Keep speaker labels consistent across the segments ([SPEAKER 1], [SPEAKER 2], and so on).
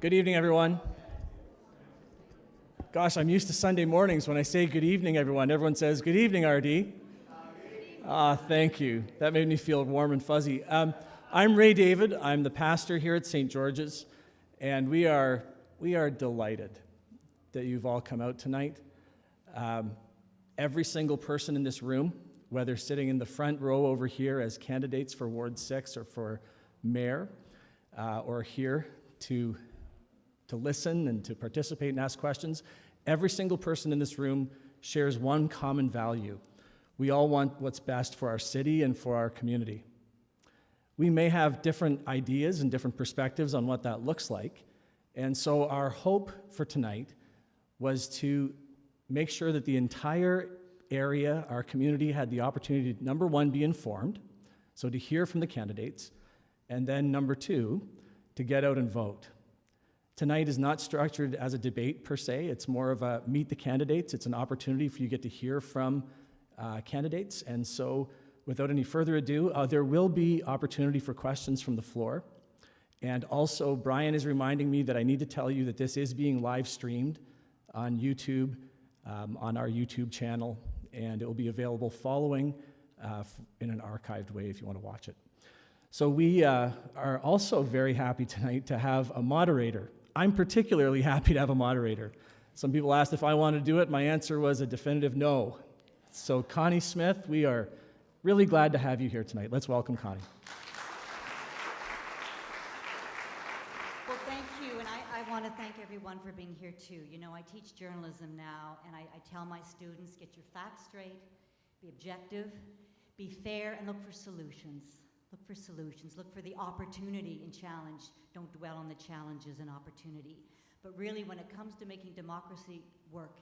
[SPEAKER 1] Good evening, everyone. Gosh, I'm used to Sunday mornings when I say good evening, everyone. Everyone says, good evening, RD. Thank you. That made me feel warm and fuzzy. I'm Ray David. I'm the pastor here at St. George's, and we are delighted that you've all come out tonight. Every single person in this room, whether sitting in the front row over here as candidates for Ward 6 or for mayor, or here to listen and to participate and ask questions, every single person in this room shares one common value. We all want what's best for our city and for our community. We may have different ideas and different perspectives on what that looks like, and so our hope for tonight was to make sure that the entire area, our community, had the opportunity to, number one, be informed, so to hear from the candidates, and then number two, to get out and vote. Tonight is not structured as a debate per se. It's more of a meet the candidates. It's an opportunity for you to get to hear from candidates. And so without any further ado, there will be opportunity for questions from the floor. And also, Brian is reminding me that I need to tell you that this is being live streamed on YouTube, on our YouTube channel, and it will be available following in an archived way if you want to watch it. So we are also very happy tonight to have a moderator. I'm particularly happy to have a moderator. Some people asked if I wanted to do it. My answer was a definitive no. So Connie Smith, we are really glad to have you here tonight. Let's welcome Connie.
[SPEAKER 2] Well, thank you, and I want to thank everyone for being here too. You know, I teach journalism now, and I tell my students, get your facts straight, be objective, be fair, and look for solutions. Look for solutions. Look for the opportunity and challenge. Don't dwell on the challenges and opportunity. But really, when it comes to making democracy work,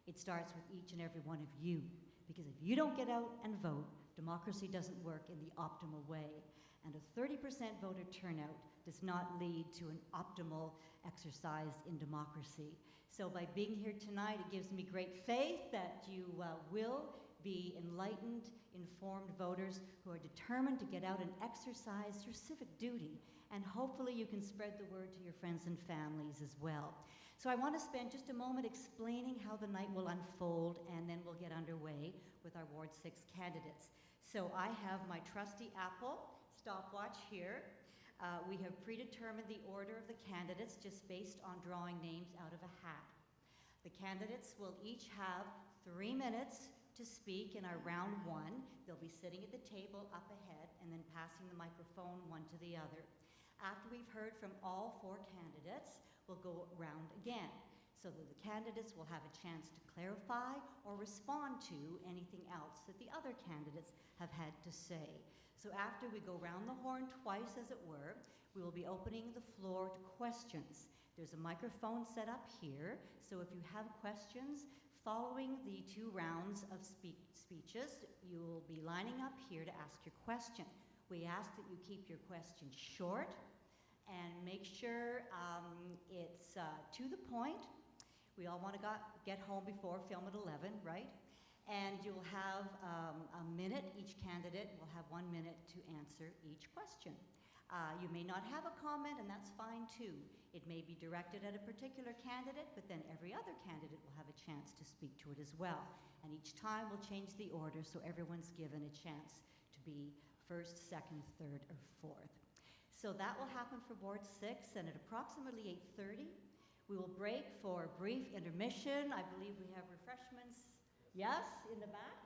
[SPEAKER 2] it starts with each and every one of you. Because if you don't get out and vote, democracy doesn't work in the optimal way. And a 30% voter turnout does not lead to an optimal exercise in democracy. So by being here tonight, it gives me great faith that you will be enlightened, informed voters who are determined to get out and exercise your civic duty. And hopefully you can spread the word to your friends and families as well. So I want to spend just a moment explaining how the night will unfold, and then we'll get underway with our Ward 6 candidates. So I have my trusty Apple stopwatch here. We have predetermined the order of the candidates just based on drawing names out of a hat. The candidates will each have 3 minutes to speak in our round one. They'll be sitting at the table up ahead and then passing the microphone one to the other. After we've heard from all 4 candidates, we'll go round again so that the candidates will have a chance to clarify or respond to anything else that the other candidates have had to say. So after we go round the horn twice, as it were, we will be opening the floor to questions. There's a microphone set up here, so if you have questions, following the 2 rounds of speeches, you will be lining up here to ask your question. We ask that you keep your question short and make sure it's to the point. We all want to get home before film at 11, right? And you'll have a minute. Each candidate will have 1 minute to answer each question. You may not have a comment, and that's fine too. It may be directed at a particular candidate, but then every other candidate will have a chance to speak to it as well. And each time we'll change the order so everyone's given a chance to be first, second, third, or fourth. So that will happen for Ward 6, and at approximately 8:30, we will break for a brief intermission. I believe we have refreshments, yes, in the back.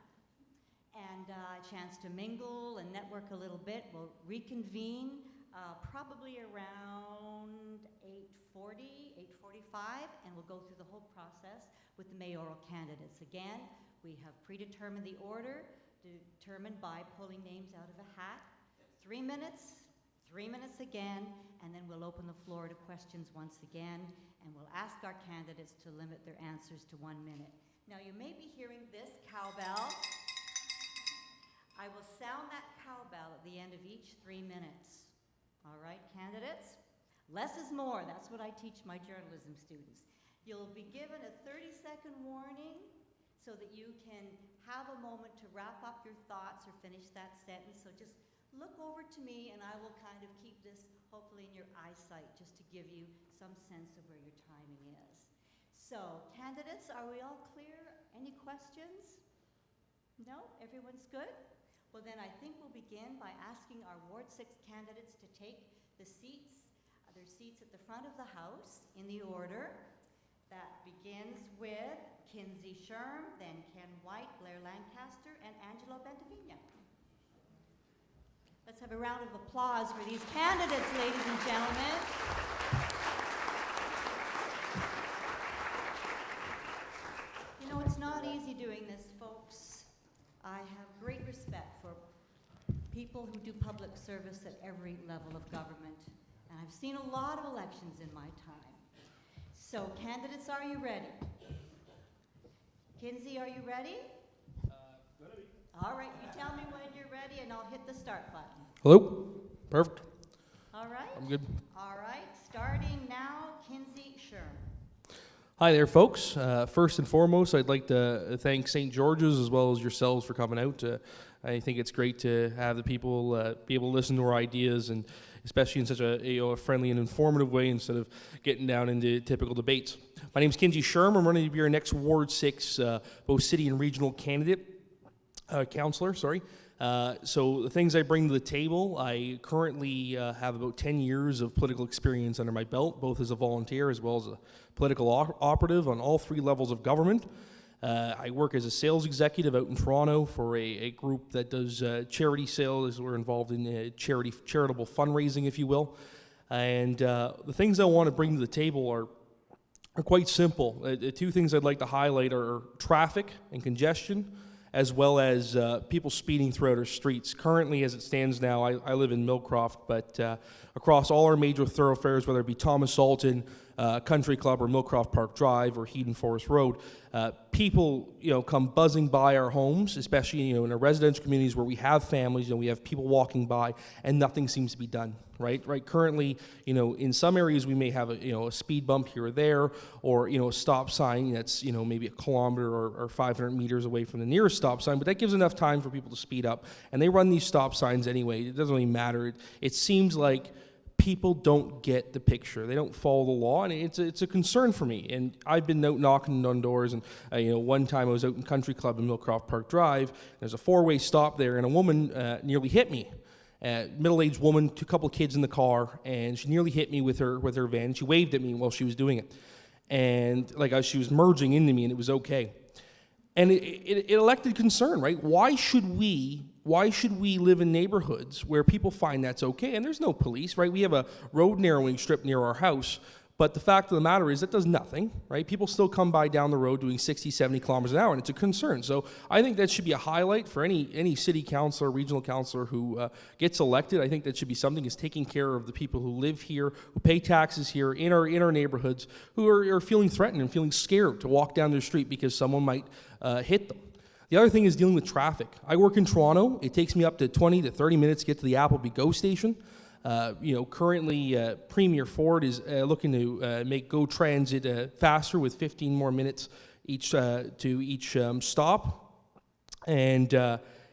[SPEAKER 2] And a chance to mingle and network a little bit. We'll reconvene probably around 8:40, 8:45, and we'll go through the whole process with the mayoral candidates. Again, we have predetermined the order, determined by pulling names out of a hat. 3 minutes, 3 minutes again, and then we'll open the floor to questions once again, and we'll ask our candidates to limit their answers to 1 minute. Now, you may be hearing this cowbell. I will sound that cowbell at the end of each 3 minutes. All right, candidates? Less is more. That's what I teach my journalism students. You'll be given a 30-second warning so that you can have a moment to wrap up your thoughts or finish that sentence. So just look over to me, and I will kind of keep this hopefully in your eyesight just to give you some sense of where your timing is. So, candidates, are we all clear? Any questions? No? Everyone's good? Well, then I think we'll begin by asking our Ward 6 candidates to take their seats at the front of the House in the order that begins with Kinsey Sherm, then Ken White, Blair Lancaster, and Angelo Bentavigna. Let's have a round of applause for these candidates, ladies and gentlemen. You know, it's not easy doing this, folks. I have great respect for people who do public service at every level of government, and I've seen a lot of elections in my time. So, candidates, are you ready? Kinsey, are you ready?
[SPEAKER 3] Gonna be.
[SPEAKER 2] All right, you tell me when you're ready, and I'll hit the start button.
[SPEAKER 3] Hello? Perfect.
[SPEAKER 2] All right?
[SPEAKER 3] I'm good.
[SPEAKER 2] All right, starting now, Kinsey Sherm.
[SPEAKER 3] Hi there, folks. First and foremost, I'd like to thank St. George's as well as yourselves for coming out. I think it's great to have the people be able to listen to our ideas, and especially in such a friendly and informative way instead of getting down into typical debates. My name is Kinsey Sherm. I'm running to be your next Ward 6 both city and regional councillor. So the things I bring to the table, I currently have about 10 years of political experience under my belt, both as a volunteer as well as a political operative on all three levels of government. I work as a sales executive out in Toronto for a group that does charity sales. We're involved in charitable fundraising, if you will. And the things I want to bring to the table are quite simple. The two things I'd like to highlight are traffic and congestion, as well as people speeding throughout our streets. Currently, as it stands now, I live in Millcroft, but across all our major thoroughfares, whether it be Thomas Alton, Country Club, or Millcroft Park Drive, or Heaton Forest Road, people, come buzzing by our homes, especially, in our residential communities where we have families, we have people walking by, and nothing seems to be done, right? Currently, in some areas we may have a speed bump here or there, or, a stop sign that's, maybe a kilometer or 500 meters away from the nearest stop sign, but that gives enough time for people to speed up, and they run these stop signs anyway. It doesn't really matter. It seems like people don't get the picture. They don't follow the law, and it's a concern for me. And I've been out knocking on doors, and one time I was out in Country Club in Millcroft Park Drive. There's a four-way stop there, and a woman nearly hit me. Middle-aged woman, a couple of kids in the car, and she nearly hit me with her van. She waved at me while she was doing it, and she was merging into me, and it was okay. And it elected concern, right? Why should we live in neighborhoods where people find that's okay? And there's no police, right? We have a road narrowing strip near our house, but the fact of the matter is it does nothing, right? People still come by down the road doing 60, 70 kilometers an hour, and it's a concern. So I think that should be a highlight for any city councilor, regional councilor who gets elected. I think that should be something is taking care of the people who live here, who pay taxes here in our neighborhoods, who are feeling threatened and feeling scared to walk down their street because someone might hit them. The other thing is dealing with traffic. I work in Toronto. It takes me up to 20 to 30 minutes to get to the Appleby GO station. Currently, Premier Ford is looking to make GO Transit faster with 15 more minutes to each stop. And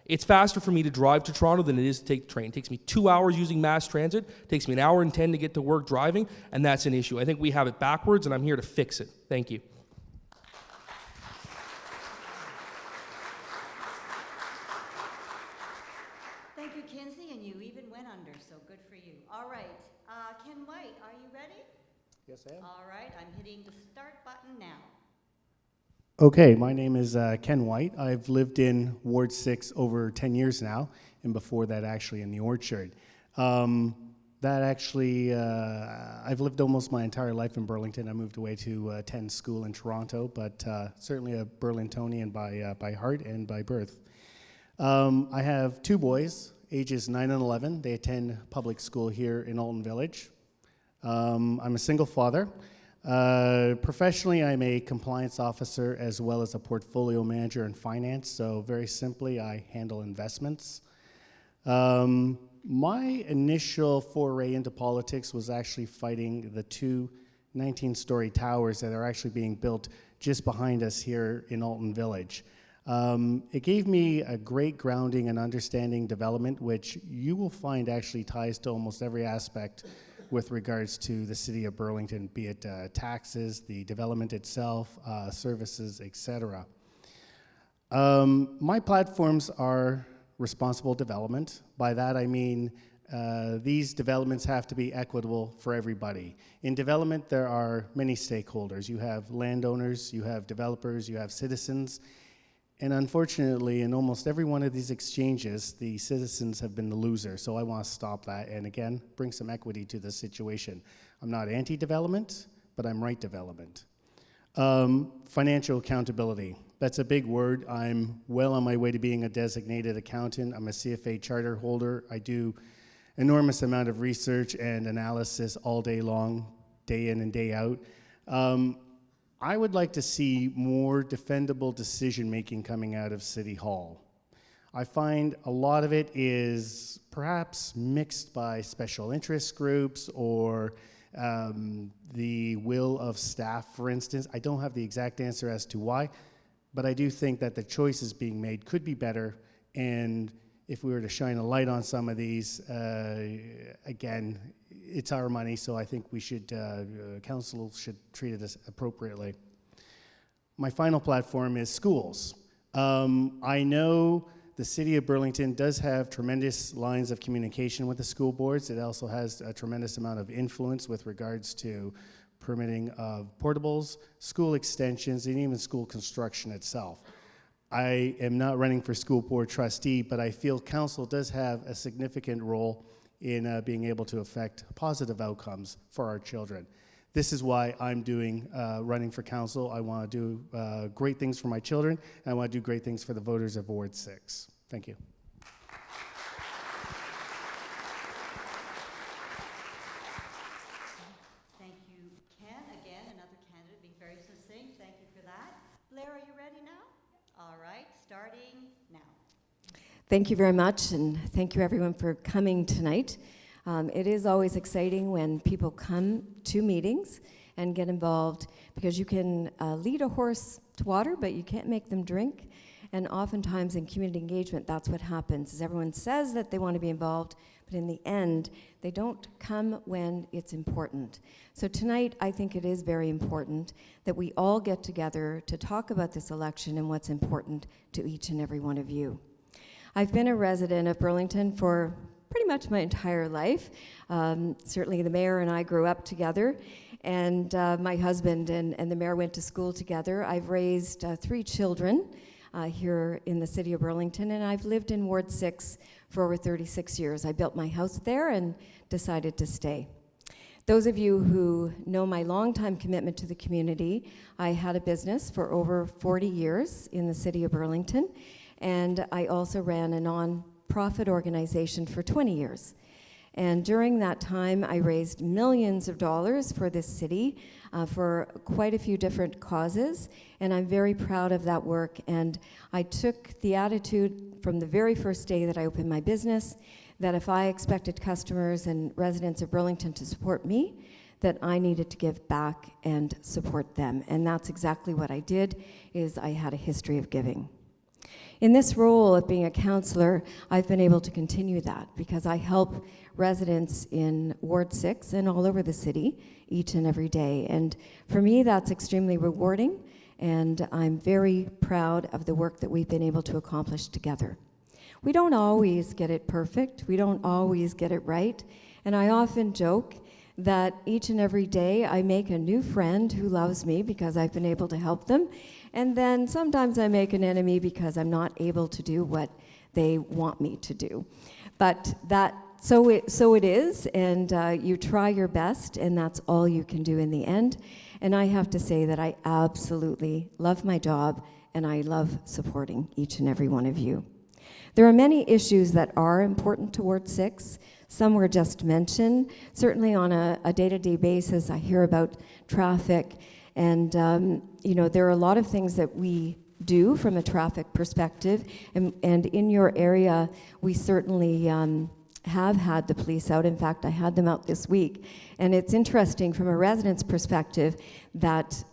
[SPEAKER 3] it's faster for me to drive to Toronto than it is to take the train. It takes me 2 hours using mass transit. It takes me 1 hour and 10 to get to work driving, and that's an issue. I think we have it backwards, and I'm here to fix it. Thank you.
[SPEAKER 2] Thank you, Kinsey, and you even went under, so good for you. All right, Ken White, are you ready?
[SPEAKER 4] Yes, I am.
[SPEAKER 2] All right, I'm hitting the start button now.
[SPEAKER 4] Okay, my name is Ken White. I've lived in Ward 6 over 10 years now, and before that actually in the Orchard. I've lived almost my entire life in Burlington. I moved away to attend school in Toronto, but certainly a Burlingtonian by heart and by birth. I have two boys, ages 9 and 11. They attend public school here in Alton Village. I'm a single father. Professionally, I'm a compliance officer as well as a portfolio manager in finance. So very simply, I handle investments. My initial foray into politics was actually fighting the two 19-story towers that are actually being built just behind us here in Alton Village. It gave me a great grounding and understanding development, which you will find actually ties to almost every aspect with regards to the city of Burlington, be it taxes, the development itself, services, etc. My platforms are responsible development. By that I mean these developments have to be equitable for everybody. In development, there are many stakeholders. You have landowners, you have developers, you have citizens, and unfortunately, in almost every one of these exchanges, the citizens have been the loser. So I want to stop that and, again, bring some equity to the situation. I'm not anti-development, but I'm right development. Financial accountability. That's a big word. I'm well on my way to being a designated accountant. I'm a CFA charter holder. I do enormous amount of research and analysis all day long, day in and day out. I would like to see more defendable decision-making coming out of City Hall. I find a lot of it is perhaps mixed by special interest groups or the will of staff, for instance. I don't have the exact answer as to why, but I do think that the choices being made could be better, and if we were to shine a light on some of these, again, it's our money, so I think we should, council should treat it as appropriately. My final platform is schools. I know the city of Burlington does have tremendous lines of communication with the school boards. It also has a tremendous amount of influence with regards to permitting of portables, school extensions, and even school construction itself. I am not running for school board trustee, but I feel council does have a significant role in being able to affect positive outcomes for our children. This is why I'm doing running for council. I want to do great things for my children, and I want to do great things for the voters of Ward 6. Thank you.
[SPEAKER 2] Thank you, Ken. Again, another candidate being very succinct. Thank you for that. Blair, are you ready now? All right, starting now.
[SPEAKER 5] Thank you very much, and thank you everyone for coming tonight. It is always exciting when people come to meetings and get involved, because you can lead a horse to water, but you can't make them drink. And oftentimes in community engagement, that's what happens, is everyone says that they want to be involved, but in the end, they don't come when it's important. So tonight, I think it is very important that we all get together to talk about this election and what's important to each and every one of you. I've been a resident of Burlington for pretty much my entire life. Certainly the mayor and I grew up together, and my husband and the mayor went to school together. I've raised 3 children here in the city of Burlington, and I've lived in Ward 6 for over 36 years. I built my house there and decided to stay. Those of you who know my longtime commitment to the community, I had a business for over 40 years in the city of Burlington, and I also ran a non-profit organization for 20 years. And during that time, I raised millions of dollars for this city for quite a few different causes, and I'm very proud of that work. And I took the attitude from the very first day that I opened my business that if I expected customers and residents of Burlington to support me, that I needed to give back and support them. And that's exactly what I did, is I had a history of giving. In this role of being a councillor, I've been able to continue that because I help residents in Ward 6 and all over the city each and every day. And for me, that's extremely rewarding, and I'm very proud of the work that we've been able to accomplish together. We don't always get it perfect. We don't always get it right. And I often joke that each and every day I make a new friend who loves me because I've been able to help them. And then sometimes I make an enemy because I'm not able to do what they want me to do. But so it is, and you try your best, and that's all you can do in the end. And I have to say that I absolutely love my job, and I love supporting each and every one of you. There are many issues that are important to Ward 6. Some were just mentioned. Certainly on a day-to-day basis, I hear about traffic, and there are a lot of things that we do from a traffic perspective, and in your area, we certainly have had the police out. In fact, I had them out this week, and it's interesting from a resident's perspective that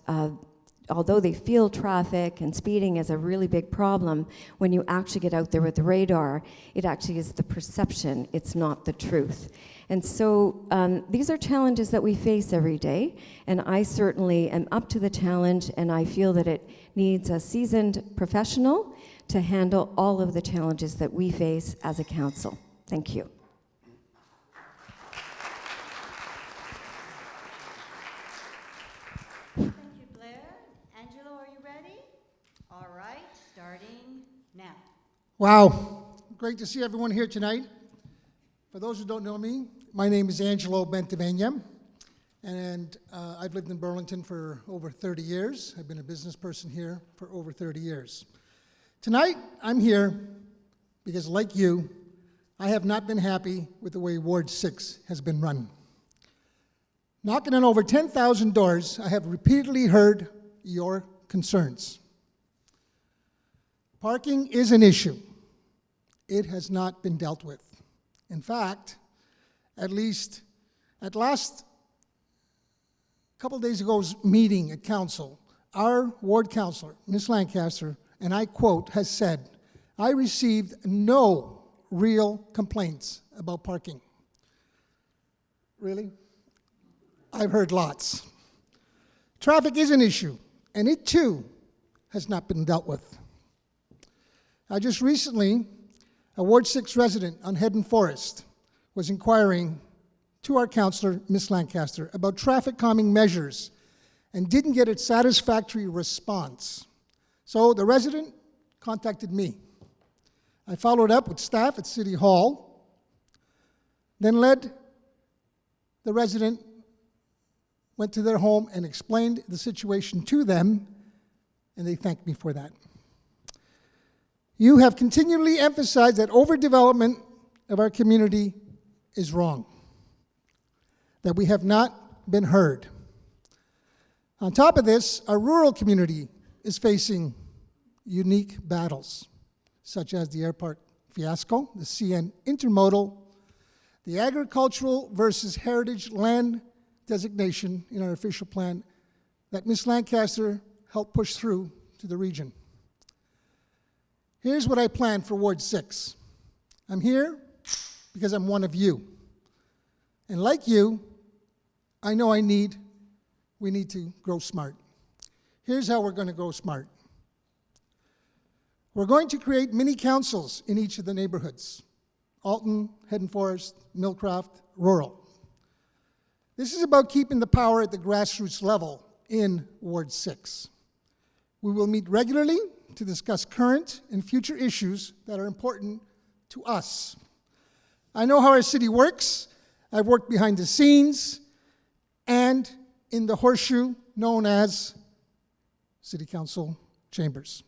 [SPEAKER 5] although they feel traffic and speeding as a really big problem, when you actually get out there with the radar, it actually is the perception, it's not the truth. And so these are challenges that we face every day, and I certainly am up to the challenge, and I feel that it needs a seasoned professional to handle all of the challenges that we face as a council. Thank you.
[SPEAKER 2] Thank you, Blair. Angelo, are you ready? All right, starting now.
[SPEAKER 6] Wow, great to see everyone here tonight. For those who don't know me, my name is Angelo Bentavenia, and I've lived in Burlington for over 30 years. I've been a business person here for over 30 years. Tonight, I'm here because, like you, I have not been happy with the way Ward 6 has been run. Knocking on over 10,000 doors, I have repeatedly heard your concerns. Parking is an issue. It has not been dealt with. In fact, at last couple days ago's meeting at council, our ward councillor, Ms. Lancaster, and I quote, has said, "I received no real complaints about parking." Really? I've heard lots. Traffic is an issue, and it too has not been dealt with. Just recently, a Ward 6 resident on Head and Forest was inquiring to our councillor, Ms. Lancaster, about traffic calming measures and didn't get a satisfactory response. So the resident contacted me. I followed up with staff at City Hall, then led the resident, went to their home and explained the situation to them, and they thanked me for that. You have continually emphasized that overdevelopment of our community is wrong, that we have not been heard. On top of this, our rural community is facing unique battles, such as the airport fiasco, the CN intermodal, the agricultural versus heritage land designation in our official plan that Ms. Lancaster helped push through to the region. Here's what I plan for Ward 6. I'm here because I'm one of you. And like you, I know we need to grow smart. Here's how we're going to grow smart. We're going to create mini councils in each of the neighborhoods: Alton, Head and Forest, Millcroft, rural. This is about keeping the power at the grassroots level in Ward 6. We will meet regularly to discuss current and future issues that are important to us. I know how our city works. I've worked behind the scenes and in the horseshoe known as City Council chambers.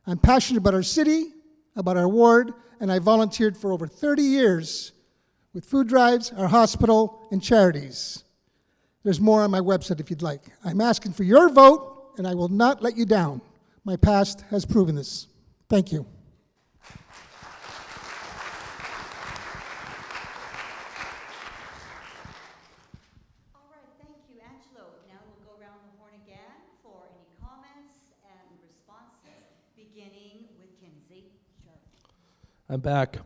[SPEAKER 6] I'm passionate about our city, about our ward, and I volunteered for over 30 years with food drives, our hospital, and charities. There's more on my website if you'd like. I'm asking for your vote, and I will not let you down. My past has proven this. Thank you.
[SPEAKER 2] All right, thank you, Angelo. Now we'll go around the horn again for any comments and responses, beginning with Kinsey. Sure.
[SPEAKER 3] I'm back.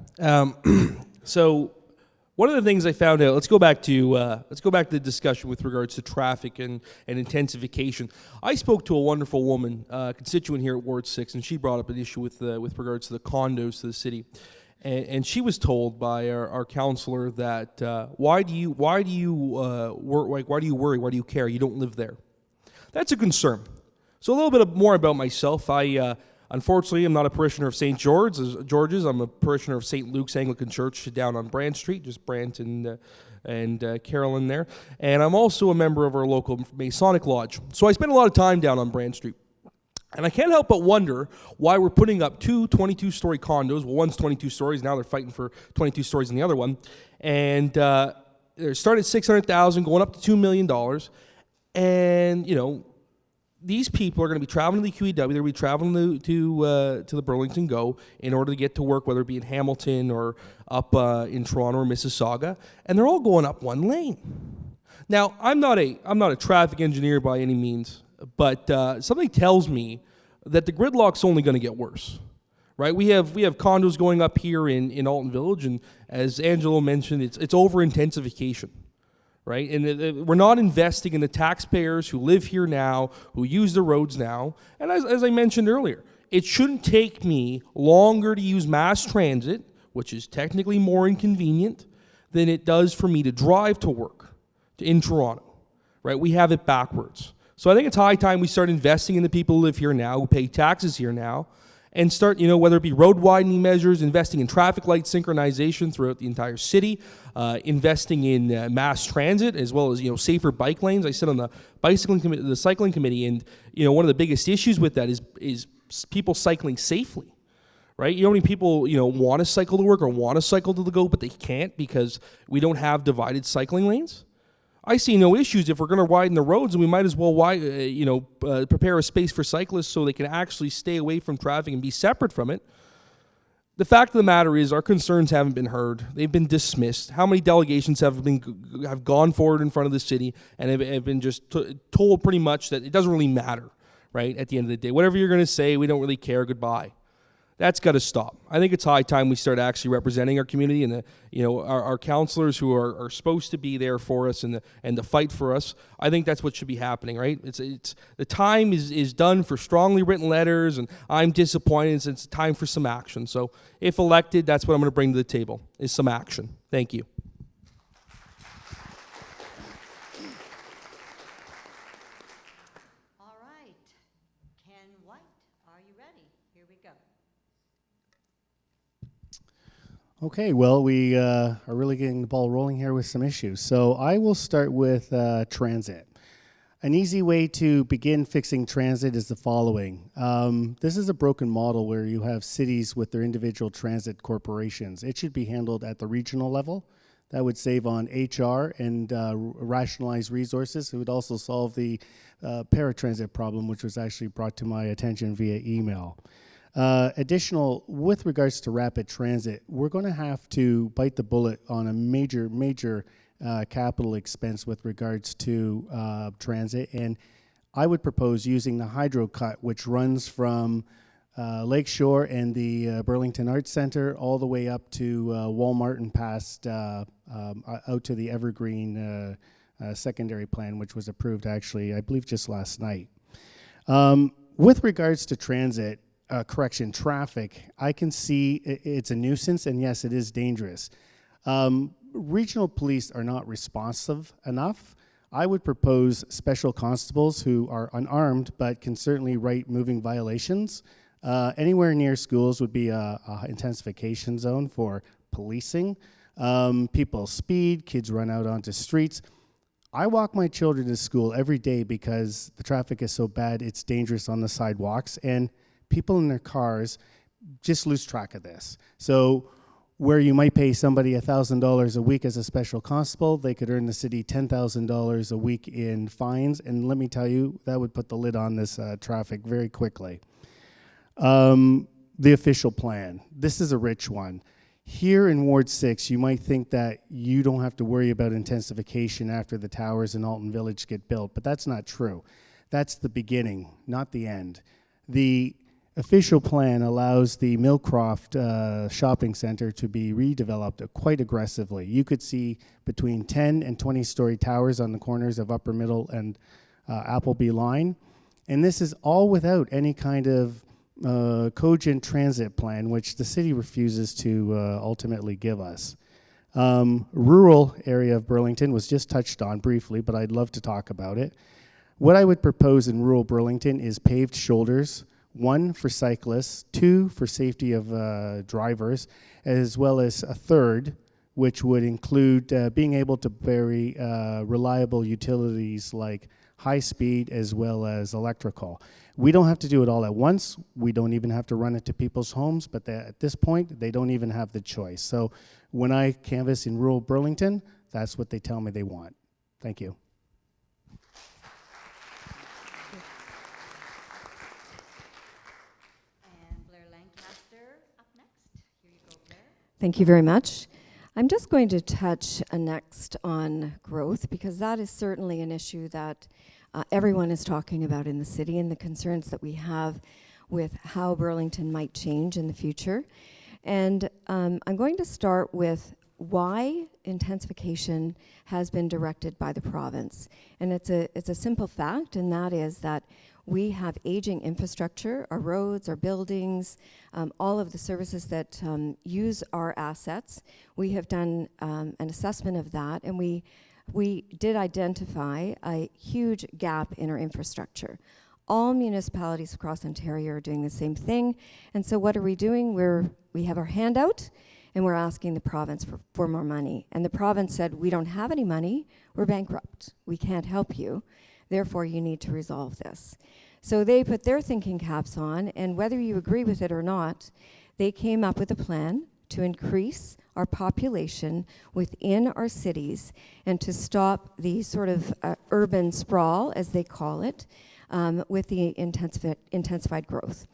[SPEAKER 3] So one of the things I found out, let's go back to the discussion with regards to traffic and intensification. I spoke to a wonderful woman, constituent here at Ward 6, and she brought up an issue with regards to the condos to the city. And she was told by our councillor that why do you worry? Why do you care? You don't live there. That's a concern. So a little bit more about myself. Unfortunately, I'm not a parishioner of St. George's. I'm a parishioner of St. Luke's Anglican Church down on Brant Street, just Brant and Carolyn there. And I'm also a member of our local Masonic Lodge. So I spend a lot of time down on Brant Street. And I can't help but wonder why we're putting up two 22-story condos. Well, one's 22 stories. Now they're fighting for 22 stories in the other one. And they're starting at $600,000, going up to $2 million. And, you know, these people are going to be traveling to the QEW. They're going to be traveling to the Burlington Go in order to get to work, whether it be in Hamilton or up in Toronto or Mississauga, and they're all going up one lane. Now, I'm not a traffic engineer by any means, but something tells me that the gridlock's only going to get worse. Right, we have condos going up here in Alton Village, and as Angelo mentioned, it's over intensification, right? And we're not investing in the taxpayers who live here now, who use the roads now. And as I mentioned earlier, it shouldn't take me longer to use mass transit, which is technically more inconvenient, than it does for me to drive to work in Toronto. Right, we have it backwards. So I think it's high time we start investing in the people who live here now, who pay taxes here now, and start, whether it be road widening measures, investing in traffic light synchronization throughout the entire city, investing in mass transit, as well as, safer bike lanes. I sit on the cycling committee, and, one of the biggest issues with that is people cycling safely, right? You know how many people, want to cycle to work or want to cycle to the go, but they can't because we don't have divided cycling lanes? I see no issues if we're going to widen the roads, and we might as well prepare a space for cyclists so they can actually stay away from traffic and be separate from it. The fact of the matter is our concerns haven't been heard. They've been dismissed. How many delegations have gone forward in front of the city and have been just told pretty much that it doesn't really matter, right, at the end of the day. Whatever you're going to say, we don't really care, goodbye. That's got to stop. I think it's high time we start actually representing our community and our councillors who are supposed to be there for us and to fight for us. I think that's what should be happening, right? It's the time is done for strongly written letters, and I'm disappointed. It's time for some action. So if elected, that's what I'm going to bring to the table, is some action. Thank you.
[SPEAKER 2] All right. Ken White, are you ready? Here we go.
[SPEAKER 4] Okay, well, we are really getting the ball rolling here with some issues. So I will start with transit. An easy way to begin fixing transit is the following. This is a broken model where you have cities with their individual transit corporations. It should be handled at the regional level. That would save on HR and rationalize resources. It would also solve the paratransit problem, which was actually brought to my attention via email. Additional, with regards to rapid transit, we're going to have to bite the bullet on a major capital expense with regards to transit, and I would propose using the hydro cut, which runs from Lakeshore and the Burlington Arts Center all the way up to Walmart and past out to the Evergreen secondary plan, which was approved actually, I believe, just last night. With regards to transit, traffic, I can see it's a nuisance, and yes, it is dangerous. Regional police are not responsive enough. I would propose special constables who are unarmed but can certainly write moving violations. Anywhere near schools would be a intensification zone for policing. People speed, kids run out onto streets. I walk my children to school every day because the traffic is so bad, it's dangerous on the sidewalks, and people in their cars just lose track of this. So where you might pay somebody $1,000 a week as a special constable, they could earn the city $10,000 a week in fines, and let me tell you, that would put the lid on this traffic very quickly. The official plan. This is a rich one. Here in Ward 6, you might think that you don't have to worry about intensification after the towers in Alton Village get built, but that's not true. That's the beginning, not the end. The official plan allows the Millcroft shopping center to be redeveloped quite aggressively. You could see between 10 and 20-story towers on the corners of Upper Middle and Appleby Line. And this is all without any kind of cogent transit plan, which the city refuses to ultimately give us. Rural area of Burlington was just touched on briefly, but I'd love to talk about it. What I would propose in rural Burlington is paved shoulders, 1 for cyclists, 2 for safety of drivers, as well as a third, which would include being able to bury reliable utilities like high speed as well as electrical. We don't have to do it all at once. We don't even have to run it to people's homes, but at this point, they don't even have the choice. So when I canvass in rural Burlington, that's what they tell me they want. Thank you.
[SPEAKER 2] And Blair Lancaster up next. Here you go, Blair.
[SPEAKER 5] Thank you very much. I'm just going to touch next on growth, because that is certainly an issue that everyone is talking about in the city and the concerns that we have with how Burlington might change in the future. And I'm going to start with why intensification has been directed by the province. And it's a simple fact, and that is that we have aging infrastructure, our roads, our buildings, all of the services that use our assets. We have done an assessment of that, and we did identify a huge gap in our infrastructure. All municipalities across Ontario are doing the same thing, and so what are we doing? We have our hand out, and we're asking the province for more money. And the province said, we don't have any money, we're bankrupt, we can't help you, therefore you need to resolve this. So they put their thinking caps on, and whether you agree with it or not, they came up with a plan to increase our population within our cities and to stop the sort of urban sprawl, as they call it, with the intensified growth.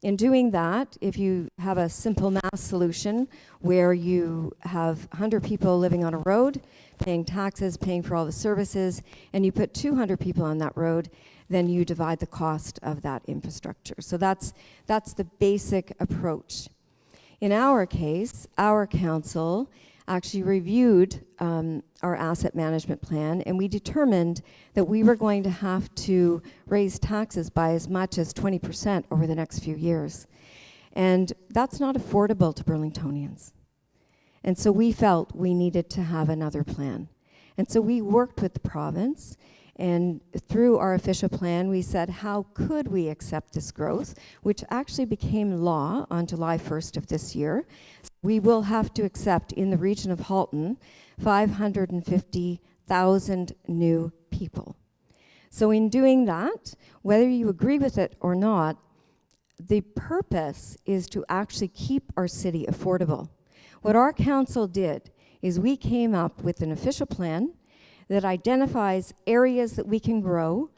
[SPEAKER 5] In doing that, if you have a simple math solution where you have 100 people living on a road, paying taxes, paying for all the services, and you put 200 people on that road, then you divide the cost of that infrastructure. So that's the basic approach. In our case, our council actually reviewed our asset management plan, and we determined that we were going to have to raise taxes by as much as 20% over the next few years. And that's not affordable to Burlingtonians. And so we felt we needed to have another plan. And so we worked with the province, and through our official plan, we said, how could we accept this growth, which actually became law on July 1st of this year. We will have to accept in the region of Halton 550,000 new people. So in doing that, whether you agree with it or not, the purpose is to actually keep our city affordable. What our council did is we came up with an official plan that identifies areas that we can grow,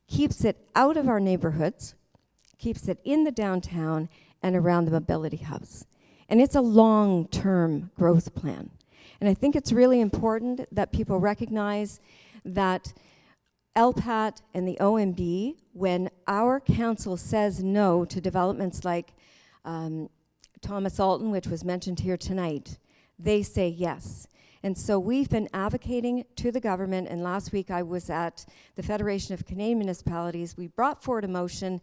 [SPEAKER 5] keeps it out of our neighborhoods, keeps it in the downtown and around the mobility hubs. And it's a long-term growth plan. And I think it's really important that people recognize that LPAT and the OMB, when our council says no to developments like Thomas Alton, which was mentioned here tonight, they say yes. And so we've been advocating to the government, and last week I was at the Federation of Canadian Municipalities. We brought forward a motion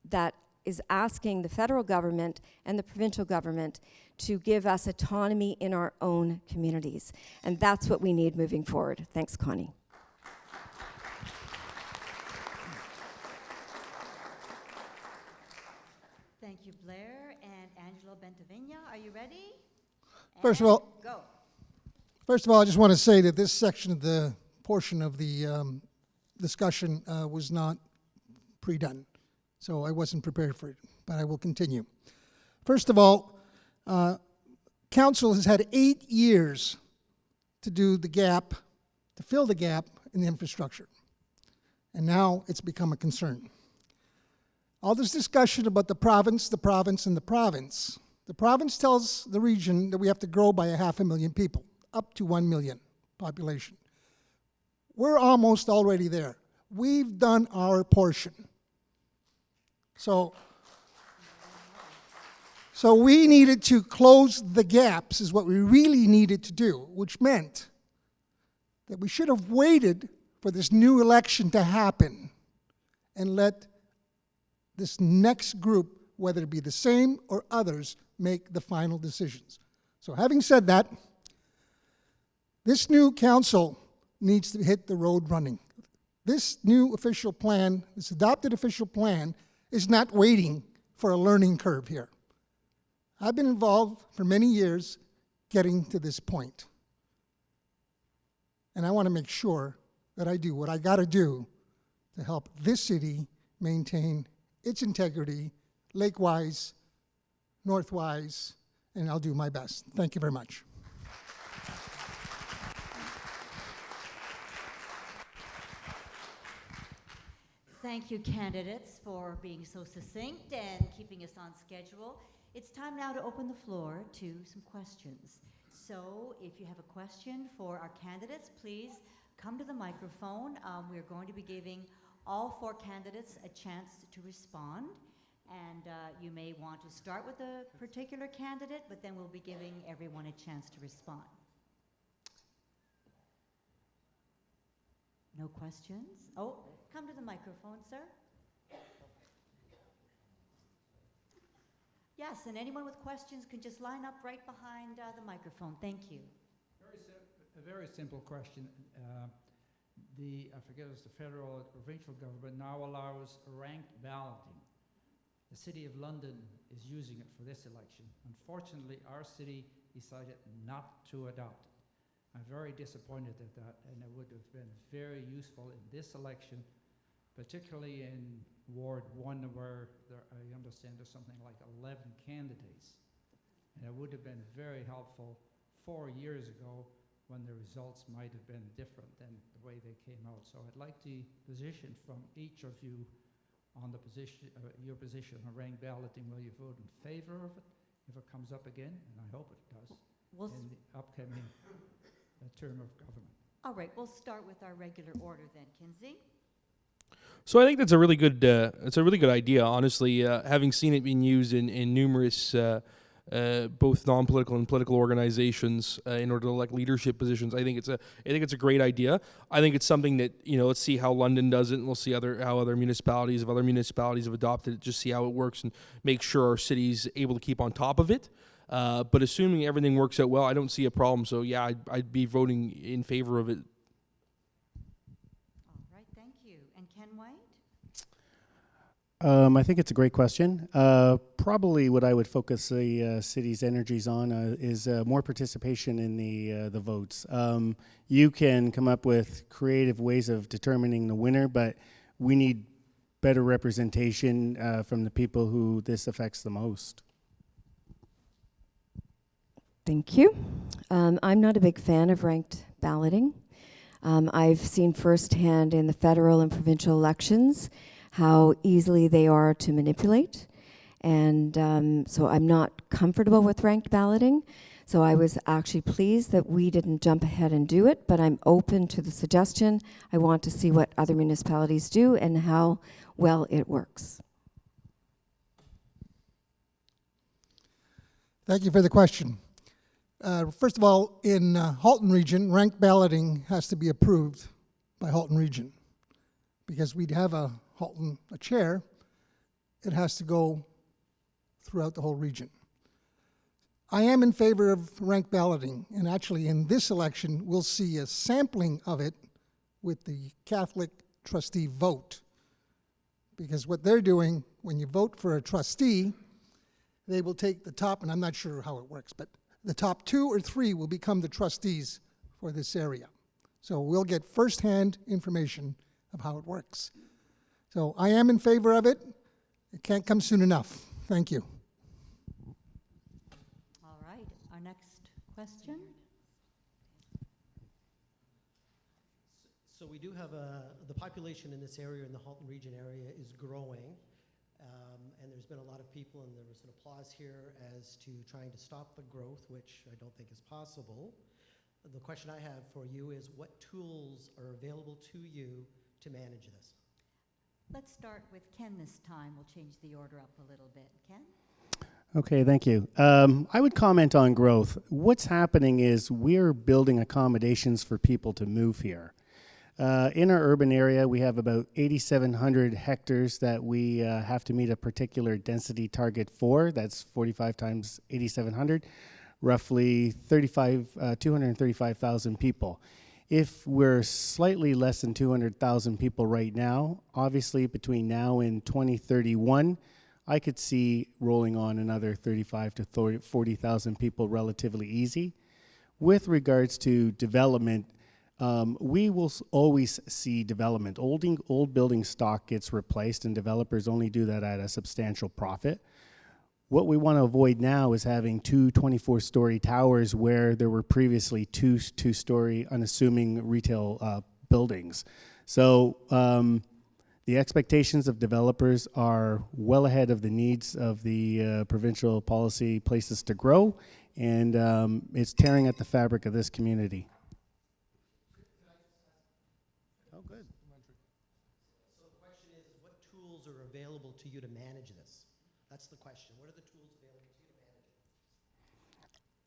[SPEAKER 5] that is asking the federal government and the provincial government to give us autonomy in our own communities. And that's what we need moving forward. Thanks, Connie.
[SPEAKER 2] Thank you, Blair. And Angelo Bentavigna, are you ready?
[SPEAKER 6] First of all,
[SPEAKER 2] go.
[SPEAKER 6] First of all, I just want to say that this section of the portion of the discussion was not pre-done, so I wasn't prepared for it, but I will continue. First of all, Council has had 8 years to do the gap, to fill the gap in the infrastructure, and now it's become a concern. All this discussion about the province, and the province. The province tells the region that we have to grow by 500,000 people, up to 1 million population. We're almost already there. We've done our portion. So we needed to close the gaps is what we really needed to do, which meant that we should have waited for this new election to happen and let this next group, whether it be the same or others, make the final decisions. So having said that, this new council needs to hit the road running. This new official plan, this adopted official plan, is not waiting for a learning curve here. I've been involved for many years getting to this point. And I want to make sure that I do what I got to do to help this city maintain its integrity, lake-wise, north-wise, and I'll do my best. Thank you very much.
[SPEAKER 2] Thank you, candidates, for being so succinct and keeping us on schedule. It's time now to open the floor to some questions. So if you have a question for our candidates, please come to the microphone. We're going to be giving all 4 candidates a chance to respond. And you may want to start with a particular candidate, but then we'll be giving everyone a chance to respond. No questions? Oh, come to the microphone, sir. Yes, and anyone with questions can just line up right behind the microphone. Thank you.
[SPEAKER 7] A very simple question. I forget if it's the federal or provincial government now allows ranked balloting. The City of London is using it for this election. Unfortunately, our city decided not to adopt it. I'm very disappointed at that, and it would have been very useful in this election, particularly in Ward 1, where I understand there's something like 11 candidates. And it would have been very helpful 4 years ago when the results might have been different than the way they came out. So I'd like the position from each of you on the position, your position on ranked balloting. Will you vote in favor of it if it comes up again? And I hope it does in the upcoming term of government.
[SPEAKER 2] All right, we'll start with our regular order then. Kinsey?
[SPEAKER 3] So I think that's a really good. It's a really good idea. Honestly, having seen it being used in numerous both non-political and political organizations in order to elect leadership positions, I think it's a great idea. I think it's something that, let's see how London does it, and we'll see how other municipalities have adopted it. Just see how it works and make sure our city's able to keep on top of it. But assuming everything works out well, I don't see a problem. So yeah, I'd be voting in favor of it.
[SPEAKER 2] All right, thank you. And Ken White?
[SPEAKER 4] I think it's a great question. Probably what I would focus the city's energies on is more participation in the votes. You can come up with creative ways of determining the winner, but we need better representation from the people who this affects the most.
[SPEAKER 5] Thank you. I'm not a big fan of ranked balloting. I've seen firsthand in the federal and provincial elections how easily they are to manipulate. And so I'm not comfortable with ranked balloting. So I was actually pleased that we didn't jump ahead and do it, but I'm open to the suggestion. I want to see what other municipalities do and how well it works.
[SPEAKER 6] Thank you for the question. First of all, in Halton Region, ranked balloting has to be approved by Halton Region. Because we'd have a chair, it has to go throughout the whole region. I am in favor of ranked balloting, and actually in this election, we'll see a sampling of it with the Catholic trustee vote. Because what they're doing, when you vote for a trustee, they will take the top, and I'm not sure how it works, but the top 2 or 3 will become the trustees for this area. So we'll get firsthand information of how it works. So I am in favor of it. It can't come soon enough. Thank you.
[SPEAKER 2] All right, our next question.
[SPEAKER 8] So we do have the population in this area, in the Halton Region area, is growing. And there's been a lot of people, and there was an applause here as to trying to stop the growth, which I don't think is possible. The question I have for you is, what tools are available to you to manage this?
[SPEAKER 2] Let's start with Ken this time. We'll change the order up a little bit. Ken?
[SPEAKER 4] Okay, thank you. I would comment on growth. What's happening is we're building accommodations for people to move here. In our urban area, we have about 8,700 hectares that we have to meet a particular density target for. That's 45 times 8,700, roughly 235,000 people. If we're slightly less than 200,000 people right now, obviously between now and 2031, I could see rolling on another 35 to 40,000 people relatively easy. With regards to development, we will always see development. Old building stock gets replaced, and developers only do that at a substantial profit. What we want to avoid now is having 2 24-story towers where there were previously 2 two-story unassuming retail buildings. So the expectations of developers are well ahead of the needs of the provincial policy places to grow, and it's tearing at the fabric of this community.
[SPEAKER 8] Oh, good. So the tools are available to you to manage this? That's the question. What are the tools available to you to manage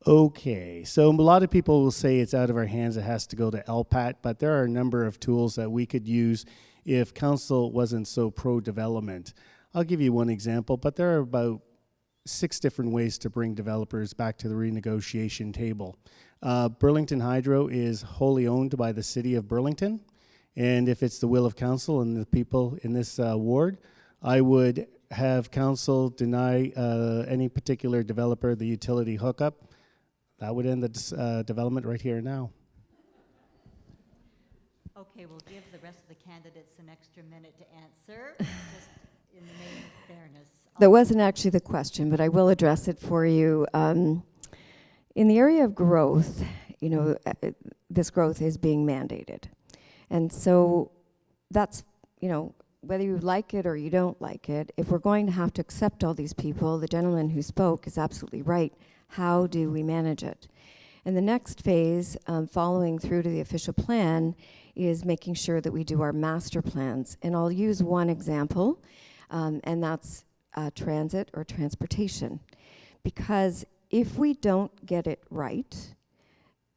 [SPEAKER 8] it?
[SPEAKER 4] Okay, so a lot of people will say it's out of our hands, it has to go to LPAT, but there are a number of tools that we could use if council wasn't so pro-development. I'll give you one example, but there are about 6 different ways to bring developers back to the renegotiation table. Burlington Hydro is wholly owned by the City of Burlington, and if it's the will of council and the people in this ward, I would have council deny any particular developer the utility hookup. That would end the development right here and now.
[SPEAKER 2] Okay, we'll give the rest of the candidates an extra minute to answer, just in the name of fairness.
[SPEAKER 5] That wasn't actually the question, but I will address it for you. In the area of growth, you know, this growth is being mandated. And so that's, you know, whether you like it or you don't like it, if we're going to have to accept all these people, the gentleman who spoke is absolutely right. How do we manage it? And the next phase, following through to the official plan, is making sure that we do our master plans. And I'll use one example, and that's transit or transportation. Because if we don't get it right,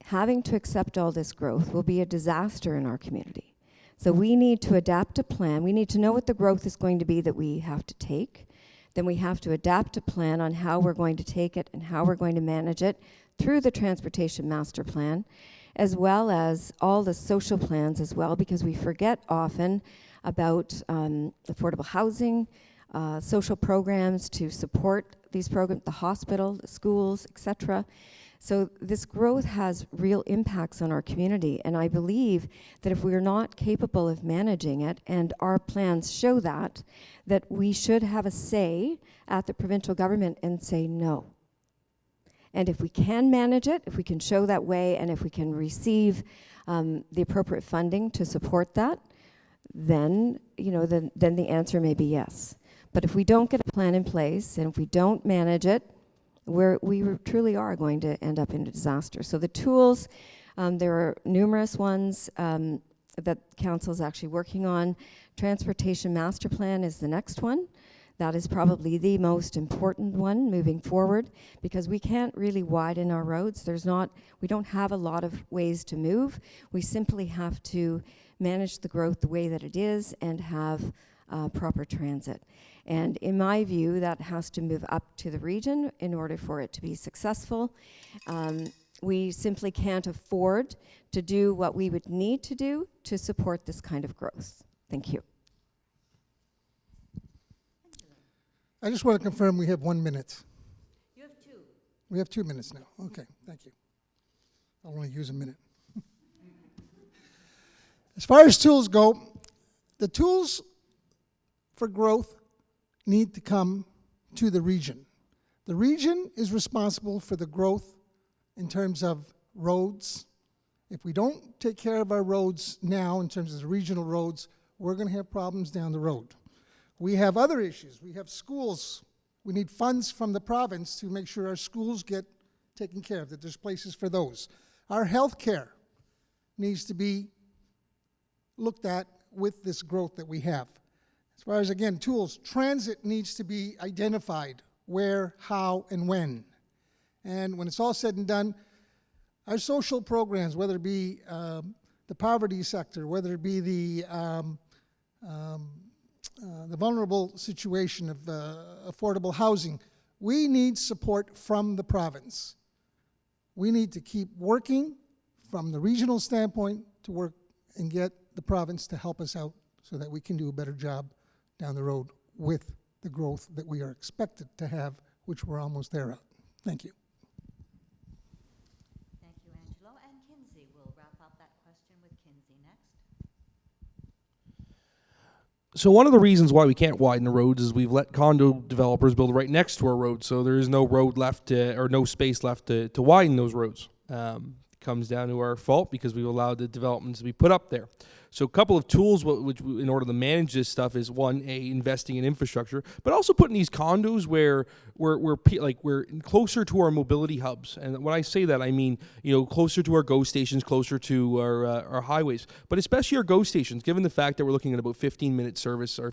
[SPEAKER 5] having to accept all this growth will be a disaster in our community. So we need to adapt a plan. We need to know what the growth is going to be that we have to take. Then we have to adapt a plan on how we're going to take it and how we're going to manage it through the transportation master plan, as well as all the social plans as well, because we forget often about affordable housing, social programs to support these programs, the hospital, the schools, etc. So this growth has real impacts on our community, and I believe that if we're not capable of managing it, and our plans show that we should have a say at the provincial government and say no. And if we can manage it, if we can show that way, and if we can receive the appropriate funding to support that, then, you know, then the answer may be yes. But if we don't get a plan in place, and if we don't manage it, we truly are going to end up in a disaster. So the tools, there are numerous ones that council is actually working on. Transportation master plan is the next one. That is probably the most important one moving forward, because we can't really widen our roads. We don't have a lot of ways to move. We simply have to manage the growth the way that it is and have proper transit. And in my view, that has to move up to the region in order for it to be successful. We simply can't afford to do what we would need to do to support this kind of growth. Thank you.
[SPEAKER 6] I just want to confirm we have 1 minute.
[SPEAKER 2] You have 2.
[SPEAKER 6] We have 2 minutes now. Okay, thank you. I'll only use a minute. As far as tools go, the tools for growth need to come to the region. The region is responsible for the growth in terms of roads. If we don't take care of our roads now in terms of the regional roads, we're going to have problems down the road. We have other issues. We have schools. We need funds from the province to make sure our schools get taken care of, that there's places for those. Our health care needs to be looked at with this growth that we have. As far as, again, tools, transit needs to be identified where, how, and when. And when it's all said and done, our social programs, whether it be the poverty sector, whether it be the vulnerable situation of affordable housing, we need support from the province. We need to keep working from the regional standpoint to work and get the province to help us out so that we can do a better job down the road with the growth that we are expected to have, which we're almost there at. Thank you.
[SPEAKER 2] Thank you, Angelo. And Kinsey, we'll wrap up that question with Kinsey next.
[SPEAKER 3] So one of the reasons why we can't widen the roads is we've let condo developers build right next to our roads, so there is no road left or no space left to widen those roads. comes down to our fault because we've allowed the developments to be put up there. So a couple of tools which in order to manage this stuff is one, investing in infrastructure, but also putting these condos where we're closer to our mobility hubs. And when I say that, I mean, closer to our GO stations, closer to our highways, but especially our GO stations, given the fact that we're looking at about 15-minute service or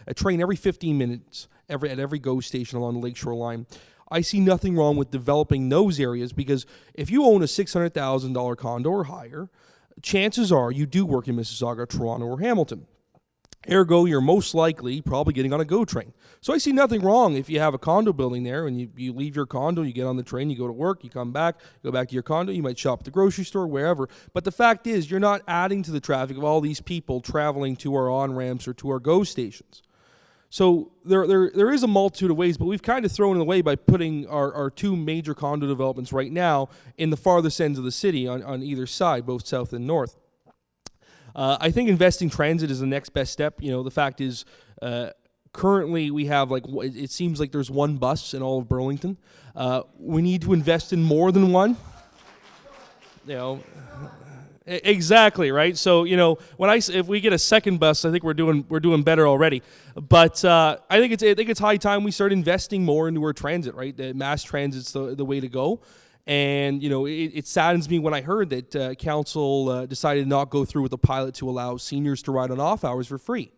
[SPEAKER 3] a train every 15 minutes at every GO station along the Lakeshore line. I see nothing wrong with developing those areas, because if you own a $600,000 condo or higher, chances are you do work in Mississauga, Toronto, or Hamilton. Ergo, you're most likely probably getting on a GO train. So I see nothing wrong if you have a condo building there and you leave your condo, you get on the train, you go to work, you come back, go back to your condo, you might shop at the grocery store, wherever. But the fact is, you're not adding to the traffic of all these people traveling to our on-ramps or to our GO stations. So there is a multitude of ways, but we've kind of thrown it away by putting our two major condo developments right now in the farthest ends of the city on either side, both south and north. I think investing transit is the next best step. The fact is, currently we have it seems like there's one bus in all of Burlington. We need to invest in more than one. Exactly, right? So if we get a second bus, I think we're doing better already. But I think it's high time we start investing more into our transit, right? The mass transit's the way to go. And it saddens me when I heard that council decided to not go through with the pilot to allow seniors to ride on off hours for free,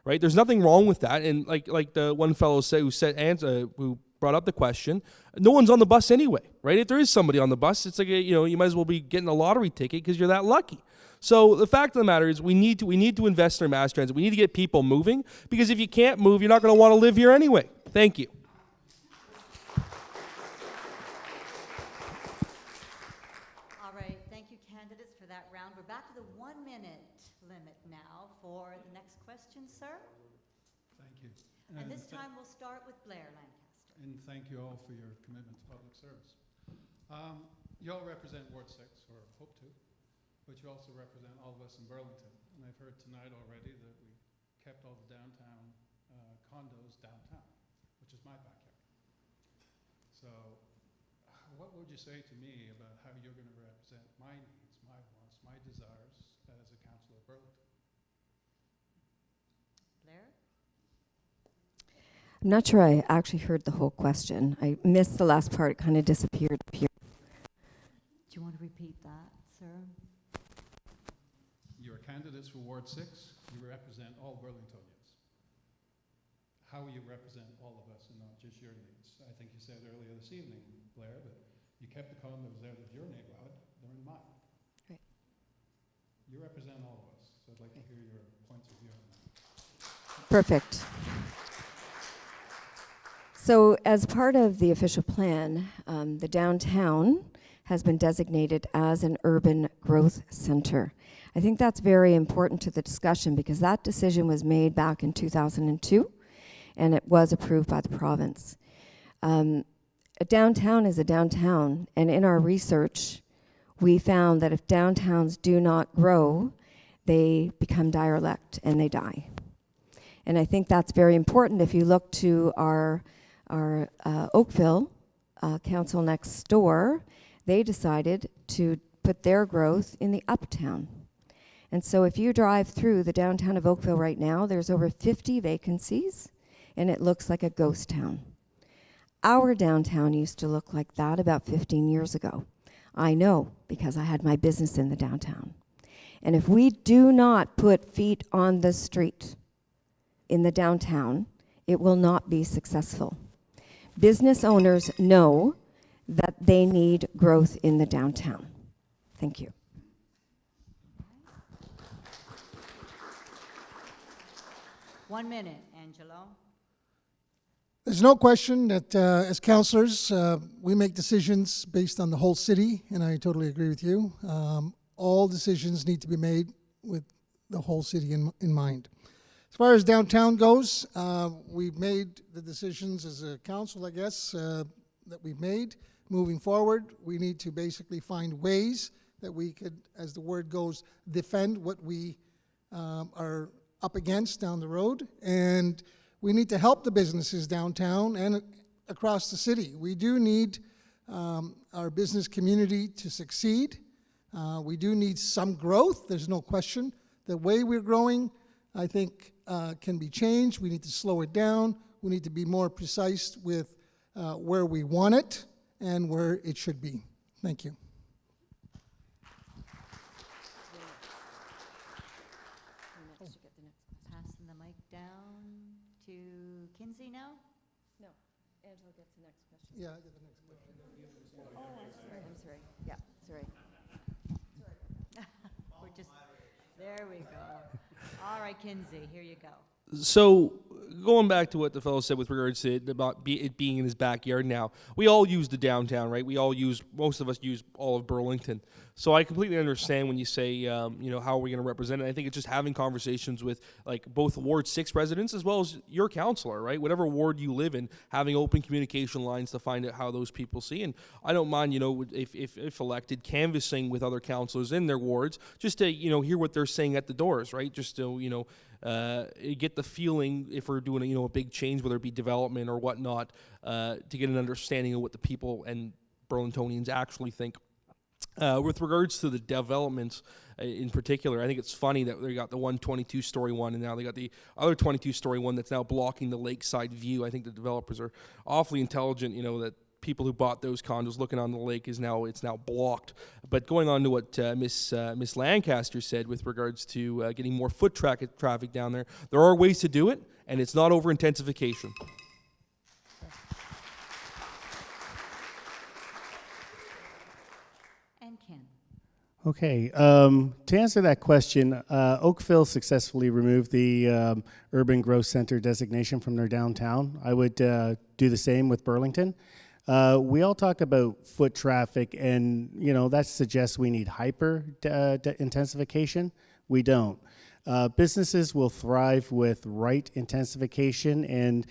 [SPEAKER 3] right? There's nothing wrong with that. And like the one fellow who brought up the question, no one's on the bus anyway, right? If there is somebody on the bus, it's like you might as well be getting a lottery ticket because you're that lucky. So the fact of the matter is we need to invest in our mass transit. We need to get people moving, because if you can't move, you're not going to want to live here anyway. Thank you.
[SPEAKER 2] All right, thank you, candidates, for that round. We're back to the 1 minute limit now for the next question, sir.
[SPEAKER 9] Thank you.
[SPEAKER 2] And this time we'll start with Blair Lancaster.
[SPEAKER 9] And thank you all for your commitment to public service. You all represent Ward 6, or hope to, but you also represent all of us in Burlington. And I've heard tonight already that we kept all the downtown condos downtown, which is my backyard. So what would you say to me about how you're going to represent my needs, my wants, my desires as a councillor of Burlington?
[SPEAKER 2] Blair?
[SPEAKER 5] I'm not sure I actually heard the whole question. I missed the last part. It kind of disappeared up here.
[SPEAKER 2] Do you want to repeat that, sir?
[SPEAKER 9] You're candidates for Ward 6. You represent all Burlingtonians. How will you represent all of us and not just your needs? I think you said earlier this evening, Blair, that you kept the condos out of your neighborhood. They're in mine.
[SPEAKER 5] Right.
[SPEAKER 9] You represent all of us, so I'd like to hear your points of view on that.
[SPEAKER 5] Perfect. So as part of the official plan, the downtown has been designated as an urban growth center. I think that's very important to the discussion, because that decision was made back in 2002, and it was approved by the province. A downtown is a downtown, and in our research, we found that if downtowns do not grow, they become derelict and they die. And I think that's very important. If you look to our Oakville council next door, they decided to put their growth in the uptown. And so if you drive through the downtown of Oakville right now, there's over 50 vacancies, and it looks like a ghost town. Our downtown used to look like that about 15 years ago. I know, because I had my business in the downtown. And if we do not put feet on the street in the downtown, it will not be successful. Business owners know that they need growth in the downtown. Thank you.
[SPEAKER 2] One minute, Angelo.
[SPEAKER 6] There's no question that as councillors, we make decisions based on the whole city, and I totally agree with you. All decisions need to be made with the whole city in mind. As far as downtown goes, we've made the decisions as a council, I guess, that we've made. Moving forward, we need to basically find ways that we could, as the word goes, defend what we are up against down the road. And we need to help the businesses downtown and across the city. We do need our business community to succeed. We do need some growth, there's no question. The way we're growing, I think, can be changed. We need to slow it down. We need to be more precise with where we want it and where it should be. Thank you.
[SPEAKER 2] Passing the mic down to Kinsey now.
[SPEAKER 5] No, Angela gets the next question.
[SPEAKER 6] Yeah, I get the next question.
[SPEAKER 2] I'm sorry. Yeah, sorry. We're just, there we go. All right, Kinsey, here you go.
[SPEAKER 3] So, going back to what the fellow said with regards to it about it being in his backyard now, we all use the downtown, right? Most of us use all of Burlington. So I completely understand when you say, how are we going to represent it? I think it's just having conversations with like both Ward 6 residents as well as your councillor, right? Whatever ward you live in, having open communication lines to find out how those people see. And I don't mind, if elected, canvassing with other councillors in their wards just to, hear what they're saying at the doors, right? Just to, get the feeling if we're doing a big change, whether it be development or whatnot, to get an understanding of what the people and Burlingtonians actually think. With regards to the developments in particular, I think it's funny that they got the 122-story one, and now they got the other 22-story one that's now blocking the lakeside view. I think the developers are awfully intelligent, that people who bought those condos looking on the lake it's now blocked. But going on to what Miss Lancaster said with regards to getting more foot traffic down there are ways to do it, and it's not over intensification.
[SPEAKER 2] And Ken.
[SPEAKER 4] Okay, to answer that question, Oakville successfully removed the urban growth center designation from their downtown. I would do the same with Burlington. We all talk about foot traffic, and that suggests we need hyper intensification. We don't. Businesses will thrive with right intensification, and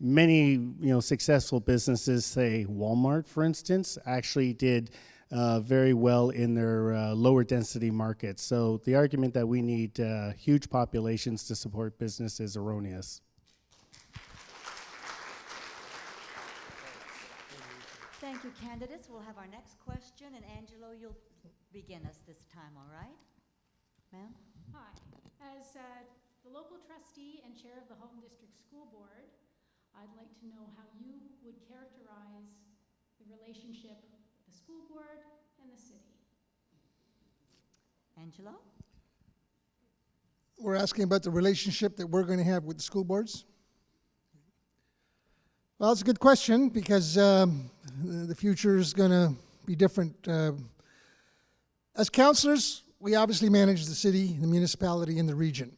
[SPEAKER 4] many successful businesses, say Walmart, for instance, actually did very well in their lower density markets. So the argument that we need huge populations to support business is erroneous.
[SPEAKER 2] Thank you, candidates. We'll have our next question, and Angelo, you'll begin us this time, all right? Ma'am?
[SPEAKER 10] Hi. As the local trustee and chair of the Halton District School Board, I'd like to know how you would characterize the relationship with the school board and the city.
[SPEAKER 2] Angelo?
[SPEAKER 6] We're asking about the relationship that we're going to have with the school boards. Well, it's a good question because the future is going to be different. As councillors, we obviously manage the city, the municipality, and the region.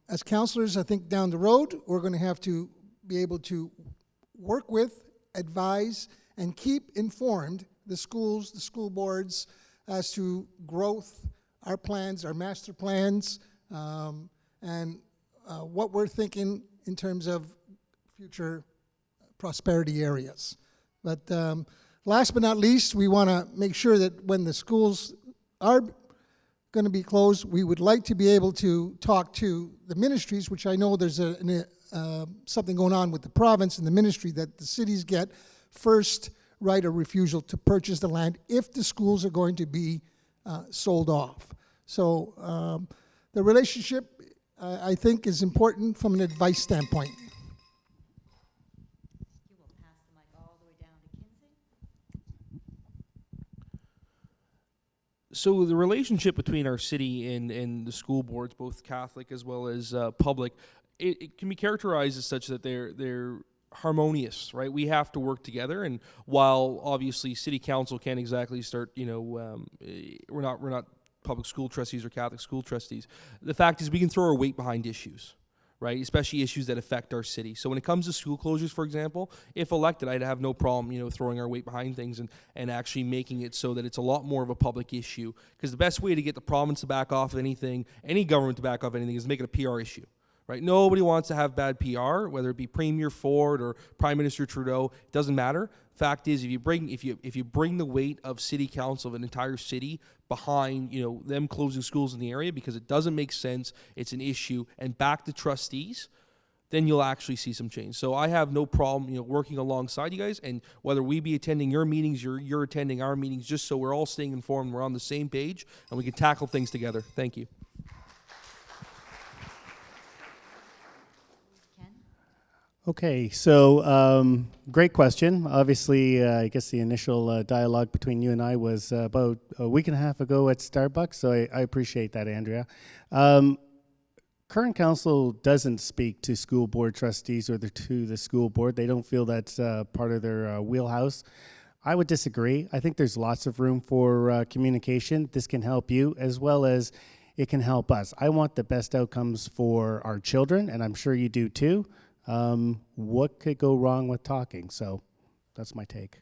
[SPEAKER 6] As councillors, I think down the road, we're going to have to be able to work with, advise, and keep informed the schools, the school boards, as to growth, our plans, our master plans, and what we're thinking in terms of future prosperity areas. But last but not least, we want to make sure that when the schools are going to be closed, we would like to be able to talk to the ministries, which I know there's something going on with the province and the ministry, that the cities get first right of refusal to purchase the land if the schools are going to be sold off. So the relationship, I think, is important from an advice standpoint.
[SPEAKER 2] You will pass the mic all the way down to Kinsey.
[SPEAKER 3] So the relationship between our city and the school boards, both Catholic as well as public, it can be characterized as such that they're harmonious, right? We have to work together, and while obviously city council can't exactly start, we're not public school trustees or Catholic school trustees. The fact is we can throw our weight behind issues, right? Especially issues that affect our city. So when it comes to school closures, for example, if elected, I'd have no problem, throwing our weight behind things and actually making it so that it's a lot more of a public issue. Because the best way to get the province to back off anything, any government to back off anything, is make it a PR issue. Right? Nobody wants to have bad PR, whether it be Premier Ford or Prime Minister Trudeau. It doesn't matter. Fact is, if you bring the weight of city council of an entire city behind them closing schools in the area because it doesn't make sense, it's an issue, and back to trustees, then you'll actually see some change. So I have no problem, working alongside you guys, and whether we be attending your meetings, you're attending our meetings, just so we're all staying informed, we're on the same page, and we can tackle things together. Thank you.
[SPEAKER 2] Ken?
[SPEAKER 4] Okay, so great question. Obviously, I guess the initial dialogue between you and I was about a week and a half ago at Starbucks, so I appreciate that, Andrea. Current council doesn't speak to school board trustees or to the school board. They don't feel that's part of their wheelhouse. I would disagree. I think there's lots of room for communication. This can help you as well as it can help us. I want the best outcomes for our children, and I'm sure you do too. What could go wrong with talking? So that's my take.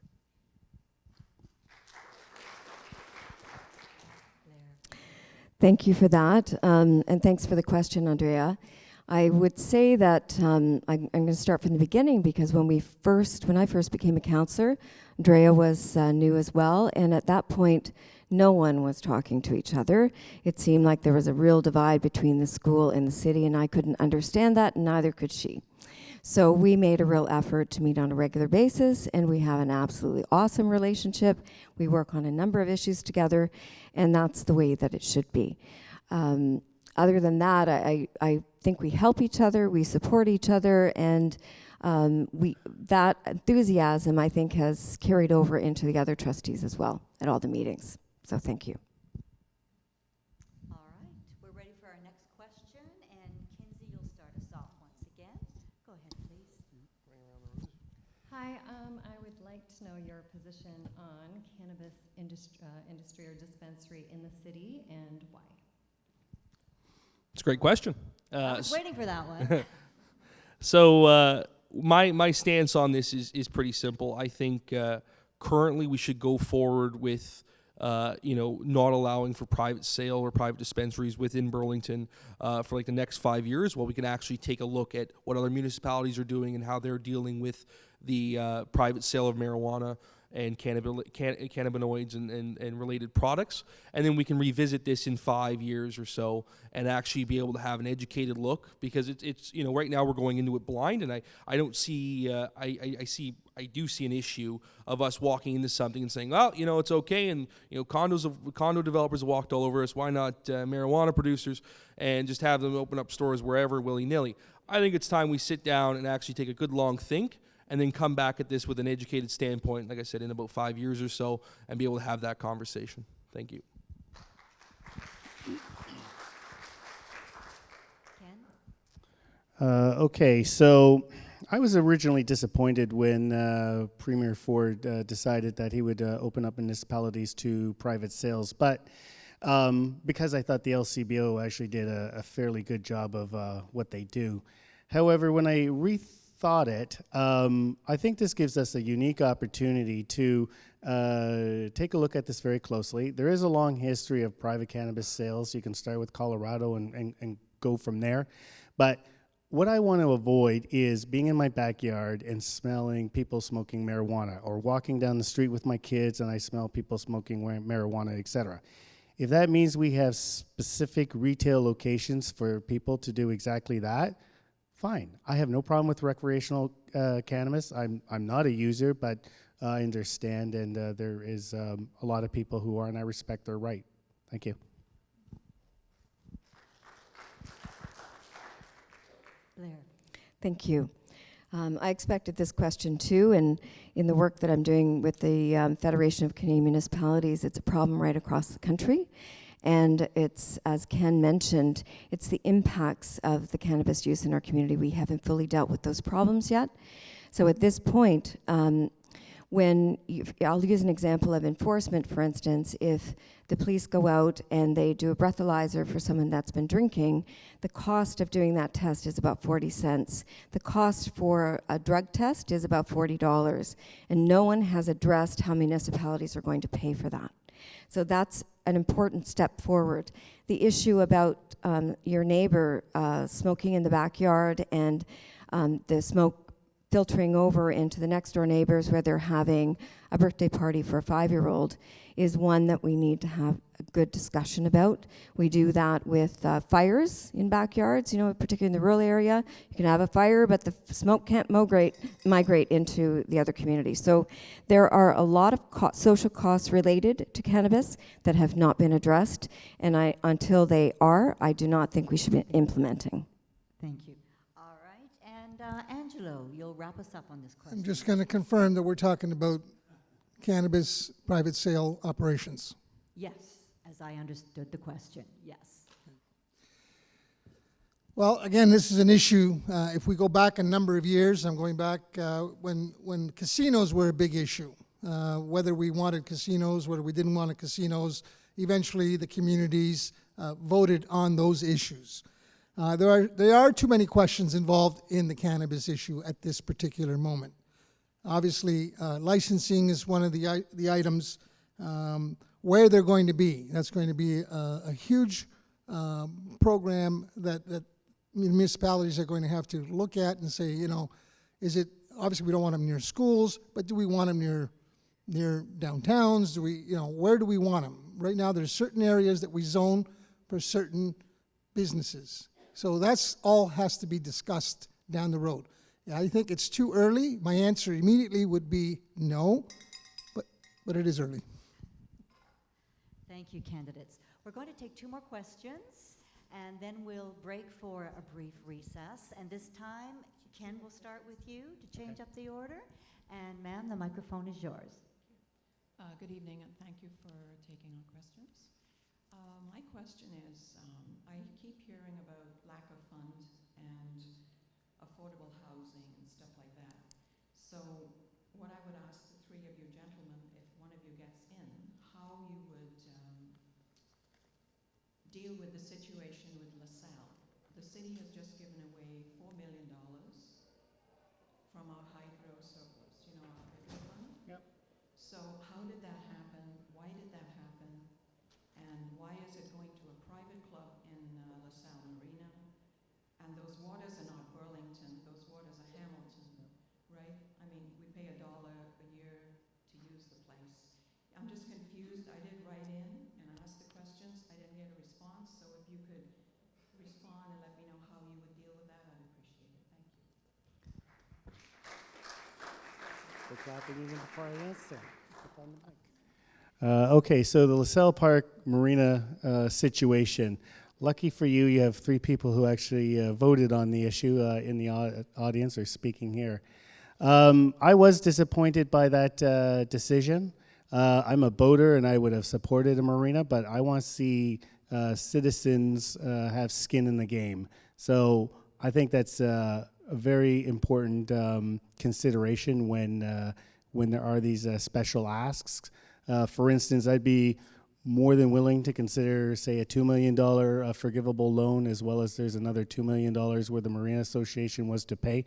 [SPEAKER 5] Thank you for that, and thanks for the question, Andrea. I would say that I'm going to start from the beginning, because when I first became a councillor, Andrea was new as well, and at that point, no one was talking to each other. It seemed like there was a real divide between the school and the city, and I couldn't understand that, and neither could she. So we made a real effort to meet on a regular basis, and we have an absolutely awesome relationship. We work on a number of issues together, and that's the way that it should be. Other than that, I think we help each other, we support each other, and that enthusiasm, I think, has carried over into the other trustees as well at all the meetings. So thank you.
[SPEAKER 2] All right, we're ready for our next question, and Kinsey, you'll start us off once again. Go ahead, please.
[SPEAKER 11] Hi, I would like to know your position on cannabis industry or dispensary in the city, and why.
[SPEAKER 3] It's a great question.
[SPEAKER 2] I was waiting for that one.
[SPEAKER 3] So my stance on this is pretty simple. I think currently we should go forward with not allowing for private sale or private dispensaries within Burlington for like the next 5 years, while we can actually take a look at what other municipalities are doing and how they're dealing with the private sale of marijuana and cannabinoids and related products. And then we can revisit this in 5 years or so and actually be able to have an educated look, because it's right now we're going into it blind, and I don't see I do see an issue of us walking into something and saying, well, it's okay, and condo developers have walked all over us, why not marijuana producers, and just have them open up stores wherever willy-nilly. I think it's time we sit down and actually take a good long think, and then come back at this with an educated standpoint, like I said, in about 5 years or so, and be able to have that conversation. Thank you.
[SPEAKER 2] Ken?
[SPEAKER 4] Okay, so I was originally disappointed when Premier Ford decided that he would open up municipalities to private sales, but because I thought the LCBO actually did a fairly good job of what they do. However, when I rethought it, I think this gives us a unique opportunity to take a look at this very closely. There is a long history of private cannabis sales. You can start with Colorado and go from there. But what I want to avoid is being in my backyard and smelling people smoking marijuana, or walking down the street with my kids and I smell people smoking marijuana, etc. If that means we have specific retail locations for people to do exactly that, fine. I have no problem with recreational cannabis. I'm not a user, but I understand, and there is a lot of people who are, and I respect their right. Thank you.
[SPEAKER 2] Blair.
[SPEAKER 5] Thank you. I expected this question too, and in the work that I'm doing with the Federation of Canadian Municipalities, it's a problem right across the country. And it's, as Ken mentioned, it's the impacts of the cannabis use in our community. We haven't fully dealt with those problems yet. So at this point, I'll use an example of enforcement, for instance. If the police go out and they do a breathalyzer for someone that's been drinking, the cost of doing that test is about 40 cents. The cost for a drug test is about $40, and no one has addressed how municipalities are going to pay for that. So that's an important step forward. The issue about your neighbor smoking in the backyard and the smoke filtering over into the next door neighbors where they're having a birthday party for a 5-year-old is one that we need to have a good discussion about. We do that with fires in backyards, particularly in the rural area. You can have a fire, but the smoke can't migrate into the other community. So there are a lot of social costs related to cannabis that have not been addressed, and until they are, I do not think we should be implementing.
[SPEAKER 2] Thank you. All right, and Angelo, you'll wrap us up on this question.
[SPEAKER 6] I'm just going to confirm that we're talking about cannabis private sale operations.
[SPEAKER 2] Yes, as I understood the question, yes.
[SPEAKER 6] Well, again, this is an issue. If we go back a number of years, I'm going back when casinos were a big issue. Whether we wanted casinos, whether we didn't want casinos, eventually the communities voted on those issues. There are too many questions involved in the cannabis issue at this particular moment. Obviously, licensing is one of the items. Where they're going to be, that's going to be a huge program that municipalities are going to have to look at and say, is it, obviously we don't want them near schools, but do we want them near downtowns? Do we, where do we want them? Right now there's certain areas that we zone for certain businesses. So that's all has to be discussed down the road. I think it's too early. My answer immediately would be no, but it is early.
[SPEAKER 2] Thank you, candidates. We're going to take 2 more questions, and then we'll break for a brief recess. And this time, Ken will start with you to change up the order. And ma'am, the microphone is yours.
[SPEAKER 12] Good evening, and thank you for taking our questions. My question is, I keep hearing about lack of funds and affordable housing and stuff like that. So what I would ask the 3 of you gentlemen, if one of you gets in, how you would deal with the situation with LaSalle. The city has just given away $4 million from our hydro surplus, our hydro fund.
[SPEAKER 4] Yep.
[SPEAKER 12] So how did that happen? Why did that happen? And why is it going to a private club in LaSalle Marina? And those waters are not Burlington, those waters are Hamilton, right? I mean, we pay $1 a year to use the place. I'm just confused. I did write in and ask the questions. I didn't get a response. So if you could respond and let me know how you would deal with that, I'd appreciate it. Thank you.
[SPEAKER 4] We're clapping even before I answer. Okay, so the LaSalle Park Marina situation. Lucky for you, you have 3 people who actually voted on the issue in the audience or speaking here. I was disappointed by that decision. I'm a boater and I would have supported a marina, but I want to see citizens have skin in the game. So I think that's a very important consideration when there are these special asks. For instance, I'd be more than willing to consider, say, a $2 million forgivable loan, as well as there's another $2 million where the Marina Association was to pay.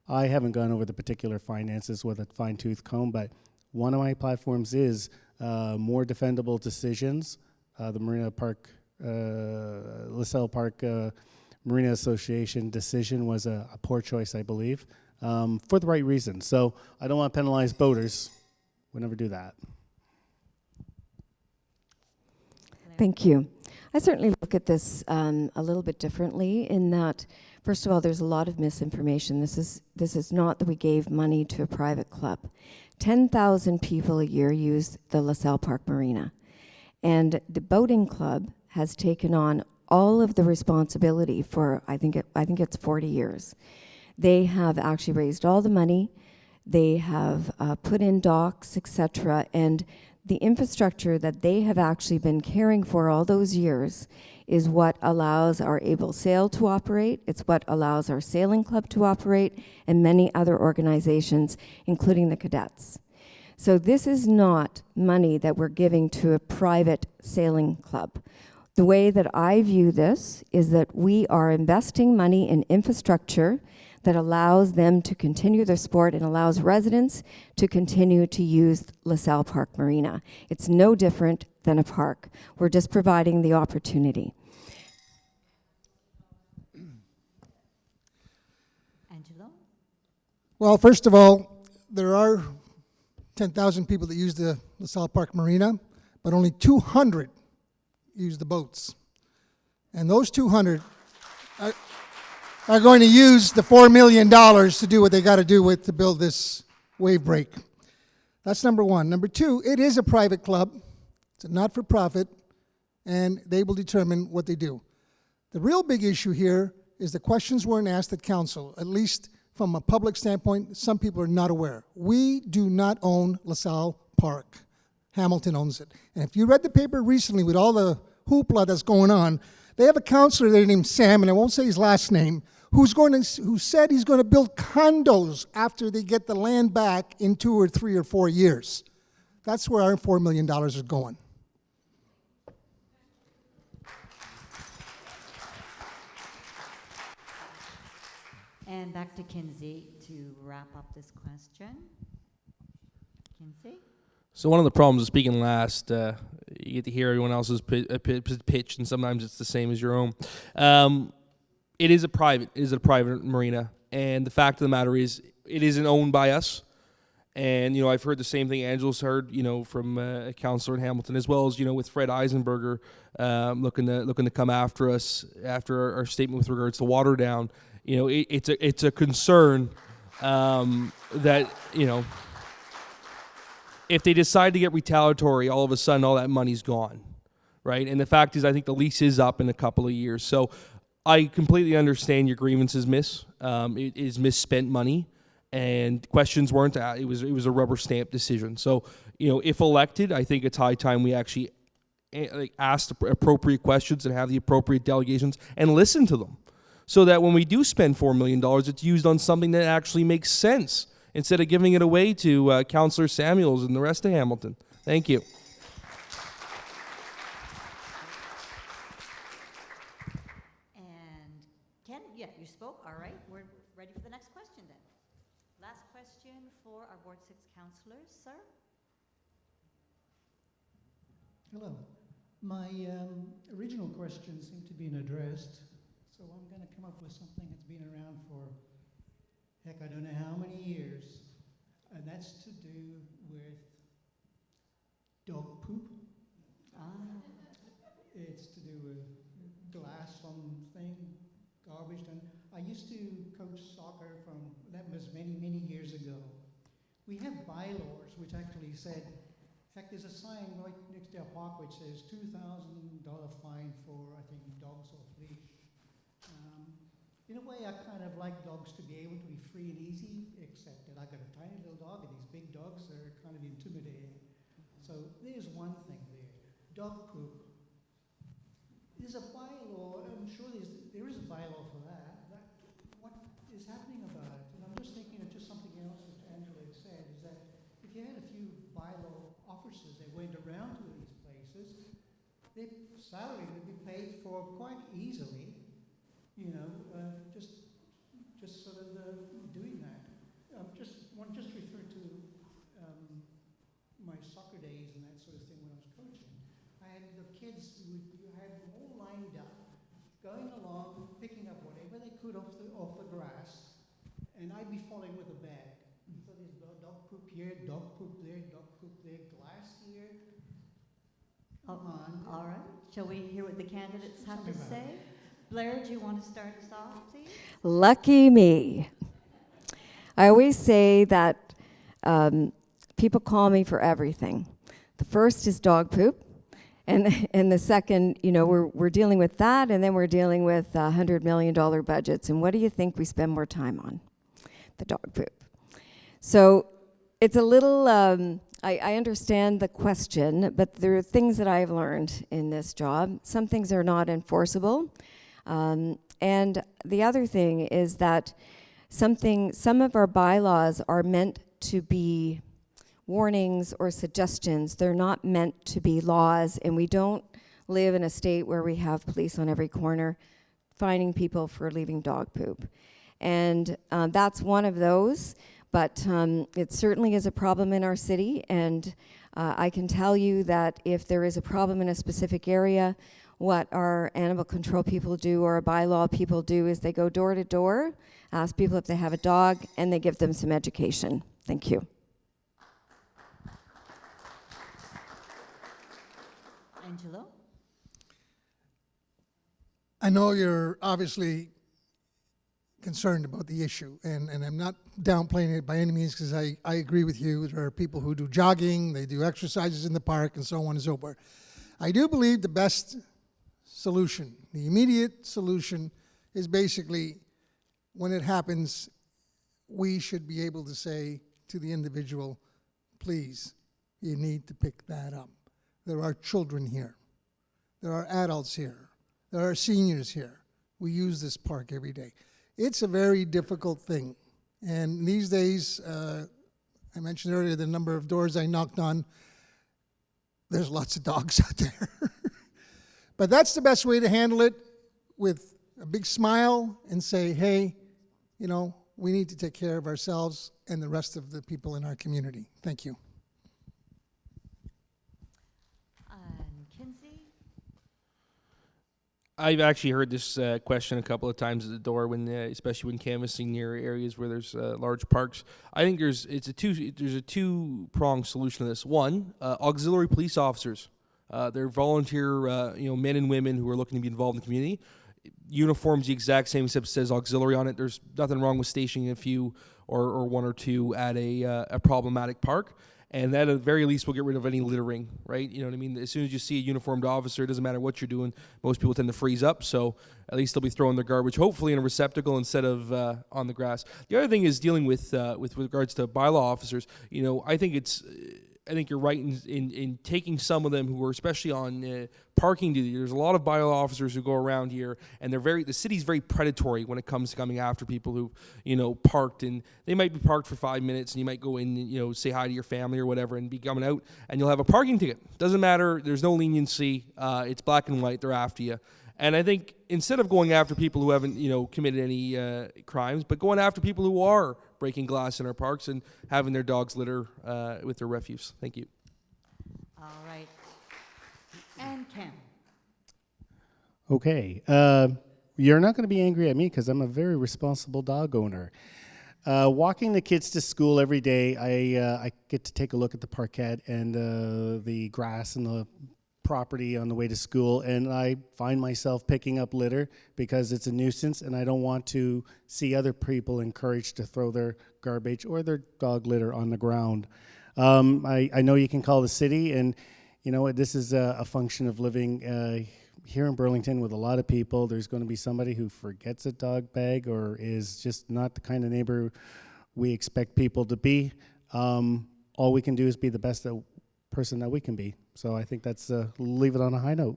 [SPEAKER 4] I haven't gone over the particular finances with a fine-tooth comb, but one of my platforms is more defendable decisions. The Marina Park, LaSalle Park Marina Association decision was a poor choice, I believe, for the right reason. So I don't want to penalize boaters. We'll never do that.
[SPEAKER 5] Thank you. I certainly look at this a little bit differently in that, first of all, there's a lot of misinformation. This is not that we gave money to a private club. 10,000 people a year use the LaSalle Park Marina. And the boating club has taken on all of the responsibility for, I think it's 40 years. They have actually raised all the money. They have put in docks, etc., and the infrastructure that they have actually been caring for all those years is what allows our Able Sail to operate. It's what allows our sailing club to operate and many other organizations, including the cadets. So this is not money that we're giving to a private sailing club. The way that I view this is that we are investing money in infrastructure that allows them to continue their sport and allows residents to continue to use LaSalle Park Marina. It's no different than a park. We're just providing the opportunity.
[SPEAKER 2] Angelo?
[SPEAKER 6] Well, first of all, there are 10,000 people that use the LaSalle Park Marina, but only 200 use the boats. And those 200 are going to use the $4 million to do what they got to do to build this wave break. That's number one. Number two, it is a private club. It's a not-for-profit, and they will determine what they do. The real big issue here is the questions weren't asked at council. At least from a public standpoint, some people are not aware. We do not own LaSalle Park. Hamilton owns it. And if you read the paper recently with all the hoopla that's going on, they have a councillor there named Sam, and I won't say his last name, who said he's going to build condos after they get the land back in 2 or 3 or 4 years. That's where our $4 million is going.
[SPEAKER 2] And back to Kinsey to wrap up this question. Kinsey?
[SPEAKER 3] So one of the problems of speaking last, you get to hear everyone else's pitch, and sometimes it's the same as your own. It is a private marina, and the fact of the matter is, it isn't owned by us. And I've heard the same thing Angela's heard, from a councillor in Hamilton, as well as with Fred Eisenberger looking to come after us after our statement with regards to water down. It's a concern that if they decide to get retaliatory, all of a sudden all that money's gone, right? And the fact is, I think the lease is up in a couple of years. So I completely understand your grievances, it is misspent money, and questions weren't. It was a rubber stamp decision. So if elected, I think it's high time we actually ask the appropriate questions and have the appropriate delegations and listen to them, so that when we do spend $4 million, it's used on something that actually makes sense, instead of giving it away to Councillor Samuels and the rest of Hamilton. Thank you.
[SPEAKER 2] And Ken, yeah, you spoke. All right, we're ready for the next question then. Last question for our Ward 6 councillors, sir.
[SPEAKER 13] Hello. My original question seemed to be addressed, so I'm going to come up with something that's been around for heck, I don't know how many years, and that's to do with dog poop. It's to do with glass on thing, garbage done. I used to coach soccer that was many, many years ago. We have bylaws which actually said, in fact, there's a sign right next to our park which says $2,000 fine for, I think, dogs off leash. In a way, I kind of like dogs to be able to be free and easy, except that I got a tiny little dog, and these big dogs are kind of intimidating. So there's one thing there. Dog poop. There's a bylaw, I'm sure there is a bylaw for that. What is happening about it? And I'm just thinking of just something else which Angela had said, is that if you had a few bylaw officers that went around to these places, their salary would be paid for quite easily. Just sort of doing that. Just refer to my soccer days and that sort of thing when I was coaching. I had the kids you had them all lined up, going along, picking up whatever they could off the grass, and I'd be following with a bag. So there's dog poop here, dog poop there, glass here. Come on.
[SPEAKER 2] All right. Shall we hear what the candidates have to say? Blair, do you want to start us off, please?
[SPEAKER 5] Lucky me. I always say that people call me for everything. The first is dog poop, and the second, we're dealing with that, and then we're dealing with $100 million budgets. And what do you think we spend more time on? The dog poop. So it's a little. I understand the question, but there are things that I've learned in this job. Some things are not enforceable. And the other thing is that some of our bylaws are meant to be warnings or suggestions. They're not meant to be laws, and we don't live in a state where we have police on every corner fining people for leaving dog poop. And that's one of those, but it certainly is a problem in our city, and I can tell you that if there is a problem in a specific area, what our animal control people do or our bylaw people do is they go door to door, ask people if they have a dog, and they give them some education. Thank you.
[SPEAKER 2] Angelo?
[SPEAKER 6] I know you're obviously concerned about the issue, and I'm not downplaying it by any means, because I agree with you. There are people who do jogging, they do exercises in the park, and so on and so forth. I do believe the best solution, the immediate solution, is basically when it happens, we should be able to say to the individual, please, you need to pick that up. There are children here. There are adults here. There are seniors here. We use this park every day. It's a very difficult thing. And these days, I mentioned earlier the number of doors I knocked on. There's lots of dogs out there. But that's the best way to handle it, with a big smile and say, hey, you know, we need to take care of ourselves and the rest of the people in our community. Thank you.
[SPEAKER 2] Kinsey?
[SPEAKER 3] I've actually heard this question a couple of times at the door, when, especially when canvassing near areas where there's large parks. I think there's a two-pronged solution to this. One, auxiliary police officers. They're volunteer, men and women who are looking to be involved in the community. Uniforms the exact same, except it says auxiliary on it. There's nothing wrong with stationing a few or one or two at a problematic park. And that, at the very least, will get rid of any littering, right? You know what I mean? As soon as you see a uniformed officer, it doesn't matter what you're doing. Most people tend to freeze up, so at least they'll be throwing their garbage, hopefully in a receptacle instead of on the grass. The other thing is dealing with regards to bylaw officers. I think you're right in taking some of them who are especially on parking duty. There's a lot of bylaw officers who go around here, and the city's very predatory when it comes to coming after people who, parked, and they might be parked for 5 minutes, and you might go in and, say hi to your family or whatever, and be coming out, and you'll have a parking ticket. Doesn't matter. There's no leniency. It's black and white. They're after you. And I think instead of going after people who haven't, committed any crimes, but going after people who are breaking glass in our parks and having their dogs litter with their refuse. Thank you.
[SPEAKER 2] All right. And Ken?
[SPEAKER 4] Okay. You're not going to be angry at me because I'm a very responsible dog owner. Walking the kids to school every day, I get to take a look at the parkette and the grass and the property on the way to school, and I find myself picking up litter because it's a nuisance, and I don't want to see other people encouraged to throw their garbage or their dog litter on the ground. I know you can call the city, and this is a function of living here in Burlington with a lot of people. There's going to be somebody who forgets a dog bag or is just not the kind of neighbor we expect people to be. All we can do is be the best person that we can be. So I think that's leave it on a high note.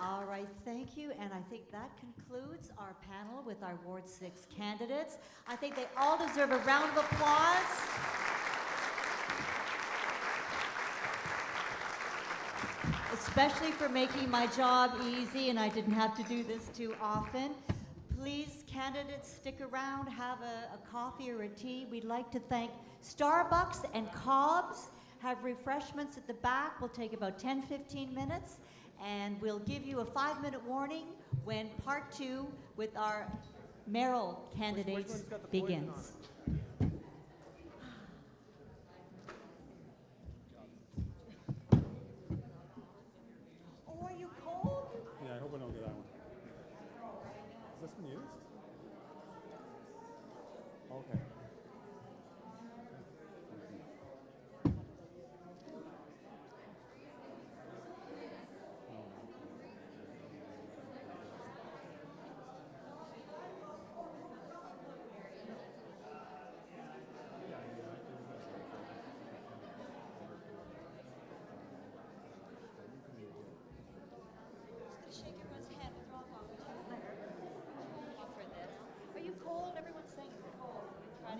[SPEAKER 2] All right, thank you, and I think that concludes our panel with our Ward 6 candidates. I think they all deserve a round of applause. Especially for making my job easy, and I didn't have to do this too often. Please, candidates, stick around, have a coffee or a tea. We'd like to thank Starbucks and Cobb's. Have refreshments at the back. Will take about 10-15 minutes, and we'll give you a 5-minute warning when part 2 with our mayoral candidates begins. Oh, are you cold?
[SPEAKER 14] Yeah, I hope I don't get that one. Is this one used? Okay.
[SPEAKER 2] Shake everyone's hand and drop off. Would you offer this? Are you cold? Everyone's saying you're cold. Try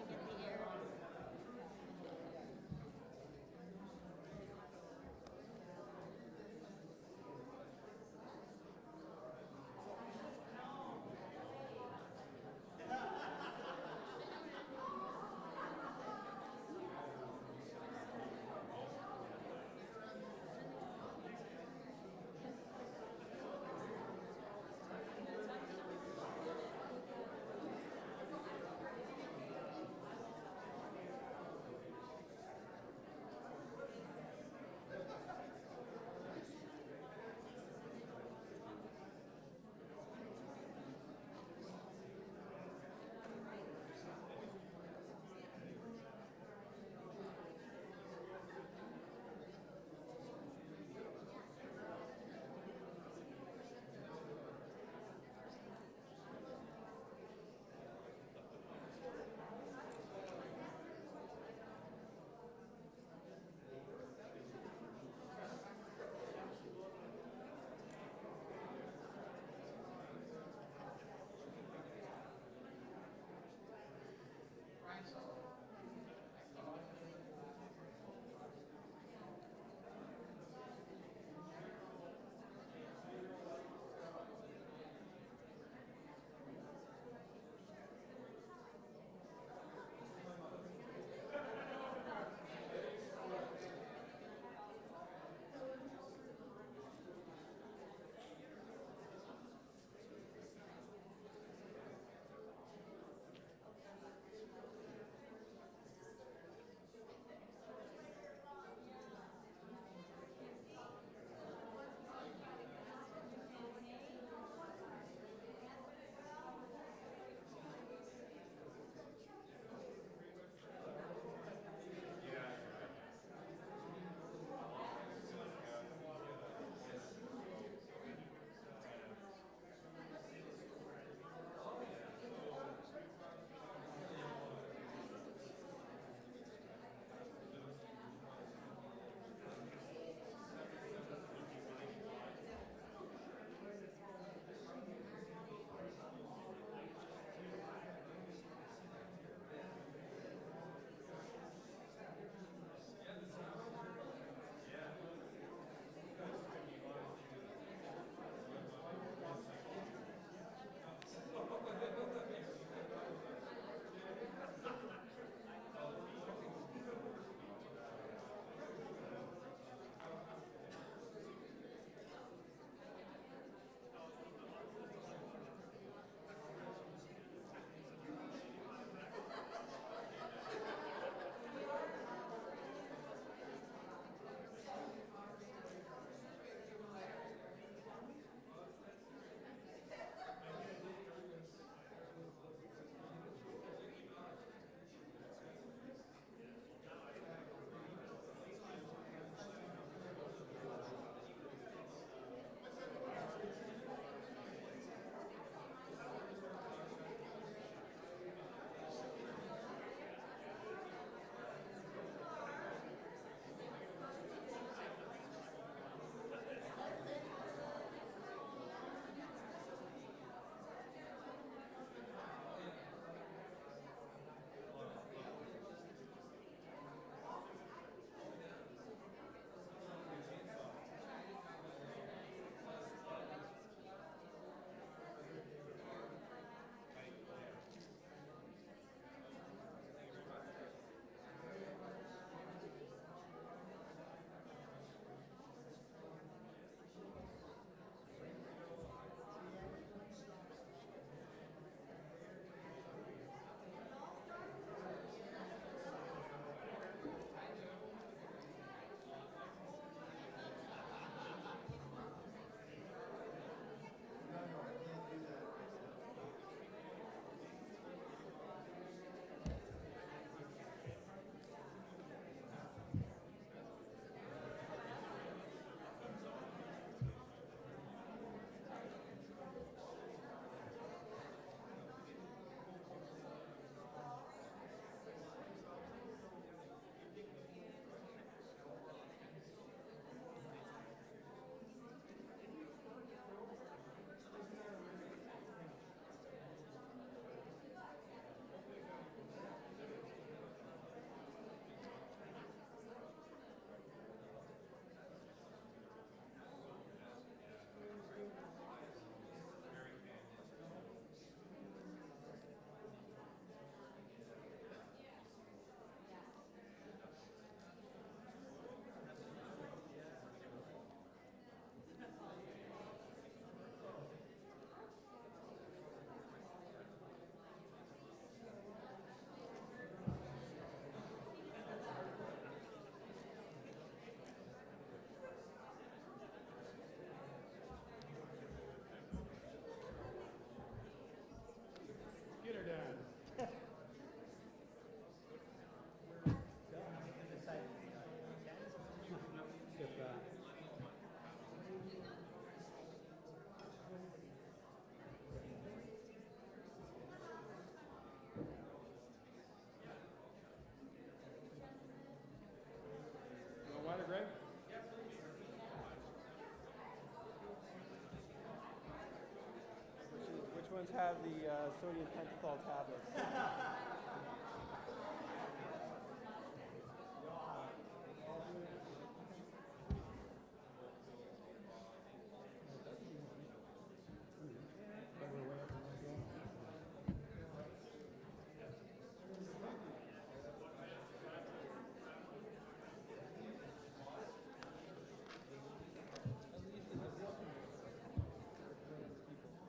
[SPEAKER 15] ones have the sodium pentothal tablets.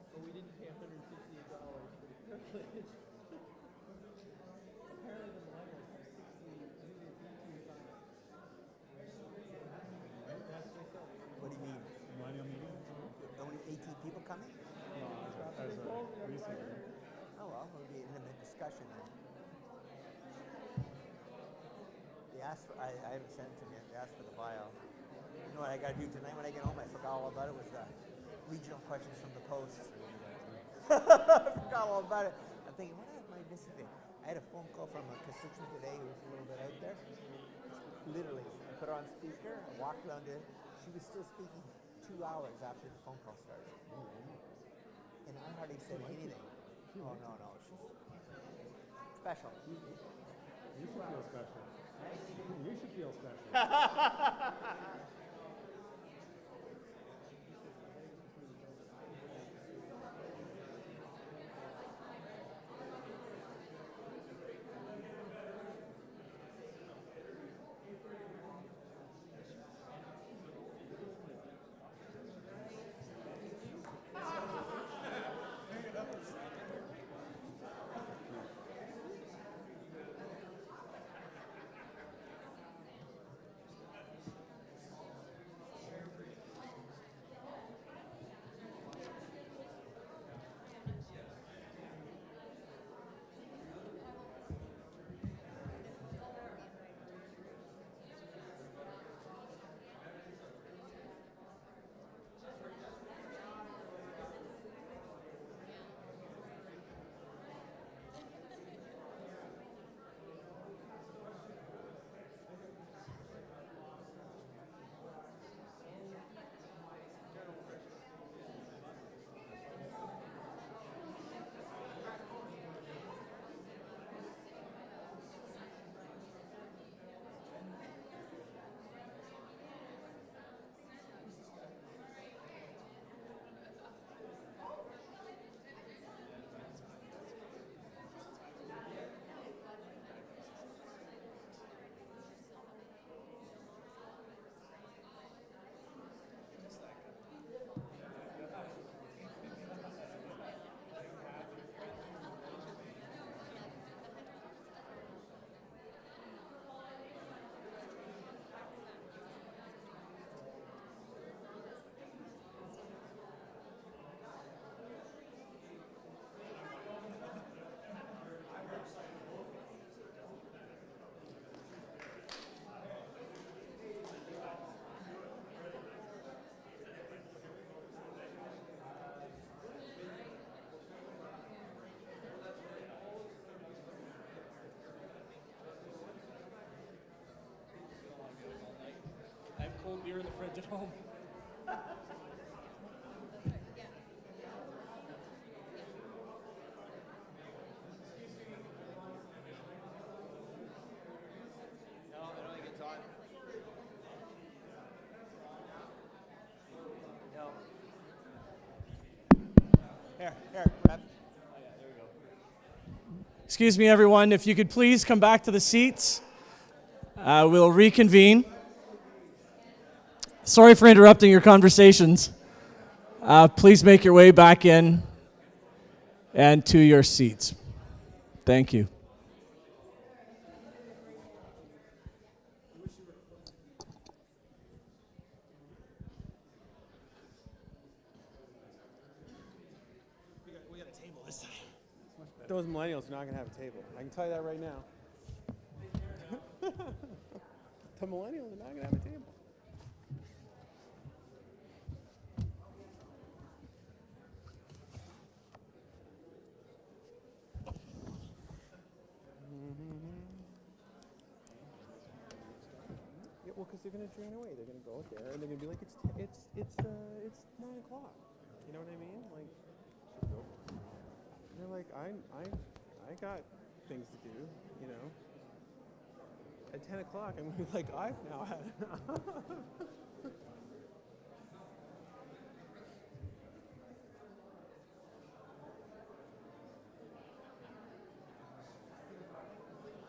[SPEAKER 3] But we didn't pay $168 for the privilege. Apparently the millennials have 18 That's what they said.
[SPEAKER 16] What do you mean?
[SPEAKER 14] Millennial meeting?
[SPEAKER 16] Only 18 people coming?
[SPEAKER 14] No, as a recently.
[SPEAKER 16] Oh well, it'll be an intimate discussion then. They asked for, I haven't sent it to me yet. They asked for the bio. You know what I got to do tonight when I get home? I forgot all about it. Was the regional questions from the Post. I forgot all about it. I'm thinking, what am I missing today? I had a phone call from a constituent today who was a little bit out there. Literally, I put her on speaker, I walked around it. She was still speaking 2 hours after the phone call started. And I hardly said anything. Oh, no, she's special.
[SPEAKER 14] You should feel special. You should feel special.
[SPEAKER 1] I have cold beer in the fridge at home.
[SPEAKER 15] No, it only gets on. No.
[SPEAKER 16] Here, Rev.
[SPEAKER 1] Excuse me, everyone. If you could please come back to the seats, we'll reconvene. Sorry for interrupting your conversations. Please make your way back in and to your seats. Thank you.
[SPEAKER 15] We got a table this time. Those millennials are not going to have a table. I can tell you that right now. The millennials are not going to have a table. Yeah, well, because they're going to drain away. They're going to go out there and they're going to be like, it's 9 o'clock. You know what I mean? Like, I got things to do, you know. At 10 o'clock, I'm gonna be like, I've now had enough.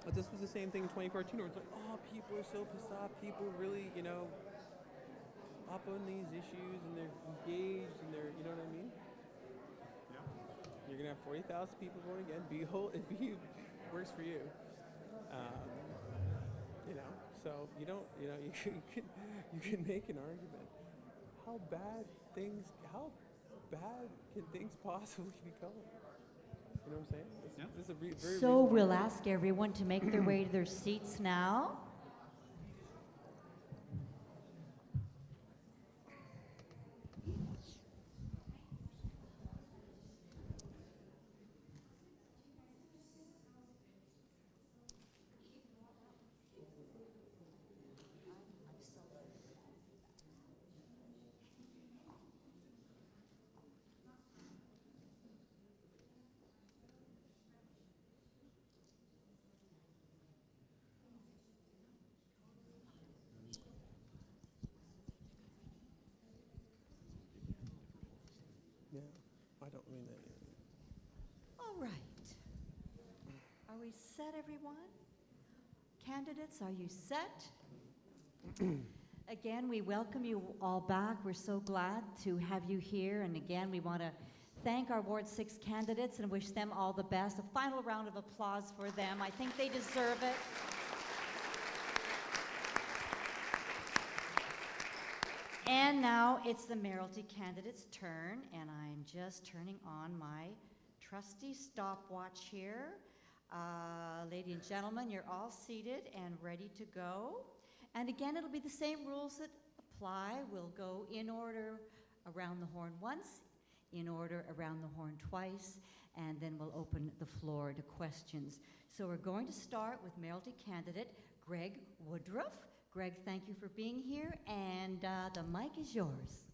[SPEAKER 15] But this was the same thing in 2014 where it's like, oh, people are so pissed off. People really, you know, up on these issues and they're engaged and they're, you know what I mean? Yeah. You're going to have 40,000 people voting again. It works for you. You know, so you don't, you know, you can make an argument. How bad can things possibly become? You know what I'm saying? This is a very
[SPEAKER 2] So we'll ask everyone to make their way to their seats now.
[SPEAKER 15] Yeah, I don't mean that yet.
[SPEAKER 2] All right. Are we set, everyone? Candidates, are you set? Again, we welcome you all back. We're so glad to have you here. And again, we want to thank our Ward 6 candidates and wish them all the best. A final round of applause for them. I think they deserve it. And now it's the mayoralty candidate's turn, and I'm just turning on my trusty stopwatch here. Ladies and gentlemen, you're all seated and ready to go. And again, it'll be the same rules that apply. We'll go in order around the horn once, in order around the horn twice, and then we'll open the floor to questions. So we're going to start with mayoralty candidate Greg Woodruff. Greg, thank you for being here, and the mic is yours.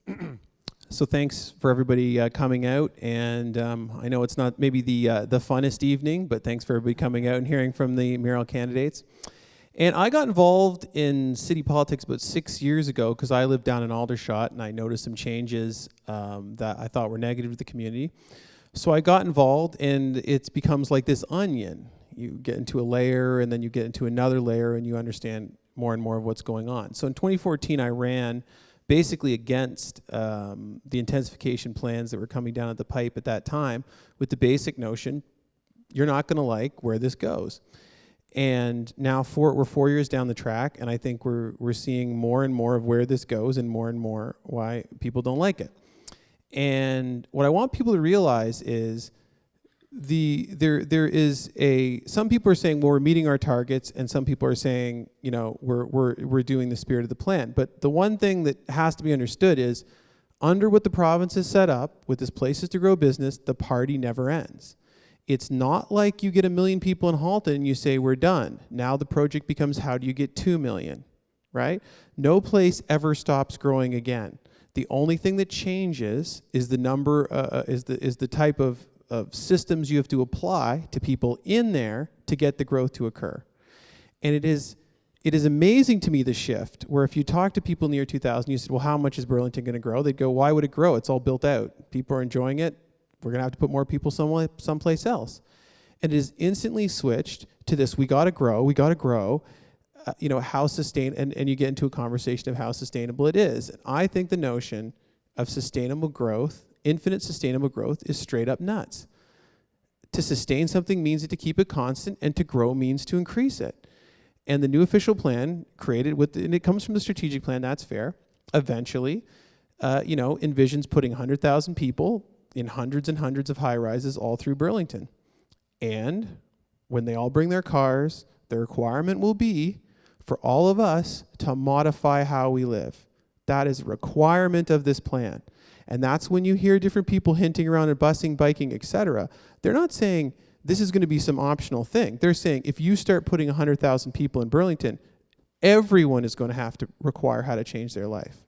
[SPEAKER 15] So thanks for everybody coming out, and I know it's not maybe the funnest evening, but thanks for everybody coming out and hearing from the mayoral candidates. And I got involved in city politics about 6 years ago because I lived down in Aldershot, and I noticed some changes that I thought were negative to the community. So I got involved, and it becomes like this onion. You get into a layer, and then you get into another layer, and you understand more and more of what's going on. So in 2014, I ran basically against the intensification plans that were coming down at the pipe at that time with the basic notion, you're not going to like where this goes. And now we're 4 years down the track, and I think we're seeing more and more of where this goes and more why people don't like it. And what I want people to realize is there is some people are saying, well, we're meeting our targets, and some people are saying, you know, we're doing the spirit of the plan. But the one thing that has to be understood is, under what the province has set up with this Places to Grow business, the party never ends. It's not like you get 1 million people in Halton and you say we're done. Now the project becomes, how do you get 2 million, right? No place ever stops growing again. The only thing that changes is the number, is the type of systems you have to apply to people in there to get the growth to occur. And it is amazing to me, the shift, where if you talk to people in the year 2000, you said, well, how much is Burlington going to grow? They'd go, why would it grow? It's all built out. People are enjoying it. We're going to have to put more people someplace else. And it is instantly switched to this, we got to grow, you know, how and you get into a conversation of how sustainable it is. And I think the notion of sustainable growth, infinite sustainable growth, is straight up nuts. To sustain something means to keep it constant, and to grow means to increase it. And the new official plan created and it comes from the strategic plan, that's fair, eventually, you know, envisions putting 100,000 people in hundreds and hundreds of high-rises all through Burlington. And when they all bring their cars, the requirement will be for all of us to modify how we live. That is a requirement of this plan. And that's when you hear different people hinting around at busing, biking, etc. They're not saying this is going to be some optional thing. They're saying if you start putting 100,000 people in Burlington, everyone is going to have to require how to change their life.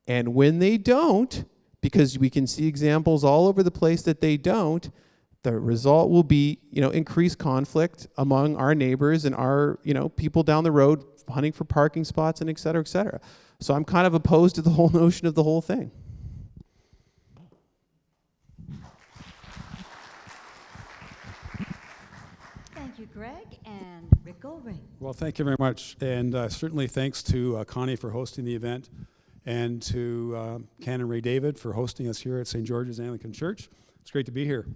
[SPEAKER 15] And when they don't, because we can see examples all over the place that they don't, The result will be, increased conflict among our neighbors and our, people down the road hunting for parking spots and et cetera, et cetera. So I'm kind of opposed to the whole notion of the whole thing.
[SPEAKER 2] Thank you, Greg. And Rick Goldring.
[SPEAKER 9] Well, thank you very much. And certainly thanks to Connie for hosting the event, and to Canon Ray David for hosting us here at St. George's Anglican Church. It's great to be here.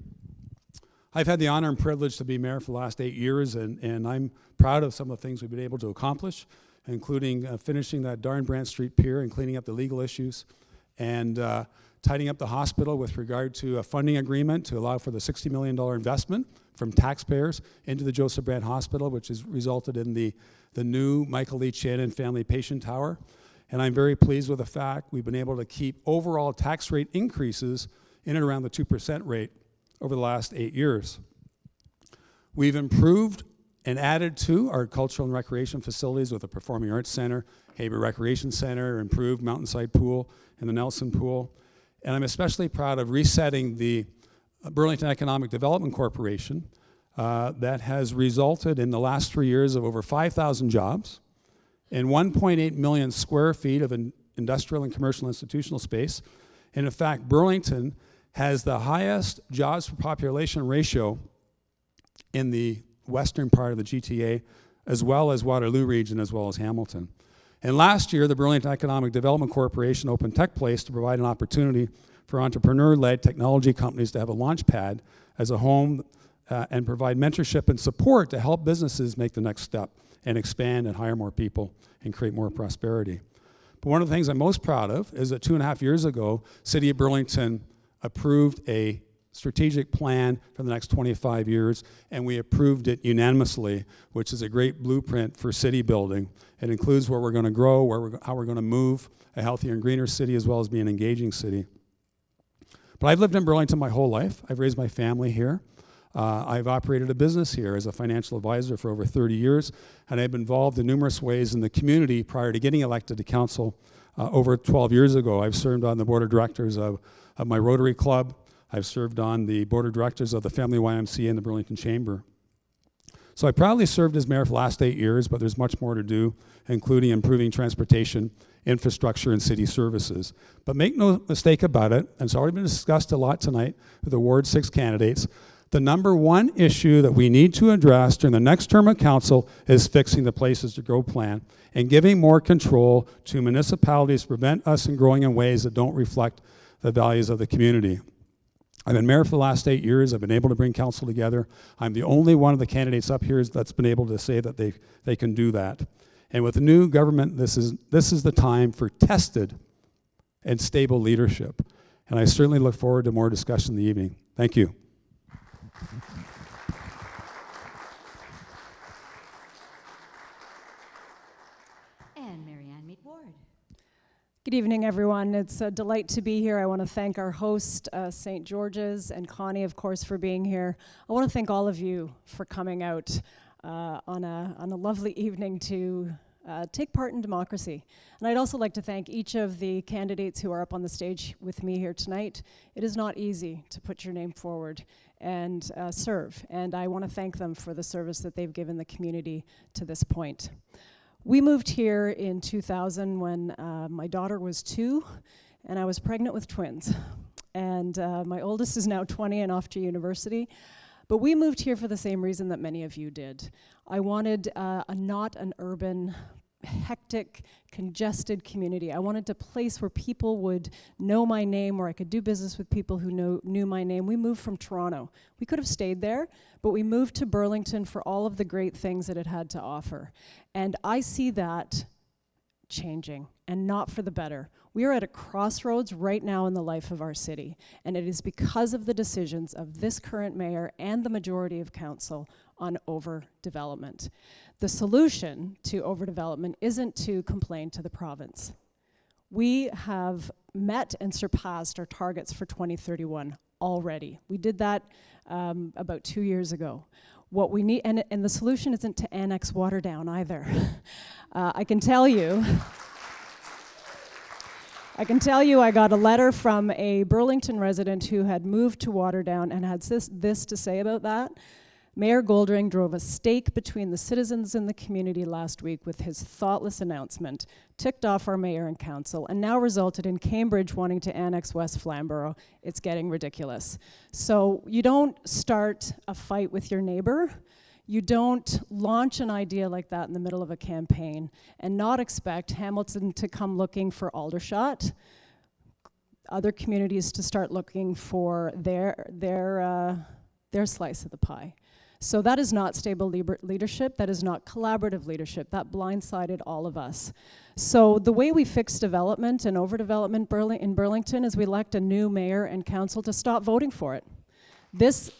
[SPEAKER 9] I've had the honor and privilege to be mayor for the last 8 years, and I'm proud of some of the things we've been able to accomplish, including finishing that Darn Branch Street pier and cleaning up the legal issues, and tidying up the hospital with regard to a funding agreement to allow for the $60 million investment from taxpayers into the Joseph Brand Hospital, which has resulted in the new Michael Lee Shannon Family Patient Tower. And I'm very pleased with the fact we've been able to keep overall tax rate increases in and around the 2% rate over the last 8 years. We've improved and added to our cultural and recreation facilities with a Performing Arts Center, Haber Recreation Center, improved Mountainside Pool and the Nelson Pool. And I'm especially proud of resetting the Burlington Economic Development Corporation that has resulted in the last 3 years of over 5,000 jobs and 1.8 million square feet of industrial and commercial institutional space. And in fact, Burlington has the highest jobs per population ratio in the western part of the GTA, as well as Waterloo region, as well as Hamilton. And last year, the Burlington Economic Development Corporation opened Tech Place to provide an opportunity for entrepreneur-led technology companies to have a launch pad as a home and provide mentorship and support to help businesses make the next step and expand and hire more people and create more prosperity. But one of the things I'm most proud of is that 2.5 years ago, City of Burlington approved a strategic plan for the next 25 years, and we approved it unanimously, which is a great blueprint for city building. It includes where we're going to grow, how we're going to move a healthier and greener city, as well as be an engaging city. But I've lived in Burlington my whole life. I've raised my family here. I've operated a business here as a financial advisor for over 30 years, and I've been involved in numerous ways in the community prior to getting elected to council over 12 years ago. I've served on the board of directors of my Rotary Club. I've served on the board of directors of the Family YMCA and the Burlington Chamber. So I proudly served as mayor for the last 8 years, but there's much more to do, including improving transportation, infrastructure, and city services. But make no mistake about it, and it's already been discussed a lot tonight with the Ward 6 candidates, the number one issue that we need to address during the next term of council is fixing the Places to Grow plan and giving more control to municipalities to prevent us from growing in ways that don't reflect the values of the community. I've been mayor for the last 8 years. I've been able to bring council together. I'm the only one of the candidates up here that's been able to say that they can do that. And with the new government, this is the time for tested and stable leadership. And I certainly look forward to more discussion in the evening. Thank you.
[SPEAKER 2] And Marianne Mead Ward.
[SPEAKER 17] Good evening, everyone. It's a delight to be here. I want to thank our host, St. George's, and Connie, of course, for being here. I want to thank all of you for coming out on a lovely evening to take part in democracy. And I'd also like to thank each of the candidates who are up on the stage with me here tonight. It is not easy to put your name forward and serve, and I want to thank them for the service that they've given the community to this point. We moved here in 2000 when my daughter was 2 and I was pregnant with twins. And my oldest is now 20 and off to university. But we moved here for the same reason that many of you did. I wanted not an urban, hectic, congested community. I wanted a place where people would know my name, where I could do business with people who knew my name. We moved from Toronto. We could have stayed there, but we moved to Burlington for all of the great things that it had to offer. And I see that changing, and not for the better. We are at a crossroads right now in the life of our city, and it is because of the decisions of this current mayor and the majority of council on overdevelopment. The solution to overdevelopment isn't to complain to the province. We have met and surpassed our targets for 2031 already. We did that about 2 years ago. What we need, and the solution isn't to annex Waterdown either. I can tell you I can tell you I got a letter from a Burlington resident who had moved to Waterdown and had this to say about that. Mayor Goldring drove a stake between the citizens and the community last week with his thoughtless announcement, ticked off our mayor and council, and now resulted in Cambridge wanting to annex West Flamborough. It's getting ridiculous. So you don't start a fight with your neighbor. You don't launch an idea like that in the middle of a campaign and not expect Hamilton to come looking for Aldershot, other communities to start looking for their slice of the pie. So that is not stable leadership, that is not collaborative leadership, that blindsided all of us. So the way we fix development and overdevelopment in Burlington is we elect a new mayor and council to stop voting for it. This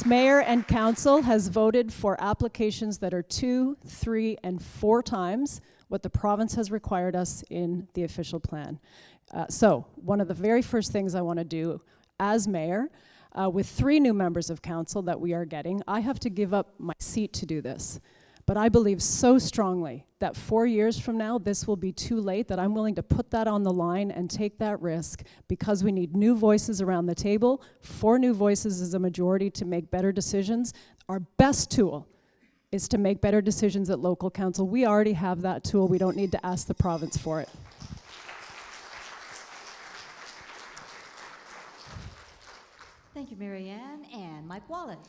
[SPEAKER 17] mayor and council has voted for applications that are 2, 3, and 4 times what the province has required us in the official plan. So one of the very first things I want to do as mayor, with 3 new members of council that we are getting, I have to give up my seat to do this. But I believe so strongly that 4 years from now, this will be too late, that I'm willing to put that on the line and take that risk because we need new voices around the table. 4 new voices is a majority to make better decisions. Our best tool is to make better decisions at local council. We already have that tool. We don't need to ask the province for it.
[SPEAKER 2] Thank you, Marianne. And Mike Wallace.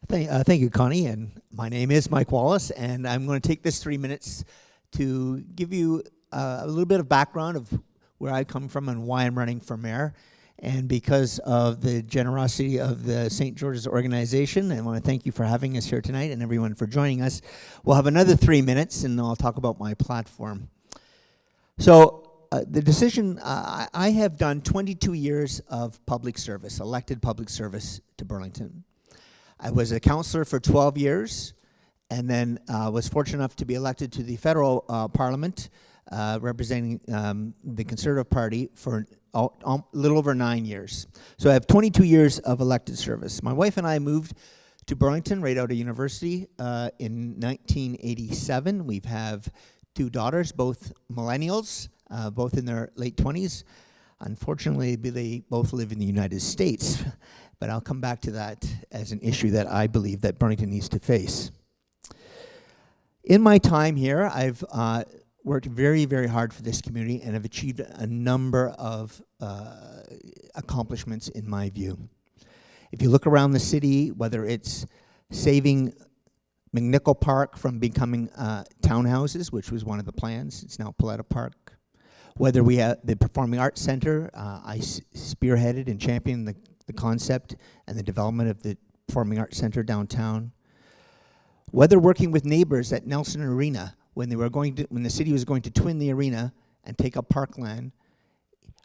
[SPEAKER 16] Thank you, Connie. And my name is Mike Wallace, and I'm going to take this 3 minutes to give you a little bit of background of where I come from and why I'm running for mayor. And because of the generosity of the St. George's organization, I want to thank you for having us here tonight and everyone for joining us. We'll have another 3 minutes, and I'll talk about my platform. So the decision, I have done 22 years of public service, elected public service to Burlington. I was a councillor for 12 years, and then was fortunate enough to be elected to the federal parliament, representing the Conservative Party for a little over 9 years. So I have 22 years of elected service. My wife and I moved to Burlington right out of university in 1987. We have 2 daughters, both millennials, both in their late 20s. Unfortunately, they both live in the United States, but I'll come back to that as an issue that I believe that Burlington needs to face. In my time here, I've worked very, very hard for this community and have achieved a number of accomplishments in my view. If you look around the city, whether it's saving McNichol Park from becoming townhouses, which was one of the plans, it's now Paletta Park. Whether we have the Performing Arts Center, I spearheaded and championed the concept and the development of the Performing Arts Center downtown. Whether working with neighbors at Nelson Arena, when the city was going to twin the arena and take up parkland,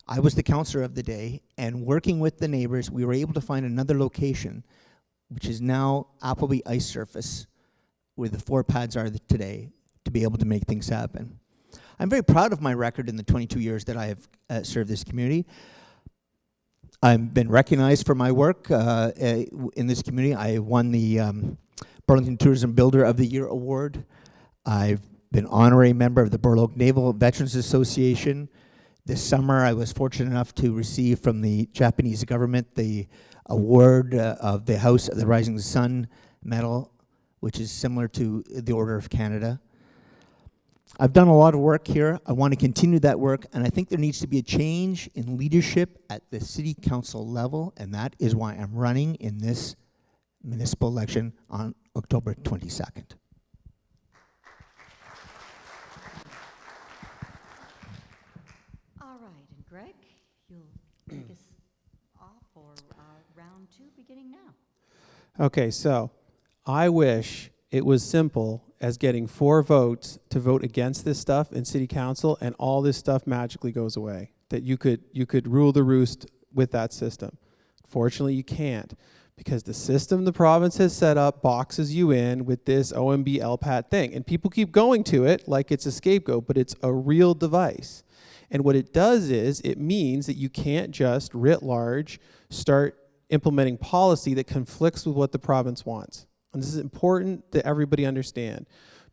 [SPEAKER 16] I was the councillor of the day, and working with the neighbors, we were able to find another location, which is now Appleby Ice Surface, where the 4 pads are today, to be able to make things happen. I'm very proud of my record in the 22 years that I have served this community. I've been recognized for my work in this community. I won the Burlington Tourism Builder of the Year Award. I've been honorary member of the Burloak Naval Veterans Association. This summer, I was fortunate enough to receive from the Japanese government the award of the House of the Rising Sun Medal, which is similar to the Order of Canada. I've done a lot of work here. I want to continue that work, and I think there needs to be a change in leadership at the city council level, and that is why I'm running in this municipal election on October 22nd.
[SPEAKER 2] All right, and Greg, you'll take us off for round 2 beginning now.
[SPEAKER 15] Okay, so I wish it was simple as getting 4 votes to vote against this stuff in city council, and all this stuff magically goes away. That you could rule the roost with that system. Fortunately, you can't, because the system the province has set up boxes you in with this OMB LPAT thing, and people keep going to it like it's a scapegoat, but it's a real device. And what it does is it means that you can't just writ large start implementing policy that conflicts with what the province wants. And this is important that everybody understand,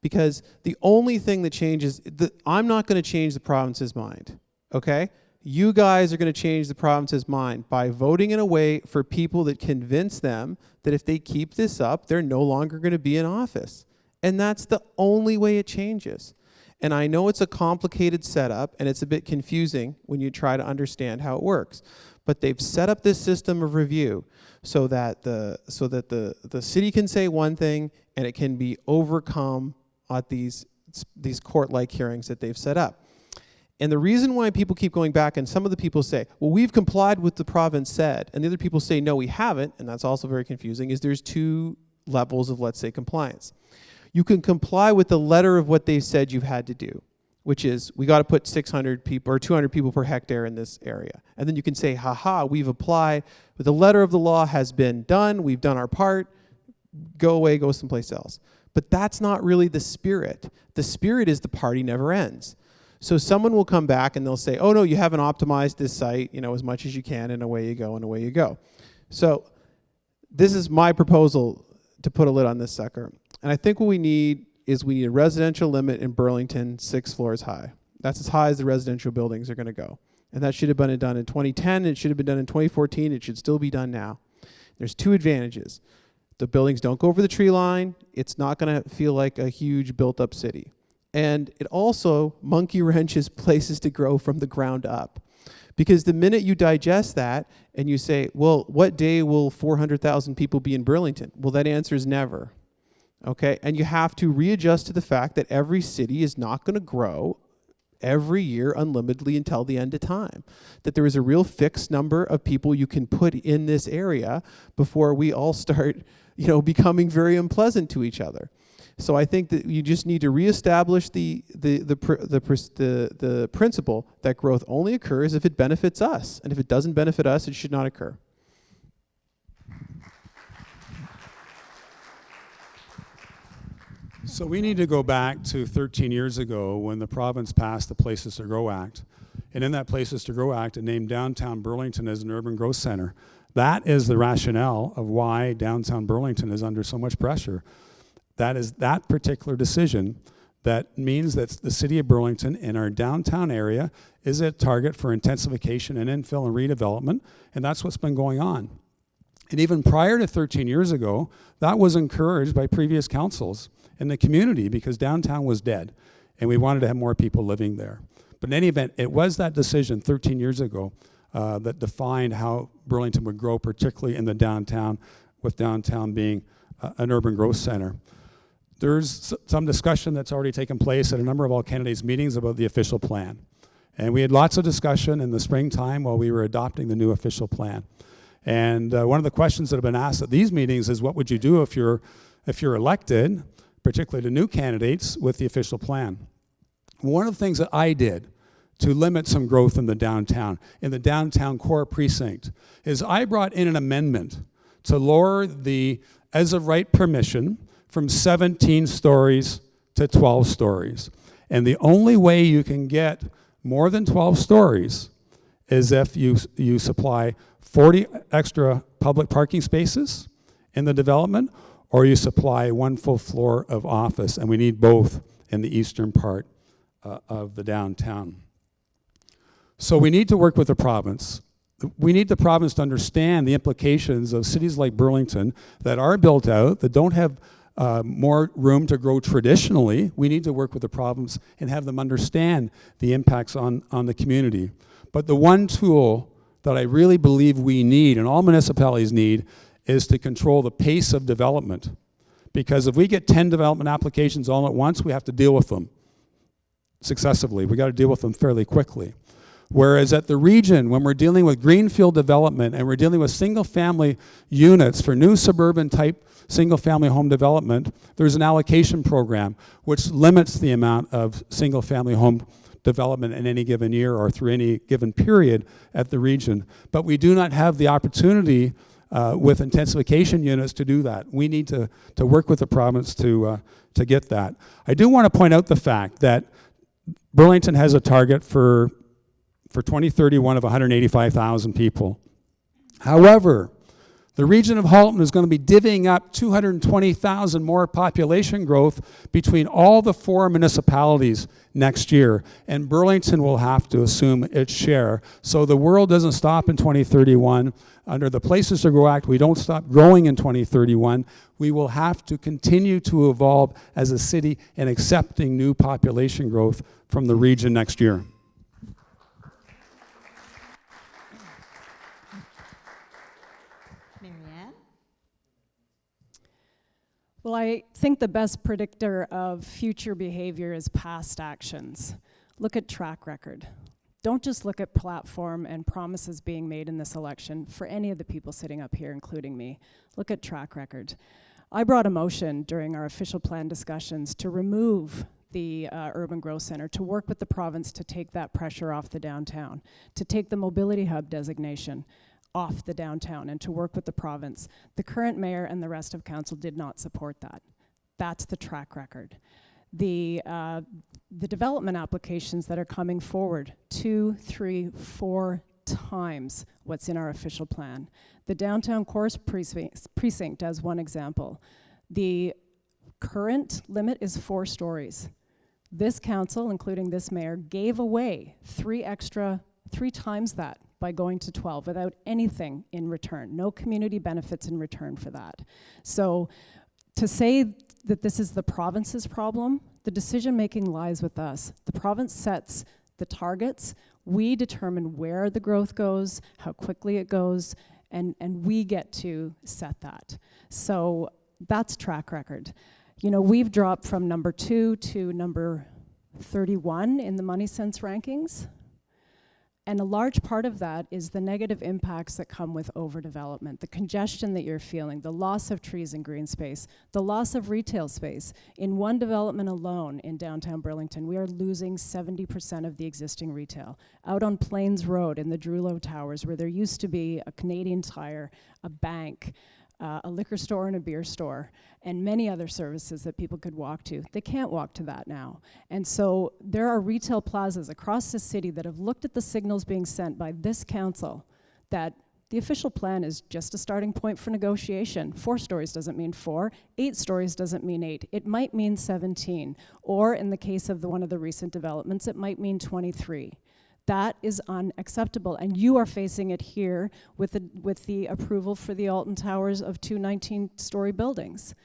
[SPEAKER 15] Because the only thing that changes, I'm not going to change the province's mind, okay? You guys are going to change the province's mind by voting in a way for people that convince them that if they keep this up, they're no longer going to be in office. And that's the only way it changes. And I know it's a complicated setup and it's a bit confusing when you try to understand how it works. But they've set up this system of review so that the city can say one thing and it can be overcome at these court-like hearings that they've set up. And the reason why people keep going back, and some of the people say, well, we've complied with the province said, and the other people say, no, we haven't, and that's also very confusing, is there's two levels of, let's say, compliance. You can comply with the letter of what they've said you've had to do, which is, we got to put 600 people or 200 people per hectare in this area. And then you can say, haha, we've applied, but the letter of the law has been done, we've done our part, go away, go someplace else. But that's not really the spirit. The spirit is the party never ends. So someone will come back and they'll say, oh no, you haven't optimized this site, as much as you can, and away you go, and away you go. So this is my proposal to put a lid on this sucker. And I think what we need is a residential limit in Burlington 6 floors high. That's as high as the residential buildings are going to go. And that should have been done in 2010, it should have been done in 2014, it should still be done now. There's two advantages. The buildings don't go over the tree line. It's not going to feel like a huge built-up city. And it also monkey wrenches places to grow from the ground up. Because the minute you digest that and you say, well, what day will 400,000 people be in Burlington? Well, that answer is never. Okay? And you have to readjust to the fact that every city is not going to grow every year unlimitedly until the end of time. That there is a real fixed number of people you can put in this area before we all start becoming very unpleasant to each other. So I think that you just need to reestablish the principle that growth only occurs if it benefits us. And if it doesn't benefit us, it should not occur.
[SPEAKER 18] So we need to go back to 13 years ago when the province passed the Places to Grow Act. And in that Places to Grow Act, it named downtown Burlington as an urban growth center. That is the rationale of why downtown Burlington is under so much pressure. That is that particular decision that means that the city of Burlington in our downtown area is a target for intensification and infill and redevelopment, and that's what's been going on. And even prior to 13 years ago, that was encouraged by previous councils in the community because downtown was dead, and we wanted to have more people living there. But in any event, it was that decision 13 years ago that defined how Burlington would grow, particularly in the downtown, with downtown being an urban growth center. There's some discussion that's already taken place at a number of all candidates' meetings about the official plan. And we had lots of discussion in the springtime while we were adopting the new official plan. And one of the questions that have been asked at these meetings is, what would you do if you're elected, particularly to new candidates, with the official plan? One of the things that I did to limit some growth in the downtown core precinct, is I brought in an amendment to lower the as of right permission from 17 stories to 12 stories. And the only way you can get more than 12 stories is if you supply 40 extra public parking spaces in the development, or you supply one full floor of office, and we need both in the eastern part of the downtown. So we need to work with the province. We need the province to understand the implications of cities like Burlington that are built out, that don't have more room to grow traditionally. We need to work with the province and have them understand the impacts on the community. But the one tool that I really believe we need, and all municipalities need, is to control the pace of development. Because if we get 10 development applications all at once, we have to deal with them successively. We got to deal with them fairly quickly. Whereas at the region, when we're dealing with greenfield development and we're dealing with single-family units for new suburban type single-family home development, there's an allocation program which limits the amount of single-family home development in any given year or through any given period at the region. But we do not have the opportunity with intensification units to do that. We need to work with the province to get that. I do want to point out the fact that Burlington has a target for 2031 of 185,000 people. However, The region of Halton is going to be divvying up 220,000 more population growth between all the 4 municipalities next year, and Burlington will have to assume its share. So the world doesn't stop in 2031. Under the Places to Grow Act, we don't stop growing in 2031. We will have to continue to evolve as a city in accepting new population growth from the region next year.
[SPEAKER 17] Well, I think the best predictor of future behavior is past actions. Look at track record. Don't just look at platform and promises being made in this election for any of the people sitting up here, including me. Look at track record. I brought a motion during our official plan discussions to remove the urban growth center, to work with the province to take that pressure off the downtown, to take the mobility hub designation off the downtown, and to work with the province. The current mayor and the rest of council did not support that. That's the track record. The development applications that are coming forward, 2, 3, 4 times what's in our official plan. The downtown course precinct as one example. The current limit is 4 stories. This council, including this mayor, gave away 3 times that by going to 12 without anything in return, no community benefits in return for that. So to say that this is the province's problem, the decision-making lies with us. The province sets the targets, we determine where the growth goes, how quickly it goes, and we get to set that. So that's track record. You know, we've dropped from number 2 to number 31 in the Money Sense rankings. And a large part of that is the negative impacts that come with overdevelopment, the congestion that you're feeling, the loss of trees and green space, the loss of retail space. In one development alone in downtown Burlington, we are losing 70% of the existing retail. Out on Plains Road in the Drulo Towers, where there used to be a Canadian Tire, a bank, a liquor store and a beer store, and many other services that people could walk to. They can't walk to that now. And so there are retail plazas across the city that have looked at the signals being sent by this council that the official plan is just a starting point for negotiation. 4 stories doesn't mean 4, 8 stories doesn't mean 8. It might mean 17, or in the case of one of the recent developments, it might mean 23. That is unacceptable, and you are facing it here with the approval for the Alton Towers of 2 19-story buildings.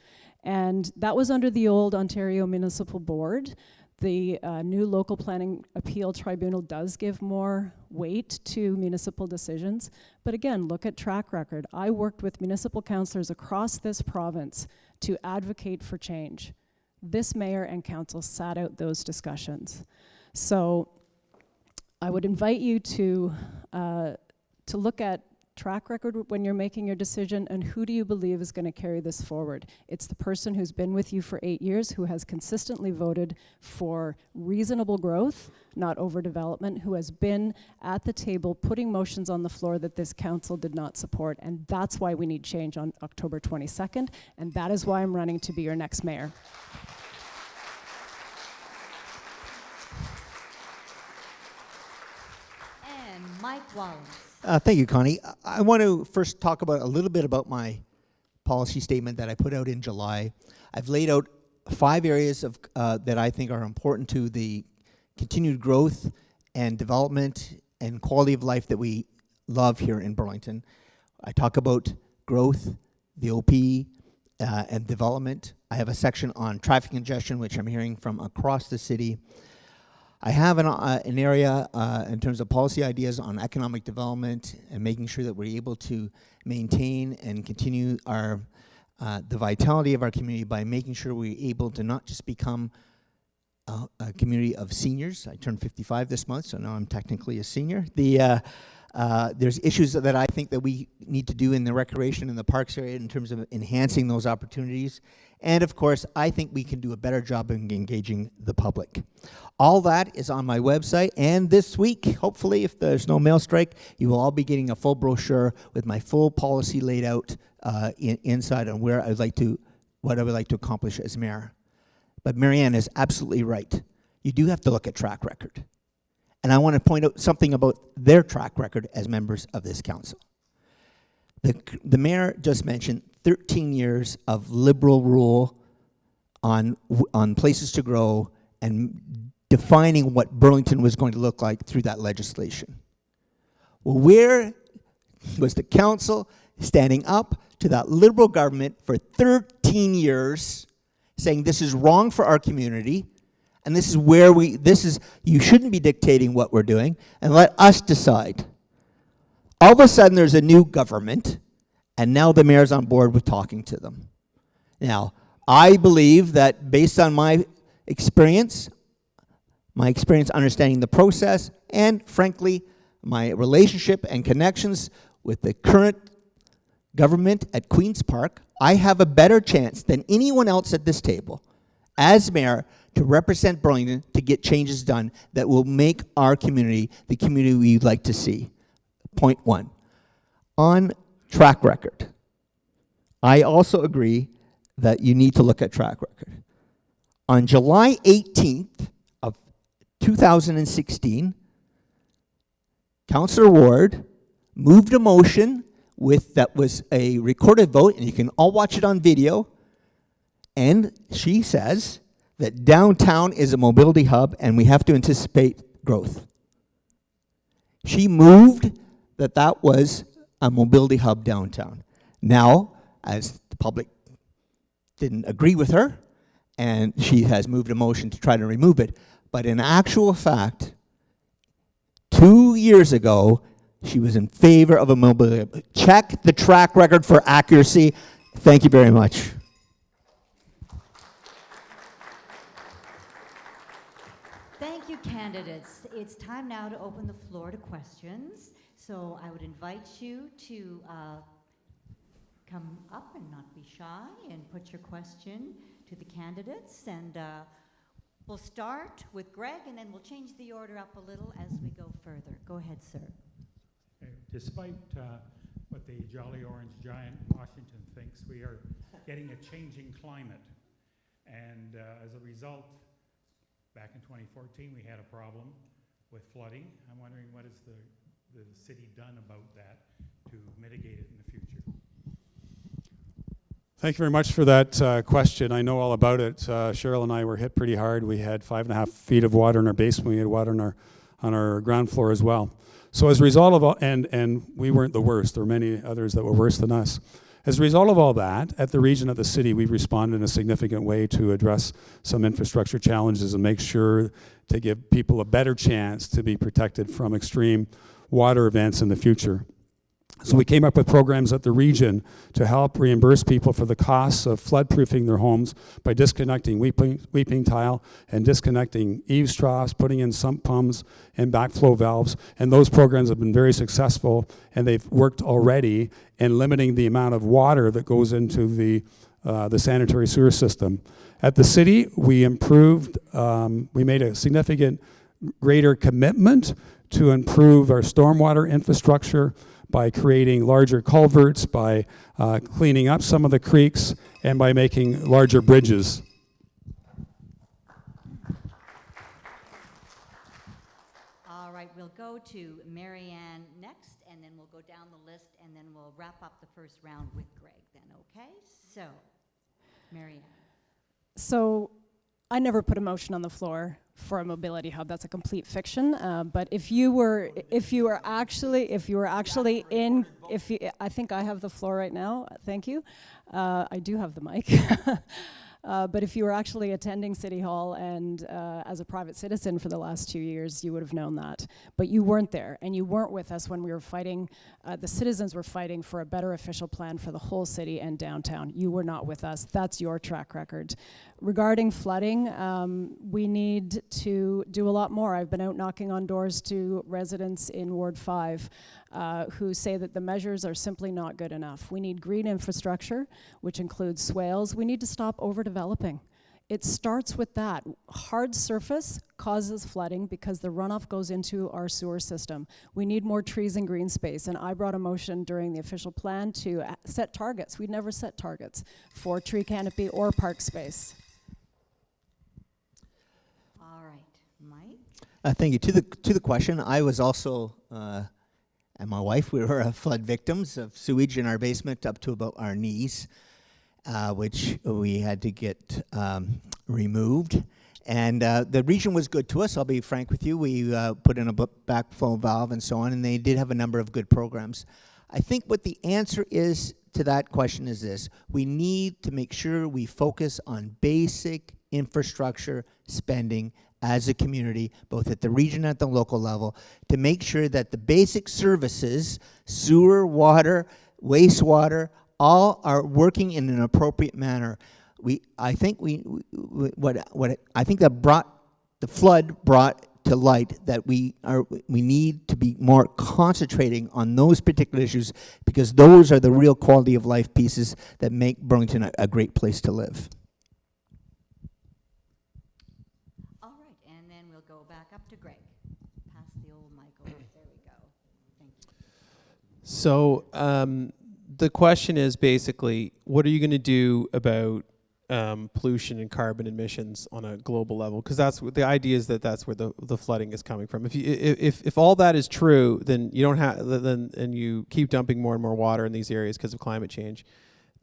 [SPEAKER 17] And that was under the old Ontario Municipal Board. The new Local Planning Appeal Tribunal does give more weight to municipal decisions, but again, look at track record. I worked with municipal councillors across this province to advocate for change. This mayor and council sat out those discussions. So I would invite you to look at track record when you're making your decision, and who do you believe is going to carry this forward. It's the person who's been with you for 8 years, who has consistently voted for reasonable growth, not overdevelopment, who has been at the table putting motions on the floor that this council did not support, and that's why we need change on October 22nd, and that is why I'm running to be your next mayor.
[SPEAKER 2] Mike Wallace.
[SPEAKER 16] Thank you, Connie. I want to first talk about a little bit about my policy statement that I put out in July. I've laid out 5 areas of that I think are important to the continued growth and development and quality of life that we love here in Burlington. I talk about growth, the OP, and development. I have a section on traffic congestion, which I'm hearing from across the city. I have an area in terms of policy ideas on economic development and making sure that we're able to maintain and continue our the vitality of our community by making sure we're able to not just become a community of seniors. I turned 55 this month, so now I'm technically a senior. There's issues that I think that we need to do in the recreation and the parks area in terms of enhancing those opportunities. And of course, I think we can do a better job in engaging the public. All that is on my website, and this week, hopefully, if there's no mail strike, you will all be getting a full brochure with my full policy laid out inside on where I'd like to, what I would like to accomplish as mayor. But Marianne is absolutely right. You do have to look at track record. And I want to point out something about their track record as members of this council. The mayor just mentioned 13 years of liberal rule on places to grow and defining what Burlington was going to look like through that legislation. Well, where was the council standing up to that liberal government for 13 years, saying this is wrong for our community, and this is where you shouldn't be dictating what we're doing, and let us decide. All of a sudden, there's a new government, and now the mayor's on board with talking to them. Now, I believe that based on my experience understanding the process, and frankly, my relationship and connections with the current government at Queen's Park, I have a better chance than anyone else at this table as mayor to represent Burlington to get changes done that will make our community the community we'd like to see. Point one. On track record, I also agree that you need to look at track record. On July 18th of 2016, Councillor Ward moved a motion that was a recorded vote, and you can all watch it on video, and she says that downtown is a mobility hub and we have to anticipate growth. She moved that was a mobility hub downtown. Now, as the public didn't agree with her, and she has moved a motion to try to remove it, but in actual fact, 2 years ago, she was in favor of a mobility hub. Check the track record for accuracy. Thank you very much.
[SPEAKER 2] Thank you, candidates. It's time now to open the floor to questions. So I would invite you to come up and not be shy and put your question to the candidates. And we'll start with Greg, and then we'll change the order up a little as we go further. Go ahead, sir.
[SPEAKER 19] Despite what the Jolly Orange Giant in Washington thinks, we are getting a changing climate. And as a result, back in 2014, we had a problem with flooding. I'm wondering what has the city done about that to mitigate it in the future?
[SPEAKER 18] Thank you very much for that question. I know all about it. Cheryl and I were hit pretty hard. We had 5.5 feet of water in our basement. We had water on our ground floor as well. So as a result of all, and we weren't the worst. There were many others that were worse than us. As a result of all that, at the region of the city, we've responded in a significant way to address some infrastructure challenges and make sure to give people a better chance to be protected from extreme water events in the future. So we came up with programs at the region to help reimburse people for the costs of flood-proofing their homes by disconnecting weeping tile and disconnecting eaves troughs, putting in sump pumps and backflow valves. And those programs have been very successful, and they've worked already in limiting the amount of water that goes into the sanitary sewer system. At the city, we improved, we made a significant greater commitment to improve our stormwater infrastructure by creating larger culverts, by cleaning up some of the creeks, and by making larger bridges.
[SPEAKER 2] All right, we'll go to Marianne next, and then we'll go down the list, and then we'll wrap up the first round with Greg then, okay? So, Marianne.
[SPEAKER 17] So I never put a motion on the floor for a mobility hub. That's a complete fiction. But if you were actually in, I think I have the floor right now. Thank you. I do have the mic. But if you were actually attending City Hall and as a private citizen for the last 2 years, you would have known that. But you weren't there, and you weren't with us when we were fighting, the citizens were fighting for a better official plan for the whole city and downtown. You were not with us. That's your track record. Regarding flooding, we need to do a lot more. I've been out knocking on doors to residents in Ward 5 who say that the measures are simply not good enough. We need green infrastructure, which includes swales. We need to stop overdeveloping. It starts with that. Hard surface causes flooding because the runoff goes into our sewer system. We need more trees and green space, and I brought a motion during the official plan to set targets. We never set targets for tree canopy or park space.
[SPEAKER 2] All right, Mike?
[SPEAKER 16] Thank you. To the question, I was also and my wife, we were flood victims of sewage in our basement up to about our knees, which we had to get removed. And the region was good to us, I'll be frank with you. We put in a backflow valve and so on, and they did have a number of good programs. I think what the answer is to that question is this: we need to make sure we focus on basic infrastructure spending as a community, both at the region and at the local level, to make sure that the basic services, sewer, water, wastewater, all are working in an appropriate manner. I think that the flood brought to light that we need to be more concentrating on those particular issues, because those are the real quality of life pieces that make Burlington a great place to live.
[SPEAKER 2] All right, and then we'll go back up to Greg. Pass the old mic over. There we go. Thank you.
[SPEAKER 15] So the question is basically, what are you going to do about pollution and carbon emissions on a global level? Because that's what the idea is, that's where the flooding is coming from. If all that is true, then you don't have and you keep dumping more and more water in these areas because of climate change,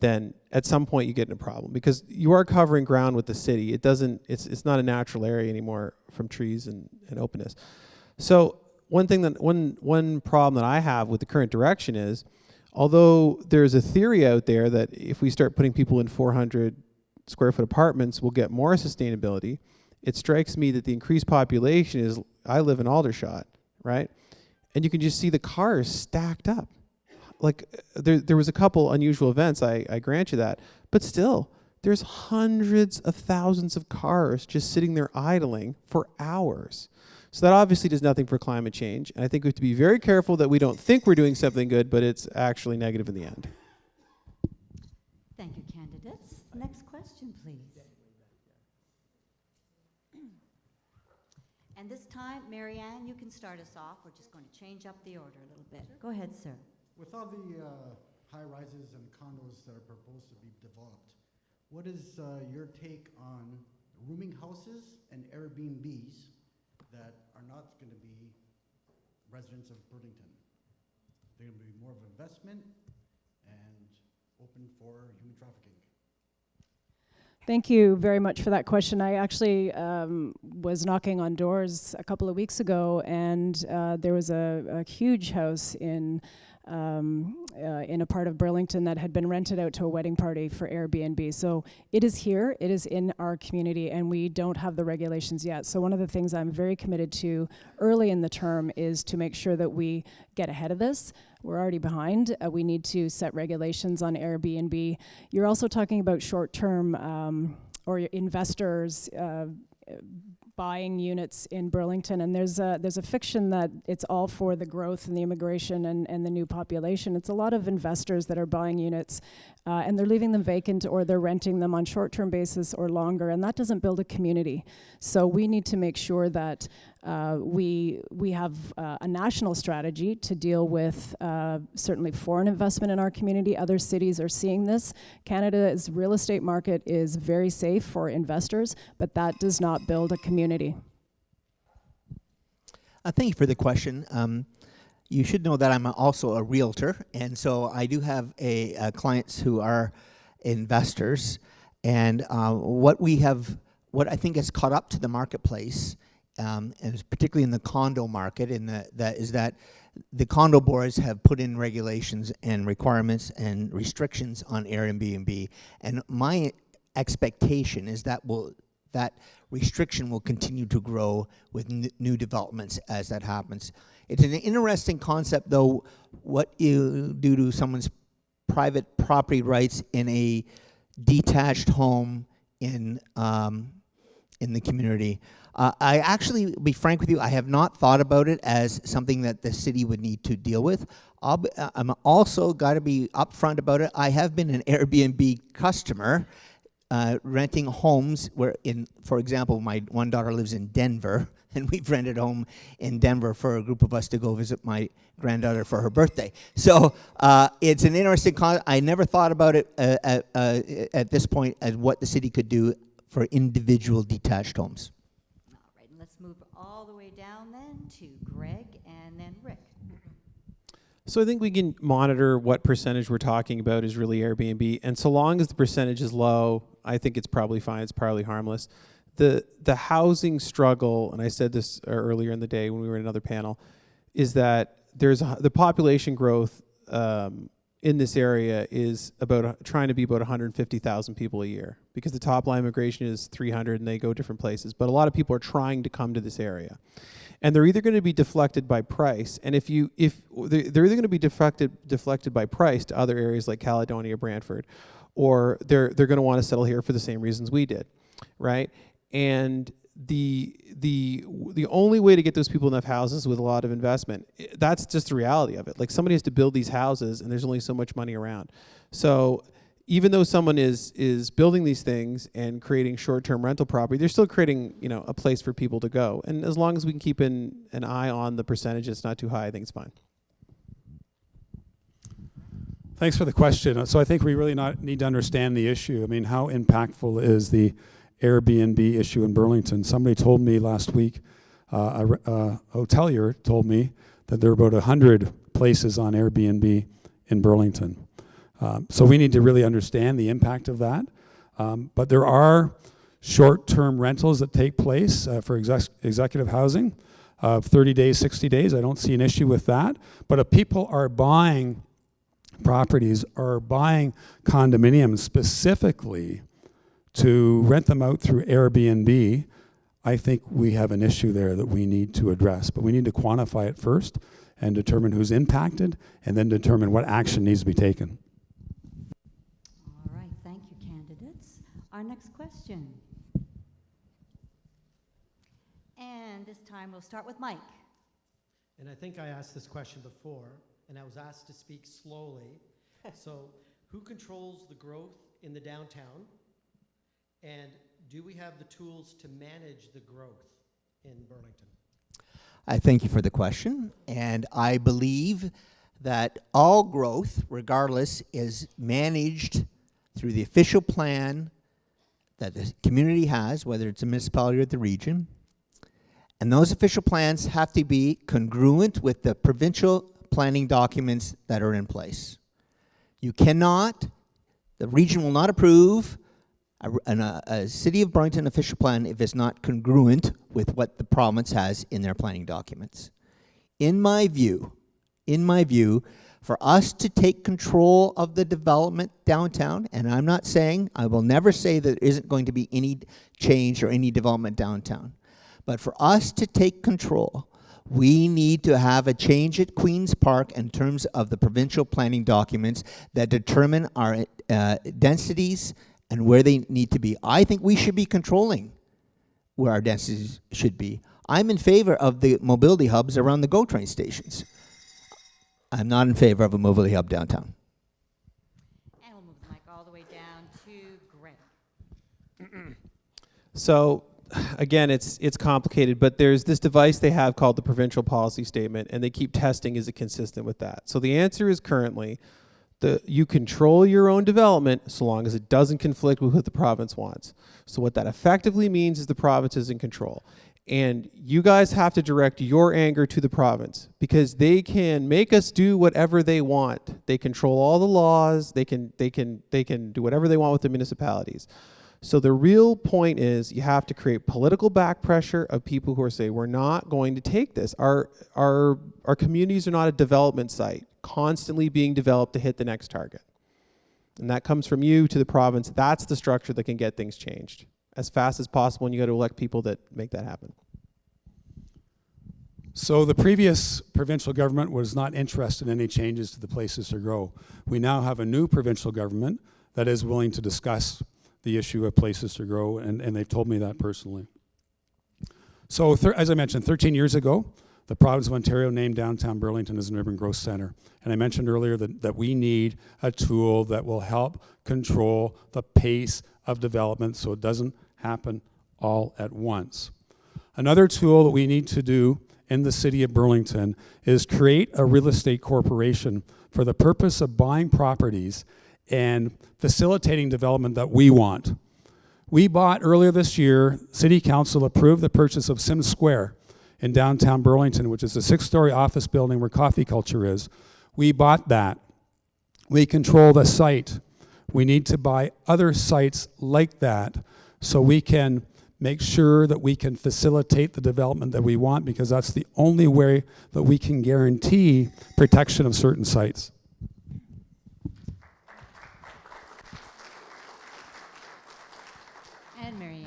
[SPEAKER 15] then at some point you get in a problem, because you are covering ground with the city. It's not a natural area anymore from trees and openness. So one problem that I have with the current direction is, although there's a theory out there that if we start putting people in 400 square foot apartments, we'll get more sustainability, it strikes me that the increased population is, I live in Aldershot, right? And you can just see the cars stacked up. Like there was a couple unusual events, I grant you that, but still, there's hundreds of thousands of cars just sitting there idling for hours. So that obviously does nothing for climate change. And I think we have to be very careful that we don't think we're doing something good, but it's actually negative in the end.
[SPEAKER 2] Thank you, candidates. Next question, please. And this time, Marianne, you can start us off. We're just going to change up the order a little bit. Go ahead, sir.
[SPEAKER 20] With all the high-rises and condos that are proposed to be developed, what is your take on rooming houses and Airbnbs that are not going to be residents of Burlington? They're going to be more of an investment and open for human trafficking.
[SPEAKER 17] Thank you very much for that question. I actually was knocking on doors a couple of weeks ago, and there was a huge house in a part of Burlington that had been rented out to a wedding party for Airbnb. So it is here, it is in our community, and we don't have the regulations yet. So one of the things I'm very committed to early in the term is to make sure that we get ahead of this. We're already behind. We need to set regulations on Airbnb. You're also talking about short-term or investors buying units in Burlington, and there's a fiction that it's all for the growth and the immigration and the new population. It's a lot of investors that are buying units and they're leaving them vacant, or they're renting them on short-term basis or longer, and that doesn't build a community. So we need to make sure that we have a national strategy to deal with certainly foreign investment in our community. Other cities are seeing this. Canada's real estate market is very safe for investors, but that does not build a community.
[SPEAKER 16] Thank you for the question. You should know that I'm also a realtor, and so I do have clients who are investors. And what I think has caught up to the marketplace, and particularly in the condo market, is that the condo boards have put in regulations and requirements and restrictions on Airbnb. And my expectation is that restriction will continue to grow with new developments as that happens. It's an interesting concept, though, what you do to someone's private property rights in a detached home in the community. I actually, be frank with you, I have not thought about it as something that the city would need to deal with. I'm also got to be upfront about it. I have been an Airbnb customer, renting homes where, for example, my one daughter lives in Denver, and we've rented a home in Denver for a group of us to go visit my granddaughter for her birthday. So it's an interesting concept. I never thought about it at this point as what the city could do for individual detached homes.
[SPEAKER 2] All right, and let's move all the way down then to Greg and then Rick.
[SPEAKER 15] So I think we can monitor what percentage we're talking about is really Airbnb, and so long as the percentage is low, I think it's probably fine. It's probably harmless. The housing struggle, and I said this earlier in the day when we were in another panel, is that the population growth in this area is trying to be about 150,000 people a year, because the top line immigration is 300 and they go different places. But a lot of people are trying to come to this area. And they're either going to be deflected by price, and if they're either going to be deflected by price to other areas like Caledonia, Brantford, or they're going to want to settle here for the same reasons we did, right? And the only way to get those people enough houses with a lot of investment, that's just the reality of it. Like, somebody has to build these houses, and there's only so much money around. So even though someone is building these things and creating short-term rental property, they're still creating, a place for people to go. And as long as we can keep an eye on the percentage, it's not too high, I think it's fine.
[SPEAKER 18] Thanks for the question. So I think we really need to understand the issue. I mean, how impactful is the Airbnb issue in Burlington? Somebody told me last week, a hotelier told me that there are about 100 places on Airbnb in Burlington. So we need to really understand the impact of that. But there are short-term rentals that take place for executive housing of 30 days, 60 days. I don't see an issue with that. But if people are buying properties or buying condominiums specifically to rent them out through Airbnb, I think we have an issue there that we need to address. But we need to quantify it first and determine who's impacted, and then determine what action needs to be taken.
[SPEAKER 2] All right, thank you, candidates. Our next question. And this time we'll start with Mike.
[SPEAKER 8] And I think I asked this question before, and I was asked to speak slowly. So, who controls the growth in the downtown? And do we have the tools to manage the growth in Burlington?
[SPEAKER 16] I thank you for the question, and I believe that all growth, regardless, is managed through the official plan that the community has, whether it's a municipality or the region. And those official plans have to be congruent with the provincial planning documents that are in place. You cannot, the region will not approve a City of Burlington official plan if it's not congruent with what the province has in their planning documents. In my view, for us to take control of the development downtown, and I'm not saying, I will never say that there isn't going to be any change or any development downtown, but for us to take control, we need to have a change at Queen's Park in terms of the provincial planning documents that determine our densities and where they need to be. I think we should be controlling where our densities should be. I'm in favor of the mobility hubs around the GO train stations. I'm not in favor of a mobility hub downtown.
[SPEAKER 2] And we'll move the mic all the way down to Greg.
[SPEAKER 15] So again, it's complicated, but there's this device they have called the provincial policy statement, and they keep testing, is it consistent with that? So the answer is currently, you control your own development so long as it doesn't conflict with what the province wants. So what that effectively means is the province is in control. And you guys have to direct your anger to the province, because they can make us do whatever they want. They control all the laws. They can do whatever they want with the municipalities. So the real point is, you have to create political back pressure of people who are saying, we're not going to take this. Our communities are not a development site, constantly being developed to hit the next target. And that comes from you to the province. That's the structure that can get things changed as fast as possible, and you got to elect people that make that happen.
[SPEAKER 18] So the previous provincial government was not interested in any changes to the places to grow. We now have a new provincial government that is willing to discuss the issue of places to grow, and they've told me that personally. So as I mentioned, 13 years ago, the province of Ontario named downtown Burlington as an urban growth center. And I mentioned earlier that we need a tool that will help control the pace of development so it doesn't happen all at once. Another tool that we need to do in the city of Burlington is create a real estate corporation for the purpose of buying properties and facilitating development that we want. We bought earlier this year, City Council approved the purchase of Sims Square in downtown Burlington, which is a 6-story office building where coffee culture is. We bought that. We control the site. We need to buy other sites like that so we can make sure that we can facilitate the development that we want, because that's the only way that we can guarantee protection of certain sites.
[SPEAKER 2] And Marianne.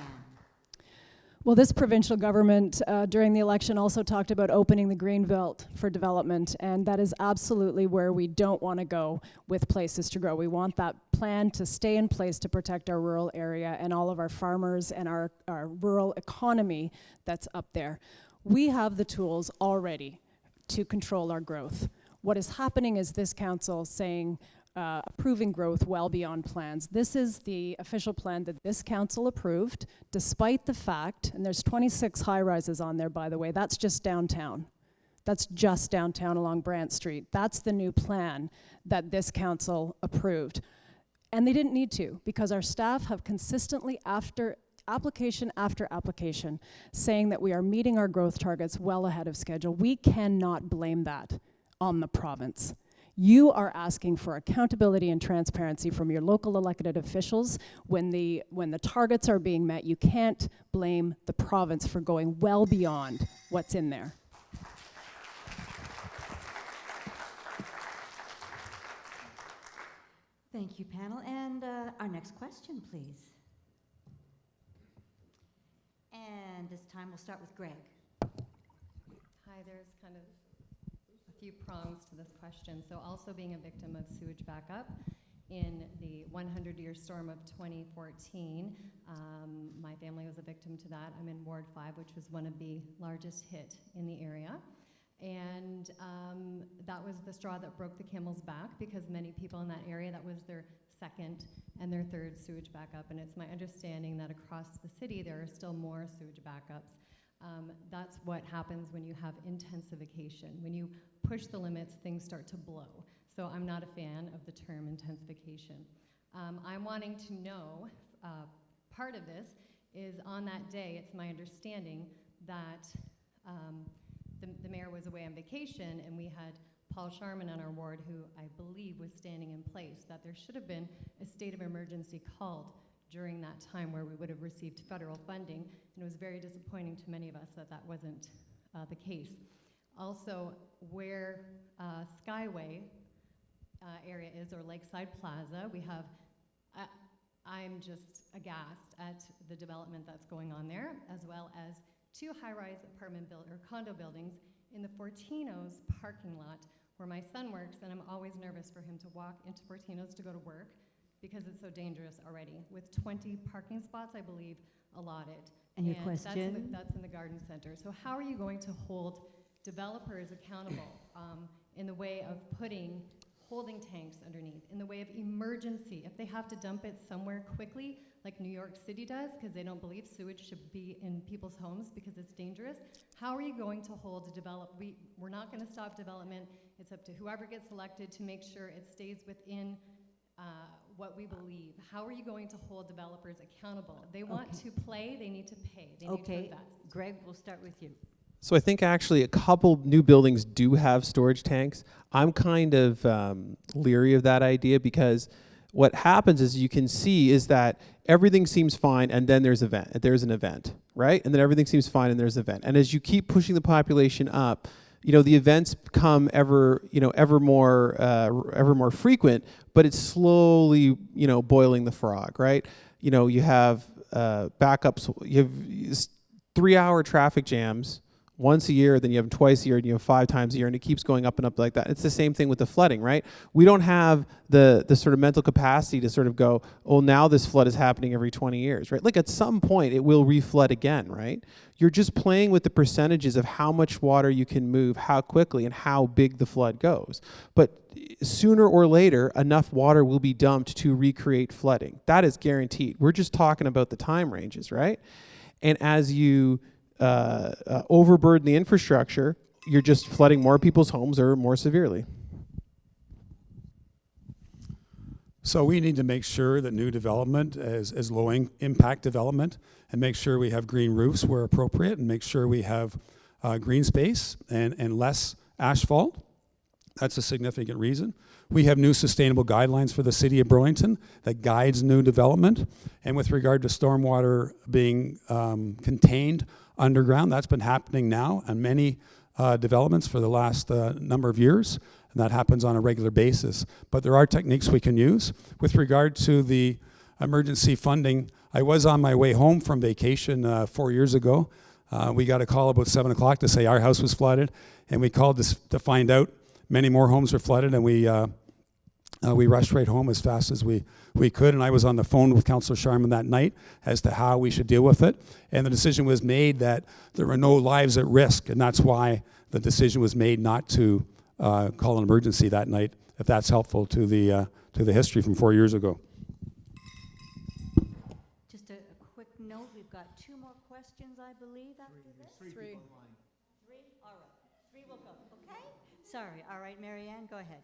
[SPEAKER 17] Well, this provincial government during the election also talked about opening the Greenbelt for development, and that is absolutely where we don't want to go with Places to Grow. We want that plan to stay in place to protect our rural area and all of our farmers and our rural economy that's up there. We have the tools already to control our growth. What is happening is this council saying, approving growth well beyond plans. This is the official plan that this council approved, despite the fact, and there's 26 high-rises on there, by the way, that's just downtown. That's just downtown along Brant Street. That's the new plan that this council approved. And they didn't need to, because our staff have consistently, after application after application, saying that we are meeting our growth targets well ahead of schedule. We cannot blame that on the province. You are asking for accountability and transparency from your local elected officials when the targets are being met. You can't blame the province for going well beyond what's in there.
[SPEAKER 2] Thank you, panel. And our next question, please. And this time we'll start with Greg.
[SPEAKER 11] Hi, there's kind of a few prongs to this question. So also being a victim of sewage backup in the 100-year storm of 2014, my family was a victim to that. I'm in Ward 5, which was one of the largest hit in the area. And that was the straw that broke the camel's back, because many people in that area, that was their second and their third sewage backup. And it's my understanding that across the city there are still more sewage backups. That's what happens when you have intensification. When you push the limits, things start to blow. So I'm not a fan of the term intensification. I'm wanting to know, part of this is on that day, it's my understanding that the mayor was away on vacation, and we had Paul Sharman on our ward, who I believe was standing in place, that there should have been a state of emergency called during that time where we would have received federal funding, and it was very disappointing to many of us that that wasn't the case. Also, where Skyway area is, or Lakeside Plaza, we have, I'm just aghast at the development that's going on there, as well as 2 high-rise apartment or condo buildings in the Fortino's parking lot where my son works, and I'm always nervous for him to walk into Fortino's to go to work because it's so dangerous already, with 20 parking spots, I believe, allotted.
[SPEAKER 2] And your question?
[SPEAKER 11] That's in the garden center. So how are you going to hold developers accountable in the way of putting holding tanks underneath, in the way of emergency, if they have to dump it somewhere quickly, like New York City does, because they don't believe sewage should be in people's homes because it's dangerous? How are you going to hold we're not going to stop development. It's up to whoever gets elected to make sure it stays within what we believe. How are you going to hold developers accountable? If they want to play, they need to pay. They need to invest.
[SPEAKER 2] Greg, we'll start with you.
[SPEAKER 15] So I think actually a couple new buildings do have storage tanks. I'm kind of leery of that idea, because what happens is, you can see, is that everything seems fine, and then there's an event, right? And then everything seems fine, and there's an event. And as you keep pushing the population up, the events become ever more frequent, but it's slowly, boiling the frog, right? You have backups, you have 3-hour traffic jams once a year, then you have them twice a year, and you have 5 times a year, and it keeps going up and up like that. It's the same thing with the flooding, right? We don't have the sort of mental capacity to sort of go, oh, now this flood is happening every 20 years, right? Like, at some point it will reflood again, right? You're just playing with the percentages of how much water you can move, how quickly, and how big the flood goes. But sooner or later, enough water will be dumped to recreate flooding. That is guaranteed. We're just talking about the time ranges, right? And as you overburden the infrastructure, you're just flooding more people's homes or more severely.
[SPEAKER 18] So we need to make sure that new development is low impact development, and make sure we have green roofs where appropriate, and make sure we have green space and less asphalt. That's a significant reason. We have new sustainable guidelines for the city of Burlington that guides new development. And with regard to stormwater being contained underground, that's been happening now on many developments for the last number of years. And that happens on a regular basis. But there are techniques we can use. With regard to the emergency funding, I was on my way home from vacation 4 years ago. We got a call about 7 o'clock to say our house was flooded. And we called to find out many more homes were flooded, and we rushed right home as fast as we could. And I was on the phone with Councillor Sharman that night as to how we should deal with it. And the decision was made that there were no lives at risk, and that's why the decision was made not to call an emergency that night, if that's helpful to the history from 4 years ago.
[SPEAKER 2] Just a quick note, we've got 2 more questions, I believe, after this.
[SPEAKER 17] Three.
[SPEAKER 2] 3? All right. 3 will go. Okay? Sorry. All right, Marianne, go ahead.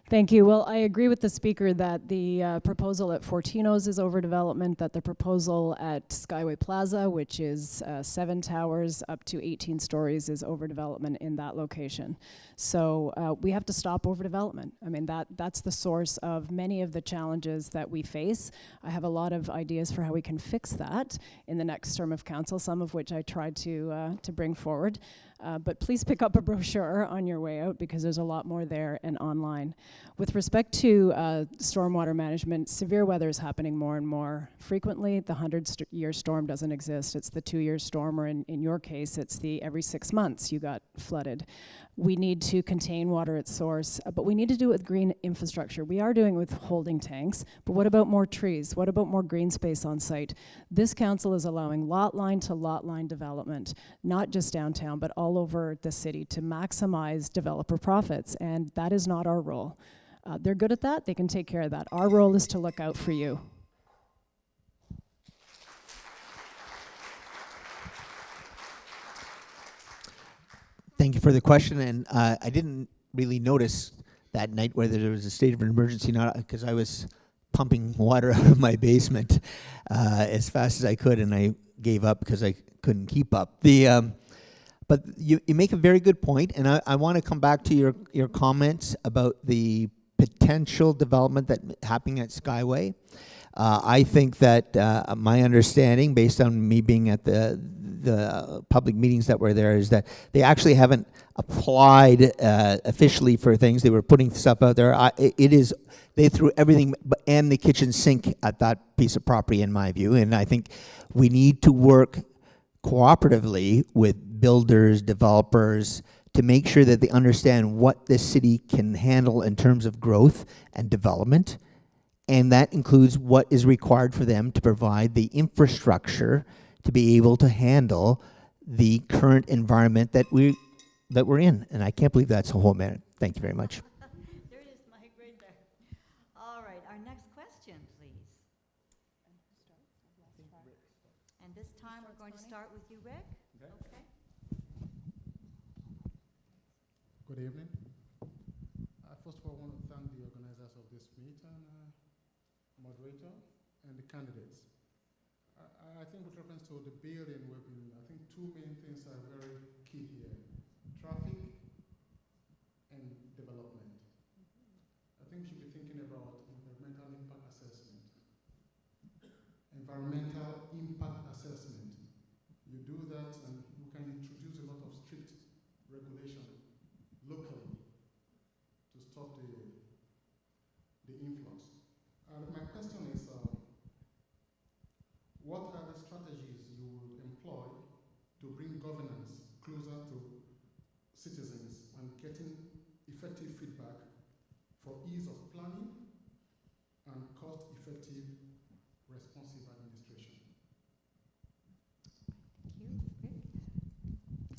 [SPEAKER 17] Thank you. Well, I agree with the speaker that the proposal at Fortino's is overdevelopment, that the proposal at Skyway Plaza, which is 7 towers up to 18 stories, is overdevelopment in that location. So we have to stop overdevelopment. I mean, that's the source of many of the challenges that we face. I have a lot of ideas for how we can fix that in the next term of council, some of which I tried to bring forward. But please pick up a brochure on your way out because there's a lot more there and online. With respect to stormwater management, severe weather is happening more and more frequently. The 100-year storm doesn't exist. It's the 2-year storm, or in your case, it's the every 6 months you got flooded. We need to contain water at source, but we need to do it with green infrastructure. We are doing it with holding tanks, but what about more trees? What about more green space on site? This council is allowing lot line to lot line development, not just downtown, but all over the city to maximize developer profits, and that is not our role. They're good at that. They can take care of that. Our role is to look out for you.
[SPEAKER 16] Thank you for the question, and I didn't really notice that night whether there was a state of emergency or not, because I was pumping water out of my basement as fast as I could, and I gave up because I couldn't keep up. But you make a very good point, and I want to come back to your comments about the potential development that happening at Skyway. I think that my understanding, based on me being at the public meetings that were there, is that they actually haven't applied officially for things. They were putting stuff out there. They threw everything and the kitchen sink at that piece of property, in my view. And I think we need to work cooperatively with builders, developers, to make sure that they understand what this city can handle in terms of growth and development. And that includes what is required for them to provide the infrastructure to be able to handle the current environment that we're in. And I can't believe that's a whole minute. Thank you very much.
[SPEAKER 2] There it is, Mike, right there. All right, our next question, please. And this time we're going to start with you, Rick. Okay.
[SPEAKER 9] Good evening. First of all, I want to thank the organizers of this meeting, moderator, and the candidates. I think with reference to the building, I think 2 main things are very key here: traffic and development. I think we should be thinking about environmental impact assessment. Environmental impact assessment. You do that, and you can introduce a lot of strict regulation locally to stop the influx. My question is, what are the strategies you would employ to bring governance closer to citizens and getting effective feedback for ease of planning and cost-effective responsive administration?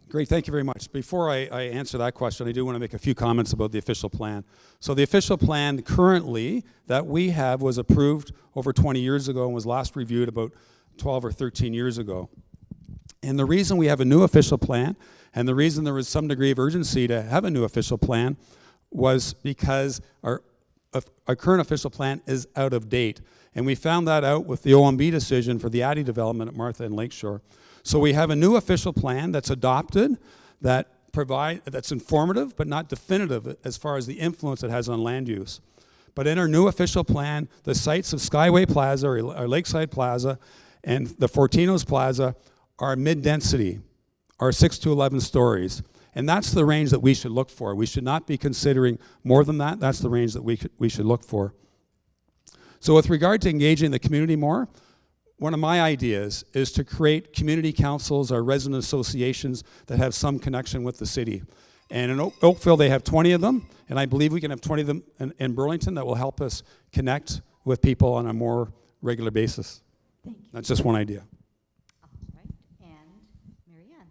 [SPEAKER 18] Great, thank you very much. Before I answer that question, I do want to make a few comments about the official plan. So the official plan currently that we have was approved over 20 years ago and was last reviewed about 12 or 13 years ago. And the reason we have a new official plan, and the reason there was some degree of urgency to have a new official plan, was because our current official plan is out of date. And we found that out with the OMB decision for the Addy development at Martha and Lakeshore. So we have a new official plan that's adopted that that's informative but not definitive as far as the influence it has on land use. But in our new official plan, the sites of Skyway Plaza or Lakeside Plaza and the Fortino's Plaza are mid-density, are 6 to 11 stories. And that's the range that we should look for. We should not be considering more than that. That's the range that we should look for. So with regard to engaging the community more, one of my ideas is to create community councils or resident associations that have some connection with the city. And in Oakville, they have 20 of them, and I believe we can have 20 of them in Burlington that will help us connect with people on a more regular basis.
[SPEAKER 2] Thank you.
[SPEAKER 18] That's just one idea.
[SPEAKER 2] All right, and Marianne.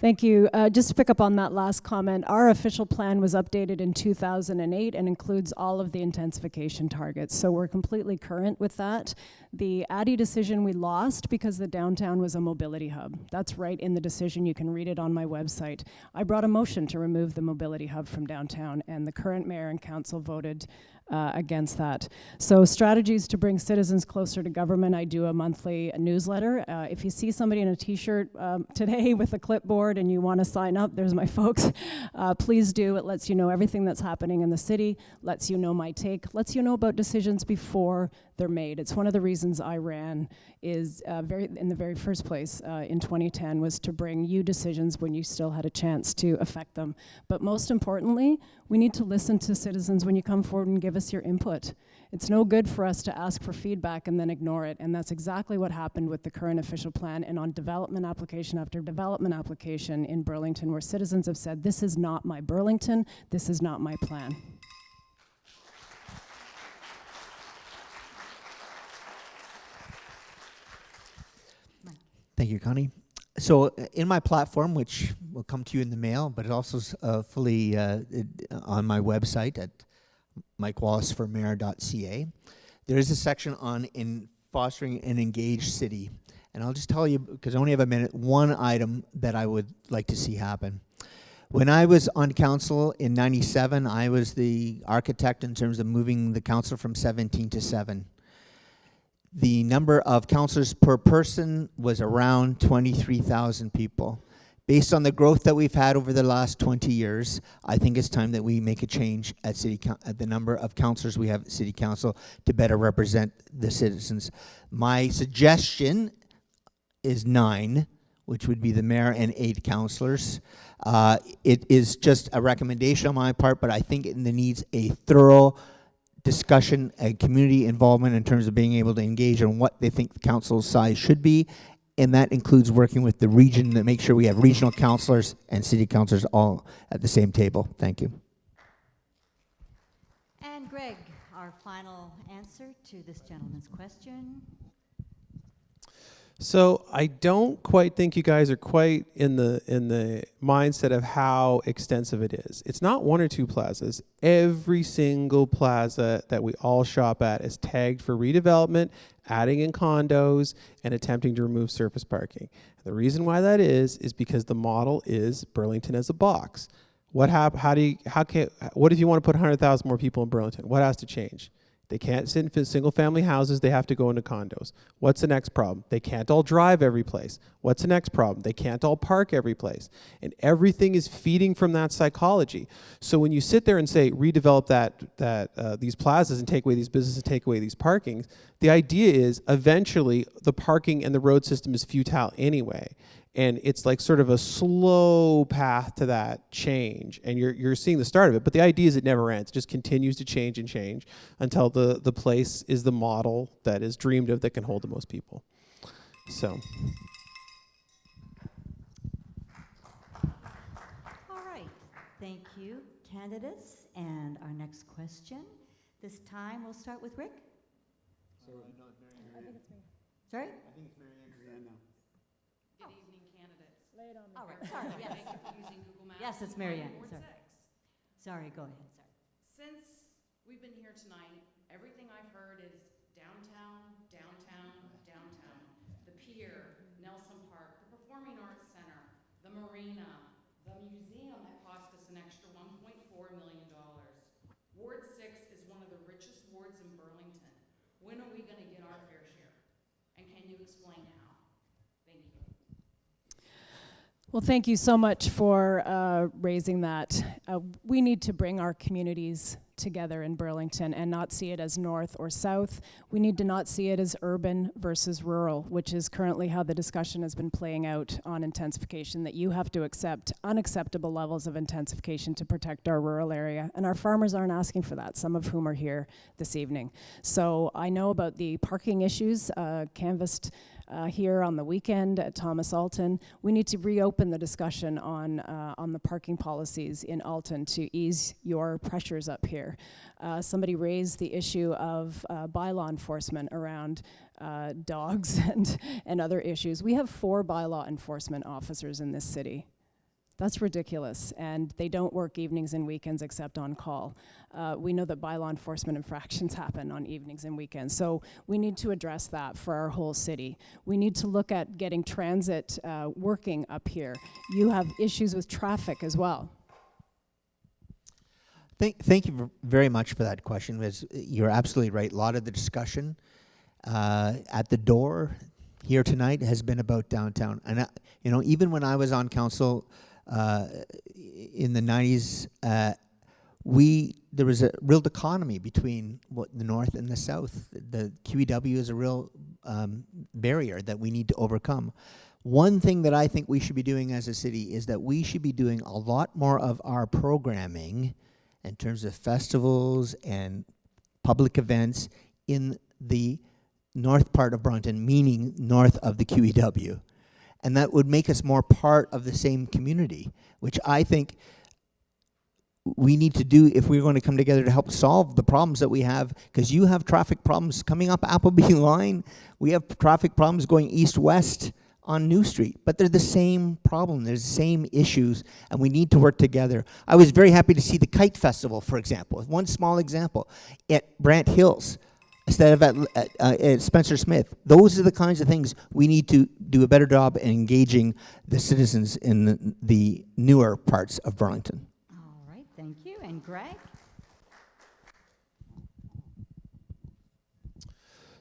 [SPEAKER 17] Thank you. Just to pick up on that last comment, our official plan was updated in 2008 and includes all of the intensification targets. So we're completely current with that. The Addy decision we lost because the downtown was a mobility hub. That's right in the decision. You can read it on my website. I brought a motion to remove the mobility hub from downtown, and the current mayor and council voted against that. So strategies to bring citizens closer to government. I do a monthly newsletter. If you see somebody in a t-shirt today with a clipboard and you want to sign up, there's my folks, please do. It lets you know everything that's happening in the city, lets you know my take, lets you know about decisions before they're made. It's one of the reasons I ran is in the very first place in 2010 was to bring you decisions when you still had a chance to affect them. But most importantly, we need to listen to citizens when you come forward and give us your input. It's no good for us to ask for feedback and then ignore it, and that's exactly what happened with the current official plan and on development application after development application in Burlington, where citizens have said, this is not my Burlington, this is not my plan.
[SPEAKER 16] Thank you, Connie. So in my platform, which will come to you in the mail, but it also is fully on my website at mikewallaceformayor.ca, there is a section on fostering an engaged city. And I'll just tell you, because I only have a minute, one item that I would like to see happen. When I was on council in '97, I was the architect in terms of moving the council from 17 to 7. The number of councillors per person was around 23,000 people. Based on the growth that we've had over the last 20 years, I think it's time that we make a change at the number of councillors we have at City Council to better represent the citizens. My suggestion is 9, which would be the mayor and 8 councillors. It is just a recommendation on my part, but I think it needs a thorough discussion and community involvement in terms of being able to engage on what they think the council's size should be, and that includes working with the region to make sure we have regional councillors and city councillors all at the same table. Thank you.
[SPEAKER 2] And Greg, our final answer to this gentleman's question.
[SPEAKER 15] So I don't quite think you guys are quite in the mindset of how extensive it is. It's not 1 or 2 plazas. Every single plaza that we all shop at is tagged for redevelopment, adding in condos, and attempting to remove surface parking. The reason why that is because the model is Burlington as a box. What if you want to put 100,000 more people in Burlington? What has to change? They can't sit in single-family houses. They have to go into condos. What's the next problem? They can't all drive every place. What's the next problem? They can't all park every place. And everything is feeding from that psychology. So when you sit there and say, redevelop these plazas and take away these businesses and take away these parkings, the idea is eventually the parking and the road system is futile anyway. And it's like sort of a slow path to that change. And you're seeing the start of it. But the idea is it never ends. It just continues to change and change until the place is the model that is dreamed of that can hold the most people. So.
[SPEAKER 2] All right. Thank you, candidates. And our next question. This time we'll start with Rick.
[SPEAKER 20] So, no, it's Marianne.
[SPEAKER 2] I think it's me. Sorry?
[SPEAKER 20] I think it's Marianne now.
[SPEAKER 21] Good evening, candidates.
[SPEAKER 2] Lay it on me. All right, sorry, yes.
[SPEAKER 21] Thank you for using Google Maps.
[SPEAKER 2] Yes, it's Marianne.
[SPEAKER 21] Ward
[SPEAKER 2] Sorry.
[SPEAKER 21] 6.
[SPEAKER 2] Sorry, go ahead. Sorry.
[SPEAKER 21] Since we've been here tonight, everything I've heard is downtown, downtown, downtown. The pier, Nelson Park, the Performing Arts Center, the marina, the museum that cost us an extra $1.4 million. Ward 6 is one of the richest wards in Burlington. When are we going to get our fair share? And can you explain how? Thank you.
[SPEAKER 17] Well, thank you so much for raising that. We need to bring our communities together in Burlington and not see it as north or south. We need to not see it as urban versus rural, which is currently how the discussion has been playing out on intensification, that you have to accept unacceptable levels of intensification to protect our rural area. And our farmers aren't asking for that, some of whom are here this evening. So I know about the parking issues canvassed here on the weekend at Thomas Alton. We need to reopen the discussion on the parking policies in Alton to ease your pressures up here. Somebody raised the issue of bylaw enforcement around dogs and other issues. We have 4 bylaw enforcement officers in this city. That's ridiculous, and they don't work evenings and weekends except on call. We know that bylaw enforcement infractions happen on evenings and weekends, so we need to address that for our whole city. We need to look at getting transit working up here. You have issues with traffic as well.
[SPEAKER 16] Thank you very much for that question. You're absolutely right. A lot of the discussion at the door here tonight has been about downtown. And even when I was on council in the 90s, there was a real dichotomy between the north and the south. The QEW is a real barrier that we need to overcome. One thing that I think we should be doing as a city is that we should be doing a lot more of our programming in terms of festivals and public events in the north part of Burlington, meaning north of the QEW. And that would make us more part of the same community, which I think we need to do if we're going to come together to help solve the problems that we have, because you have traffic problems coming up Appleby line. We have traffic problems going east-west on New Street, but they're the same problem. There's the same issues, and we need to work together. I was very happy to see the Kite Festival, for example. One small example, at Brant Hills, instead of at Spencer Smith. Those are the kinds of things we need to do a better job in engaging the citizens in the newer parts of Burlington.
[SPEAKER 2] All right, thank you. And Greg?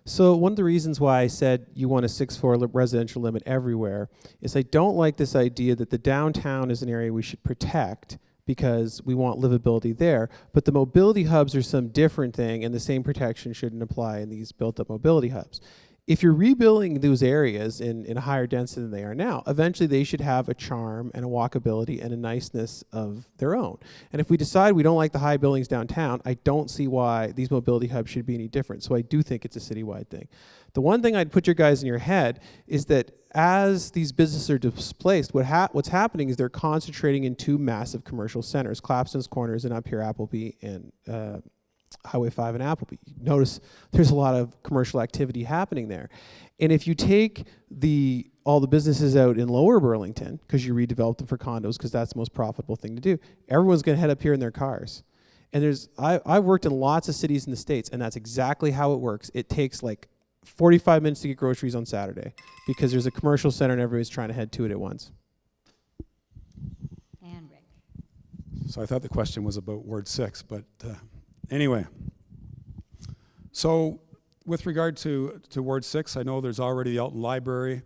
[SPEAKER 15] So one of the reasons why I said you want a 6-4 residential limit everywhere is I don't like this idea that the downtown is an area we should protect because we want livability there, but the mobility hubs are some different thing, and the same protection shouldn't apply in these built-up mobility hubs. If you're rebuilding those areas in a higher density than they are now, eventually they should have a charm and a walkability and a niceness of their own. And if we decide we don't like the high buildings downtown, I don't see why these mobility hubs should be any different. So I do think it's a citywide thing. The one thing I'd put your guys in your head is that as these businesses are displaced, what's happening is they're concentrating in 2 massive commercial centers, Clapson's Corners and up here Appleby and Highway 5 and Appleby. Notice there's a lot of commercial activity happening there. And if you take all the businesses out in lower Burlington, because you redevelop them for condos, because that's the most profitable thing to do, everyone's going to head up here in their cars. And I've worked in lots of cities in the States, and that's exactly how it works. It takes like 45 minutes to get groceries on Saturday because there's a commercial center and everybody's trying to head to it at once.
[SPEAKER 2] And Rick.
[SPEAKER 18] So I thought the question was about Ward 6, but anyway. So with regard to Ward 6, I know there's already the Alton Library,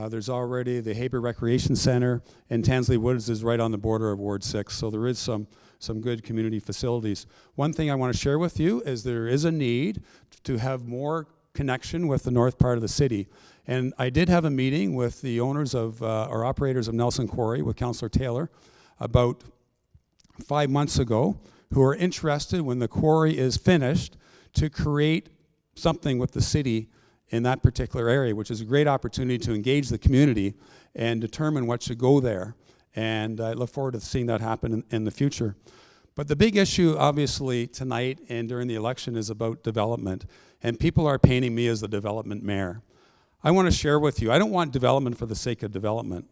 [SPEAKER 18] there's already the Haber Recreation Center, and Tansley Woods is right on the border of Ward 6, so there is some good community facilities. One thing I want to share with you is there is a need to have more connection with the north part of the city. And I did have a meeting with the owners of, or operators of Nelson Quarry with Councillor Taylor about 5 months ago, who are interested when the quarry is finished to create something with the city in that particular area, which is a great opportunity to engage the community and determine what should go there. And I look forward to seeing that happen in the future. But the big issue, obviously, tonight and during the election is about development. And people are painting me as the development mayor. I want to share with you, I don't want development for the sake of development.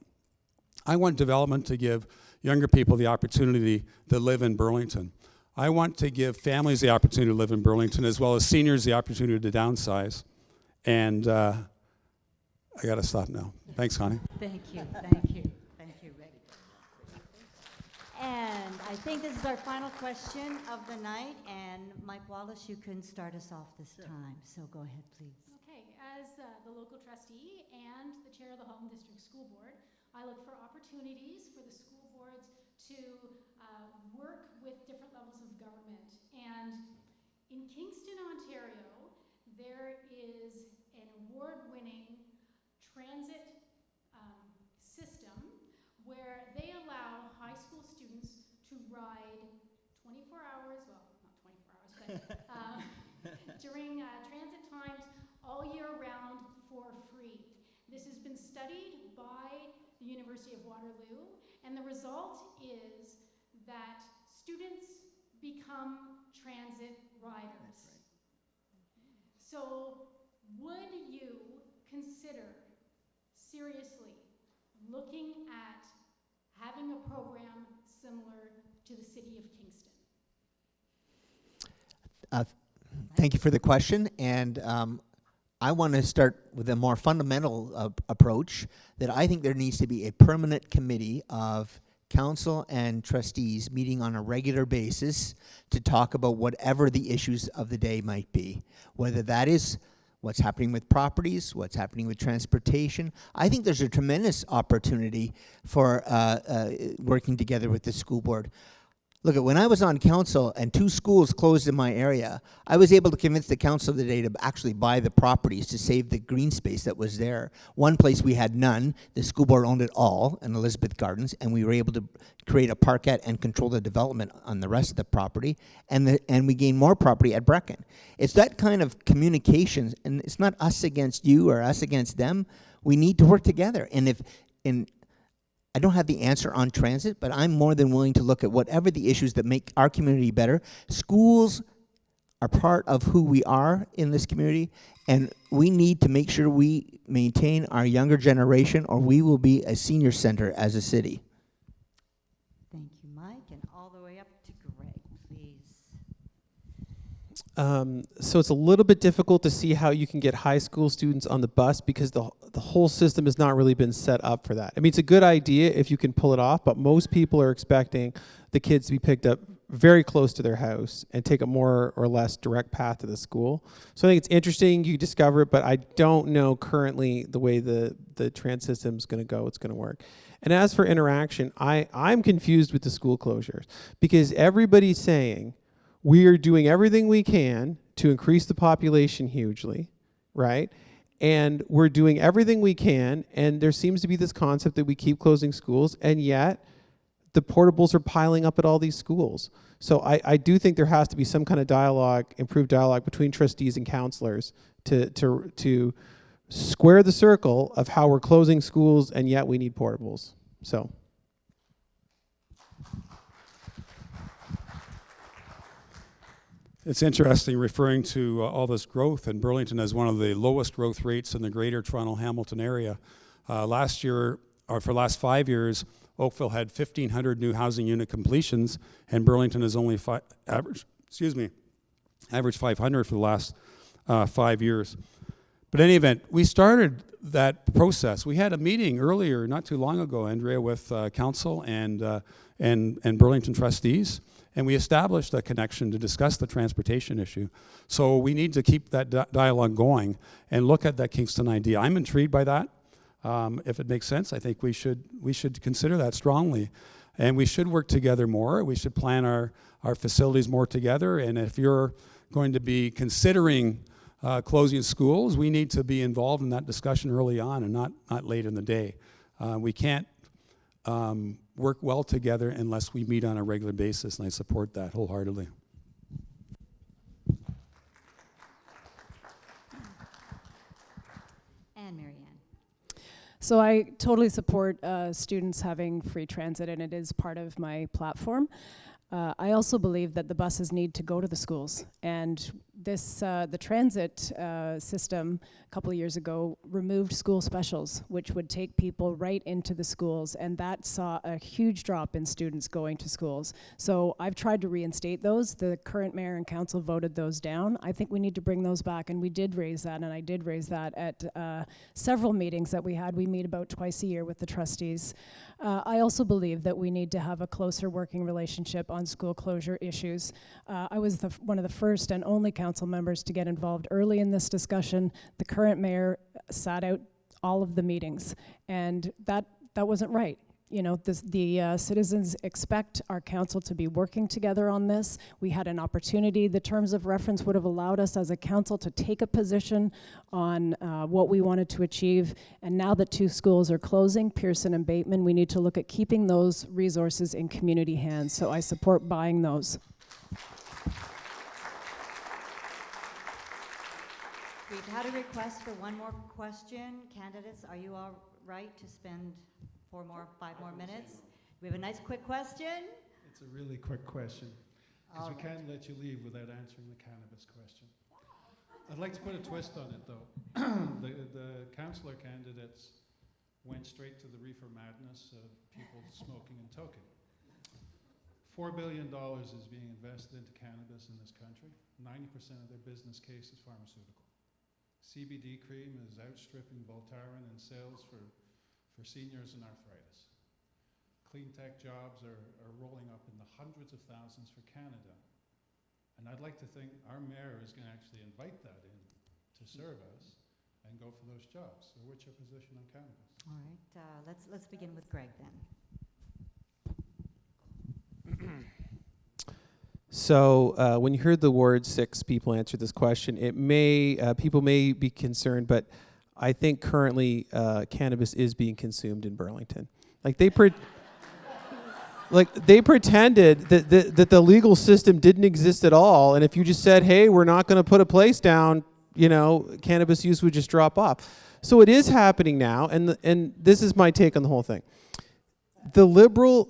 [SPEAKER 18] I want development to give younger people the opportunity to live in Burlington. I want to give families the opportunity to live in Burlington, as well as seniors the opportunity to downsize. And I got to stop now. Thanks, Connie.
[SPEAKER 2] Thank you, thank you, thank you, Rick. And I think this is our final question of the night, and Mike Wallace, you can start us off this time, so go ahead, please.
[SPEAKER 10] Okay, as the local trustee and the chair of the Halton District School Board, I look for opportunities for the school boards to work with different levels of government. And in Kingston, Ontario, there is an award-winning transit system where they allow high school students to ride 24 hours, well, not 24 hours, but during transit times all year round for free. This has been studied by the University of Waterloo, and the result is that students become transit riders. So would you consider seriously looking at having a program similar to the City of Kingston?
[SPEAKER 16] Thank you for the question, and I want to start with a more fundamental approach, that I think there needs to be a permanent committee of council and trustees meeting on a regular basis to talk about whatever the issues of the day might be, whether that is what's happening with properties, what's happening with transportation. I think there's a tremendous opportunity for working together with the school board. Look, when I was on council and 2 schools closed in my area, I was able to convince the council today to actually buy the properties to save the green space that was there. One place we had none, the school board owned it all in Elizabeth Gardens, and we were able to create a parkette and control the development on the rest of the property, and we gained more property at Brecken. It's that kind of communication, and it's not us against you or us against them. We need to work together, and I don't have the answer on transit, but I'm more than willing to look at whatever the issues that make our community better. Schools are part of who we are in this community, and we need to make sure we maintain our younger generation, or we will be a senior center as a city.
[SPEAKER 2] Thank you, Mike, and all the way up to Greg, please.
[SPEAKER 15] So it's a little bit difficult to see how you can get high school students on the bus because the whole system has not really been set up for that. I mean, it's a good idea if you can pull it off, but most people are expecting the kids to be picked up very close to their house and take a more or less direct path to the school. So I think it's interesting you discover it, but I don't know currently the way the transit system is going to go, it's going to work. And as for interaction, I'm confused with the school closures because everybody's saying we are doing everything we can to increase the population hugely, right? And we're doing everything we can, and there seems to be this concept that we keep closing schools, and yet the portables are piling up at all these schools. So I do think there has to be some kind of dialogue, improved dialogue between trustees and counselors to square the circle of how we're closing schools, and yet we need portables. So.
[SPEAKER 18] It's interesting referring to all this growth, and Burlington has one of the lowest growth rates in the greater Toronto-Hamilton area. Last year, or for the last 5 years, Oakville had 1,500 new housing unit completions, and Burlington has only averaged 500 for the last 5 years. But in any event, we started that process. We had a meeting earlier, not too long ago, Andrea, with council and Burlington trustees, and we established a connection to discuss the transportation issue. So we need to keep that dialogue going and look at that Kingston idea. I'm intrigued by that. If it makes sense, I think we should consider that strongly. And we should work together more. We should plan our facilities more together. And if you're going to be considering closing schools, we need to be involved in that discussion early on and not late in the day. We can't work well together unless we meet on a regular basis, and I support that wholeheartedly.
[SPEAKER 2] And Marianne.
[SPEAKER 17] So I totally support students having free transit, and it is part of my platform. I also believe that the buses need to go to the schools, and the transit system a couple of years ago removed school specials, which would take people right into the schools, and that saw a huge drop in students going to schools. So I've tried to reinstate those. The current mayor and council voted those down. I think we need to bring those back, and we did raise that, and I did raise that at several meetings that we had. We meet about twice a year with the trustees. I also believe that we need to have a closer working relationship on school closure issues. I was one of the first and only council members to get involved early in this discussion. The current mayor sat out all of the meetings, and that that wasn't right. You know, the citizens expect our council to be working together on this. We had an opportunity. The terms of reference would have allowed us as a council to take a position on what we wanted to achieve. And now that 2 schools are closing, Pearson and Bateman, we need to look at keeping those resources in community hands. So I support buying those.
[SPEAKER 2] We've had a request for one more question. Candidates, are you all right to spend 5 more minutes? We have a nice quick question.
[SPEAKER 9] It's a really quick question, because we can't let you leave without answering the cannabis question. I'd like to put a twist on it, though. The councillor candidates went straight to the reefer madness of people smoking and toking. $4 billion is being invested into cannabis in this country. 90% of their business case is pharmaceutical. CBD cream is outstripping Voltaren in sales for seniors and arthritis. Clean tech jobs are rolling up in the hundreds of thousands for Canada. And I'd like to think our mayor is going to actually invite that in to serve us and go for those jobs. So what's your position on cannabis?
[SPEAKER 2] All right, let's begin with Greg then.
[SPEAKER 15] So when you heard the word 6 people answer this question, it may people may be concerned, but I think currently cannabis is being consumed in Burlington. Like they pretended that the legal system didn't exist at all, and if you just said, "Hey, we're not going to put a place down," you know, cannabis use would just drop off. So it is happening now, and this is my take on the whole thing. The liberal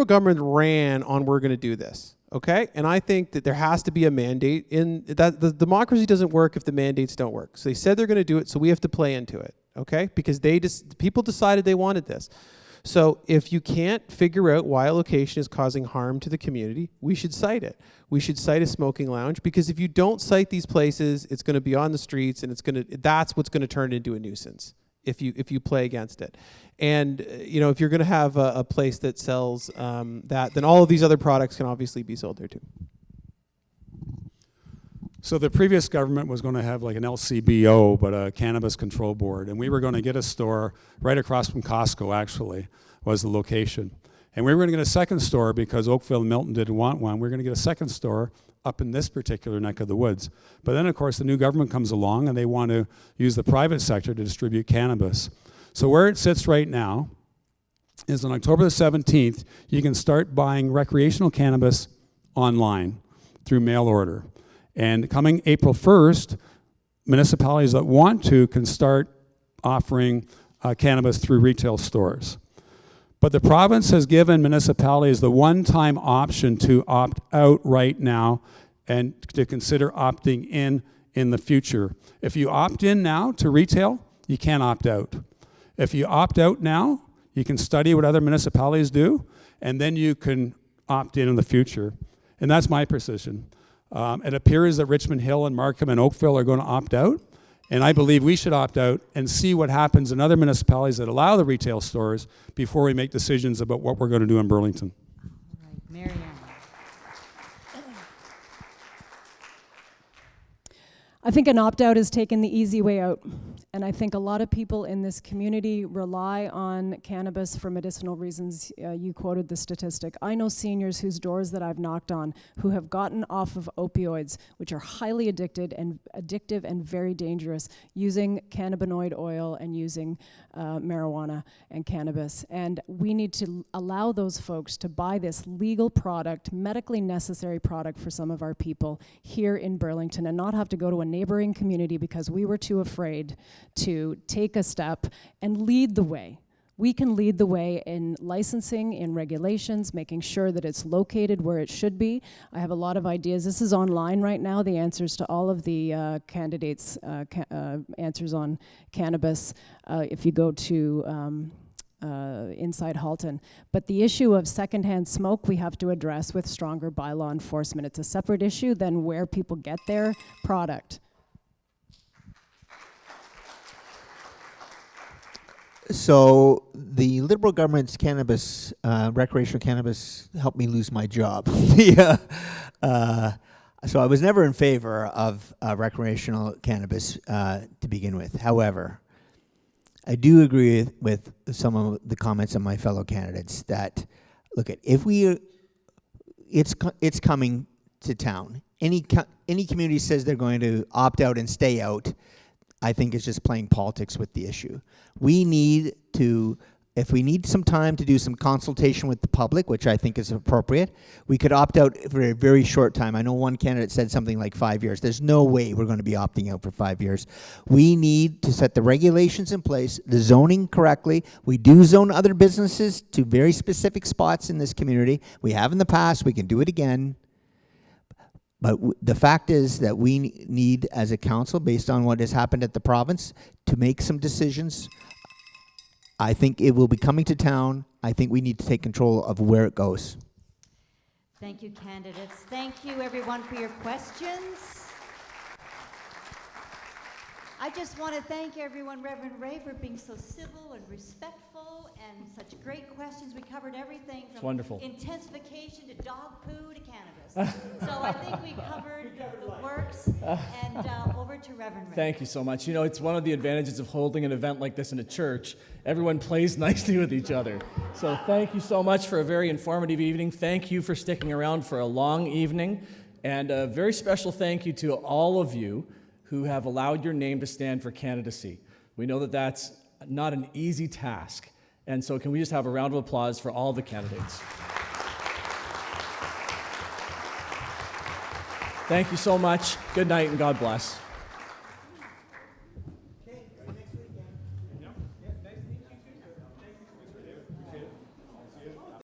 [SPEAKER 15] government ran on we're going to do this. Okay, and I think that there has to be a mandate in that. The democracy doesn't work if the mandates don't work. So they said they're going to do it, so we have to play into it. Okay, because people decided they wanted this. So if you can't figure out why a location is causing harm to the community, we should cite it. We should cite a smoking lounge, because if you don't cite these places, it's going to be on the streets, and that's what's going to turn it into a nuisance if you play against it. And you know, if you're going to have a place that sells that, then all of these other products can obviously be sold there too.
[SPEAKER 18] So the previous government was going to have like an LCBO, but a cannabis control board. And we were going to get a store right across from Costco, actually, was the location. And we were going to get a second store because Oakville and Milton didn't want one. We were going to get a second store up in this particular neck of the woods. But then, of course, the new government comes along and they want to use the private sector to distribute cannabis. So where it sits right now is on October the 17th, you can start buying recreational cannabis online through mail order. And coming April 1st, municipalities that want to can start offering cannabis through retail stores. But the province has given municipalities the one-time option to opt out right now and to consider opting in the future. If you opt in now to retail, you can't opt out. If you opt out now, you can study what other municipalities do, and then you can opt in the future. And that's my position. It appears that Richmond Hill and Markham and Oakville are going to opt out, and I believe we should opt out and see what happens in other municipalities that allow the retail stores before we make decisions about what we're going to do in Burlington.
[SPEAKER 2] All right, Marianne.
[SPEAKER 17] I think an opt-out is taking the easy way out. And I think a lot of people in this community rely on cannabis for medicinal reasons. You quoted the statistic. I know seniors whose doors that I've knocked on who have gotten off of opioids, which are highly addictive and very dangerous, using cannabinoid oil and using marijuana and cannabis. And we need to allow those folks to buy this legal product, medically necessary product for some of our people here in Burlington, and not have to go to a neighboring community because we were too afraid to take a step and lead the way. We can lead the way in licensing, in regulations, making sure that it's located where it should be. I have a lot of ideas. This is online right now, the answers to all of the candidates' answers on cannabis, if you go to inside Halton. But the issue of secondhand smoke we have to address with stronger bylaw enforcement. It's a separate issue than where people get their product.
[SPEAKER 16] So the Liberal government's cannabis, recreational cannabis, helped me lose my job. So I was never in favor of recreational cannabis to begin with. However, I do agree with some of the comments of my fellow candidates that, look, it's coming to town. Any community says they're going to opt out and stay out, I think it's just playing politics with the issue. We need to, if we need some time to do some consultation with the public, which I think is appropriate, we could opt out for a very short time. I know one candidate said something like 5 years. There's no way we're going to be opting out for 5 years. We need to set the regulations in place, the zoning correctly. We do zone other businesses to very specific spots in this community. We have in the past, we can do it again. But the fact is that we need, as a council, based on what has happened at the province, to make some decisions. I think it will be coming to town. I think we need to take control of where it goes.
[SPEAKER 2] Thank you, candidates. Thank you, everyone, for your questions. I just want to thank everyone, Reverend Ray, for being so civil and respectful and such great questions. We covered everything from
[SPEAKER 1] wonderful.
[SPEAKER 2] Intensification to dog poo to cannabis. So I think we covered the works. And over to Reverend Ray.
[SPEAKER 1] Thank you so much. You know, it's one of the advantages of holding an event like this in a church. Everyone plays nicely with each other. So thank you so much for a very informative evening. Thank you for sticking around for a long evening. And a very special thank you to all of you who have allowed your name to stand for candidacy. We know that that's not an easy task. And so can we just have a round of applause for all the candidates? Thank you so much. Good night and God bless.